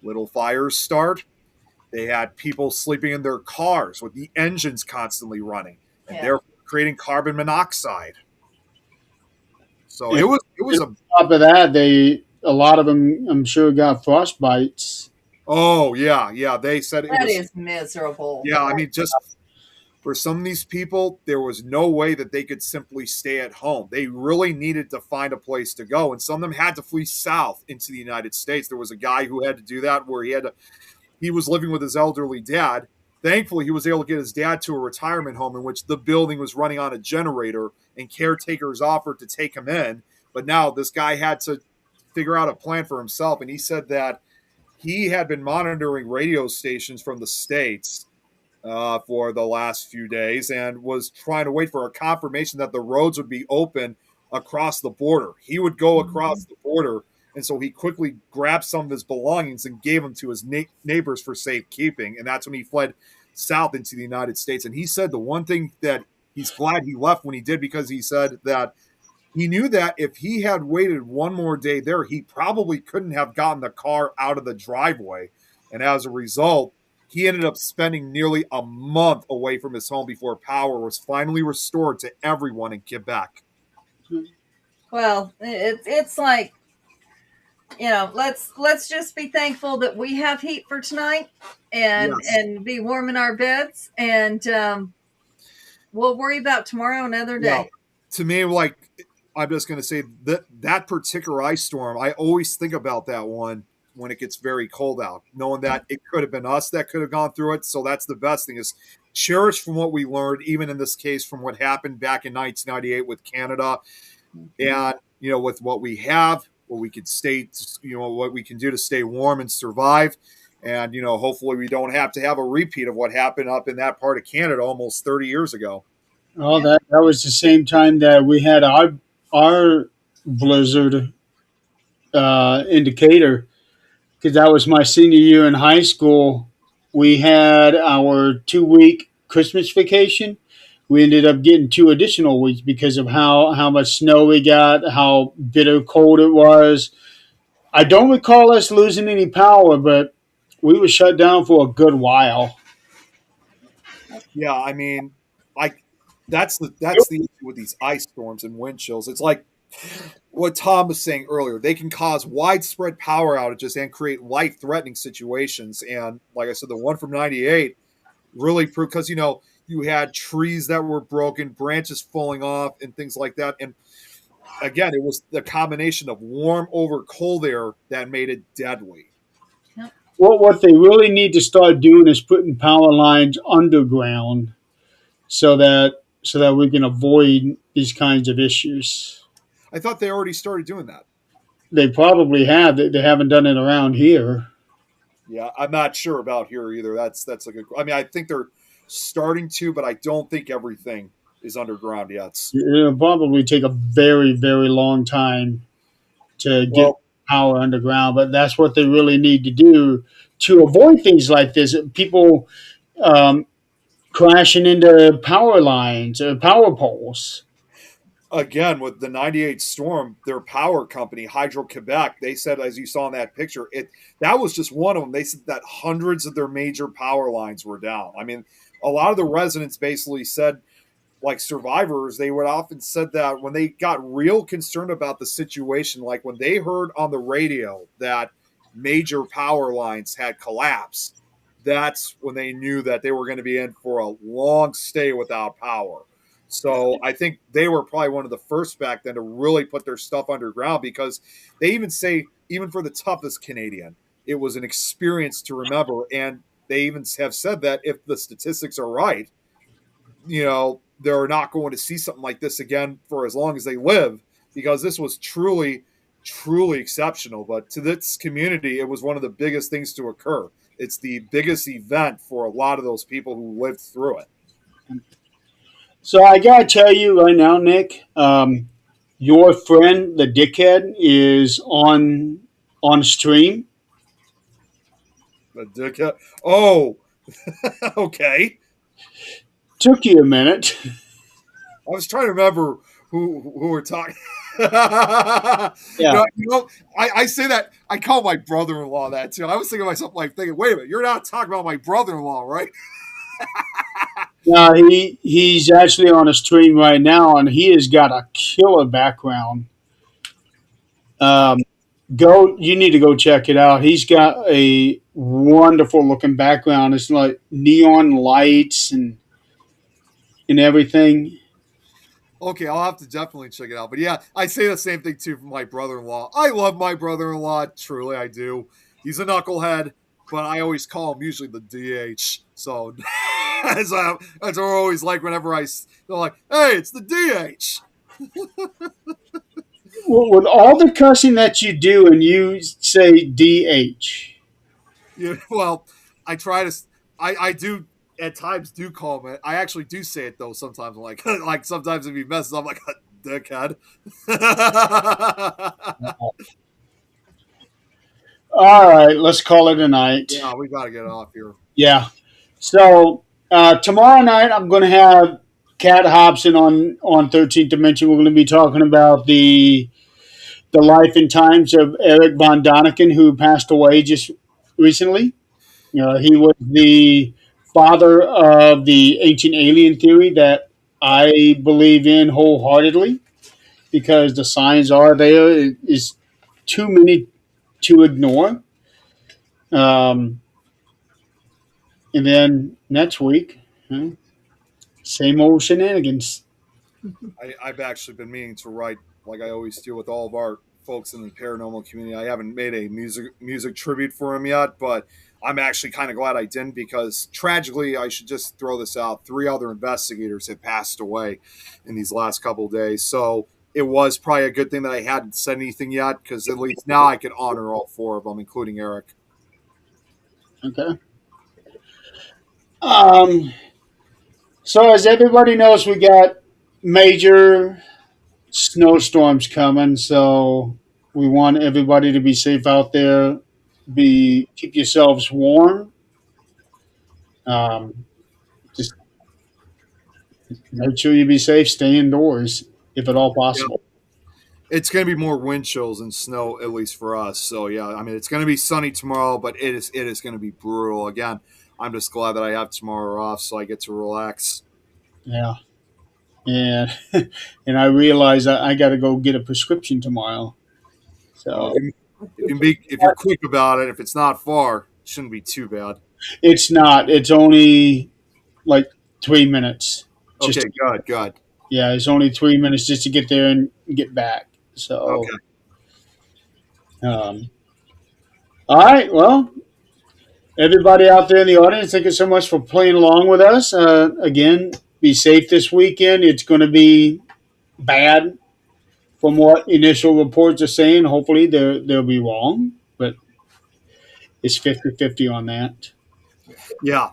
little fires start. They had people sleeping in their cars with the engines constantly running, and Yeah. they're creating carbon monoxide. So And it was on a top of that, a lot of them, I'm sure, got frostbites. oh yeah. They said it That was is miserable. yeah. I mean, just for some of these people, there was no way that they could simply stay at home. They really needed to find a place to go, and some of them had to flee south into the United States. There was a guy who had to do that where he was living with his elderly dad. Thankfully, he was able to get his dad to a retirement home in which the building was running on a generator, and caretakers offered to take him in. But now this guy had to figure out a plan for himself, and he said that he had been monitoring radio stations from the States for the last few days and was trying to wait for a confirmation that the roads would be open across the border. He would go across the border, and so he quickly grabbed some of his belongings and gave them to his neighbors for safekeeping. And that's when he fled south into the United States. And he said the one thing that he's glad he left when he did, because he said that he knew that if he had waited one more day there, he probably couldn't have gotten the car out of the driveway. And as a result, he ended up spending nearly a month away from his home before power was finally restored to everyone in Quebec. Well, it's like, let's just be thankful that we have heat for tonight, and Yes. and be warm in our beds, and we'll worry about tomorrow another day. Now, to me, like, I'm just going to say that particular ice storm, I always think about that one when it gets very cold out, knowing that it could have been us that could have gone through it. So that's the best thing, is cherish from what we learned, even in this case, from what happened back in 1998 with Canada. And, with what we have, what we could stay, what we can do to stay warm and survive. And, hopefully we don't have to have a repeat of what happened up in that part of Canada almost 30 years ago. Oh, that was the same time that we had our blizzard indicator, because that was my senior year in high school. We had our 2-week Christmas vacation. We ended up getting 2 additional weeks because of how much snow we got, how bitter cold it was. I don't recall us losing any power, but we were shut down for a good while. Yeah, I mean, like that's the issue with these ice storms and wind chills. It's like what Tom was saying earlier. They can cause widespread power outages and create life-threatening situations. And like I said, the one from '98 really proved, because you had trees that were broken, branches falling off, and things like that. And again, it was the combination of warm over cold air that made it deadly. What they really need to start doing is putting power lines underground, so that we can avoid these kinds of issues. I thought they already started doing that. They probably have. They haven't done it around here. Yeah, I'm not sure about here either. That's a good. I mean, I think they're starting to, but I don't think everything is underground yet. It'll probably take a very, very long time to get power underground, but that's what they really need to do to avoid things like this. People crashing into power lines or power poles. Again, with the '98 storm, their power company, Hydro-Quebec, they said, as you saw in that picture, that was just one of them. They said that hundreds of their major power lines were down. I mean, a lot of the residents basically said, like survivors, they would often said that when they got real concerned about the situation, like when they heard on the radio that major power lines had collapsed, that's when they knew that they were going to be in for a long stay without power. So I think they were probably one of the first back then to really put their stuff underground, because they even say, even for the toughest Canadian, it was an experience to remember. And they even have said that if the statistics are right, they're not going to see something like this again for as long as they live, because this was truly, truly exceptional. But to this community, it was one of the biggest things to occur. It's the biggest event for a lot of those people who lived through it. So I gotta tell you right now, Nick, your friend, the dickhead, is on stream. A dickhead. Oh, okay. Took you a minute. I was trying to remember who we're talking. You know, I say that I call my brother-in-law that too. I was thinking to myself, like, thinking, wait a minute, you're not talking about my brother-in-law, right? No, he's actually on a stream right now, and he has got a killer background. You need to go check it out. He's got a wonderful looking background. It's like neon lights and everything. Okay, I'll have to definitely check it out. But yeah, I say the same thing too for my brother-in-law. I love my brother-in-law, truly I do. He's a knucklehead, but I always call him usually the DH. So that's what I always like whenever they're like, hey, it's the DH. Well, with all the cussing that you do, and you say DH. Yeah, well, I try to. I do at times do call him. I actually do say it though. Sometimes I'm like like sometimes if he messes up, I'm like dickhead. All right, let's call it a night. Yeah, we got to get off here. Yeah. So tomorrow night I'm going to have Kat Hobson on 13th Dimension. We're going to be talking about the life and times of Eric von Daniken, who passed away just recently. He was the father of the ancient alien theory that I believe in wholeheartedly, because the signs are there. It is too many to ignore. And then next week, same old shenanigans. I've actually been meaning to write, like I always do with all of our folks in the paranormal community. I haven't made a music tribute for him yet, but I'm actually kind of glad I didn't, because tragically, I should just throw this out, 3 other investigators have passed away in these last couple of days. So it was probably a good thing that I hadn't said anything yet, because at least now I can honor all 4 of them, including Eric. Okay. So as everybody knows, we got major snowstorms coming, so we want everybody to be safe out there. Keep yourselves warm. Just make sure you be safe. Stay indoors if at all possible. It's going to be more wind chills and snow, at least for us. So yeah, I mean, it's going to be sunny tomorrow, but it is going to be brutal. Again, I'm just glad that I have tomorrow off, so I get to relax. Yeah. And and I realize I got to go get a prescription tomorrow. So if you're quick about it, if it's not far, it shouldn't be too bad. It's not. It's only like 3 minutes. Okay, good. Yeah, it's only 3 minutes just to get there and get back. So, all right. Well, everybody out there in the audience, thank you so much for playing along with us. Again, be safe this weekend. It's going to be bad from what initial reports are saying. Hopefully, they'll be wrong, but it's 50-50 on that. Yeah.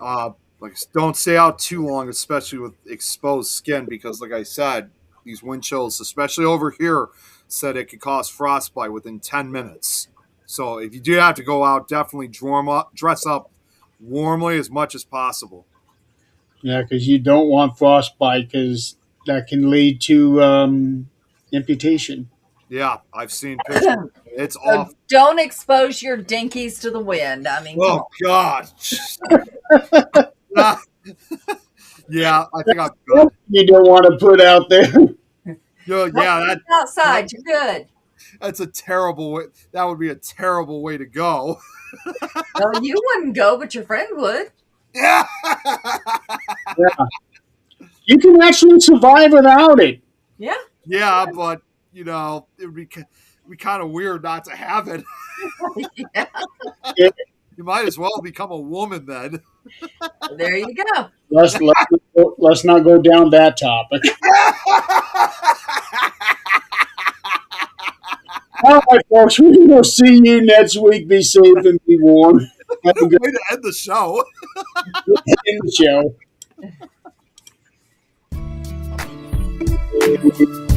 Like, don't stay out too long, especially with exposed skin, because, like I said, these wind chills, especially over here, said it could cause frostbite within 10 minutes. So if you do have to go out, definitely dress up warmly as much as possible. Yeah, because you don't want frostbite, because that can lead to amputation. Yeah, I've seen pictures. It's awful. Don't expose your dinkies to the wind. I mean, oh God. Yeah, I think I'm good. You don't want to put out there. Yeah, outside. You're good. That's a terrible way. That would be a terrible way to go. Well, you wouldn't go, but your friend would. Yeah. Yeah. You can actually survive without it. Yeah. Yeah, but it would be kind of weird not to have it. Yeah. You might as well become a woman then. There you go. Let's not go down that topic. All right, folks, we will see you next week. Be safe and be warm. Have a good way to end the show. End the show.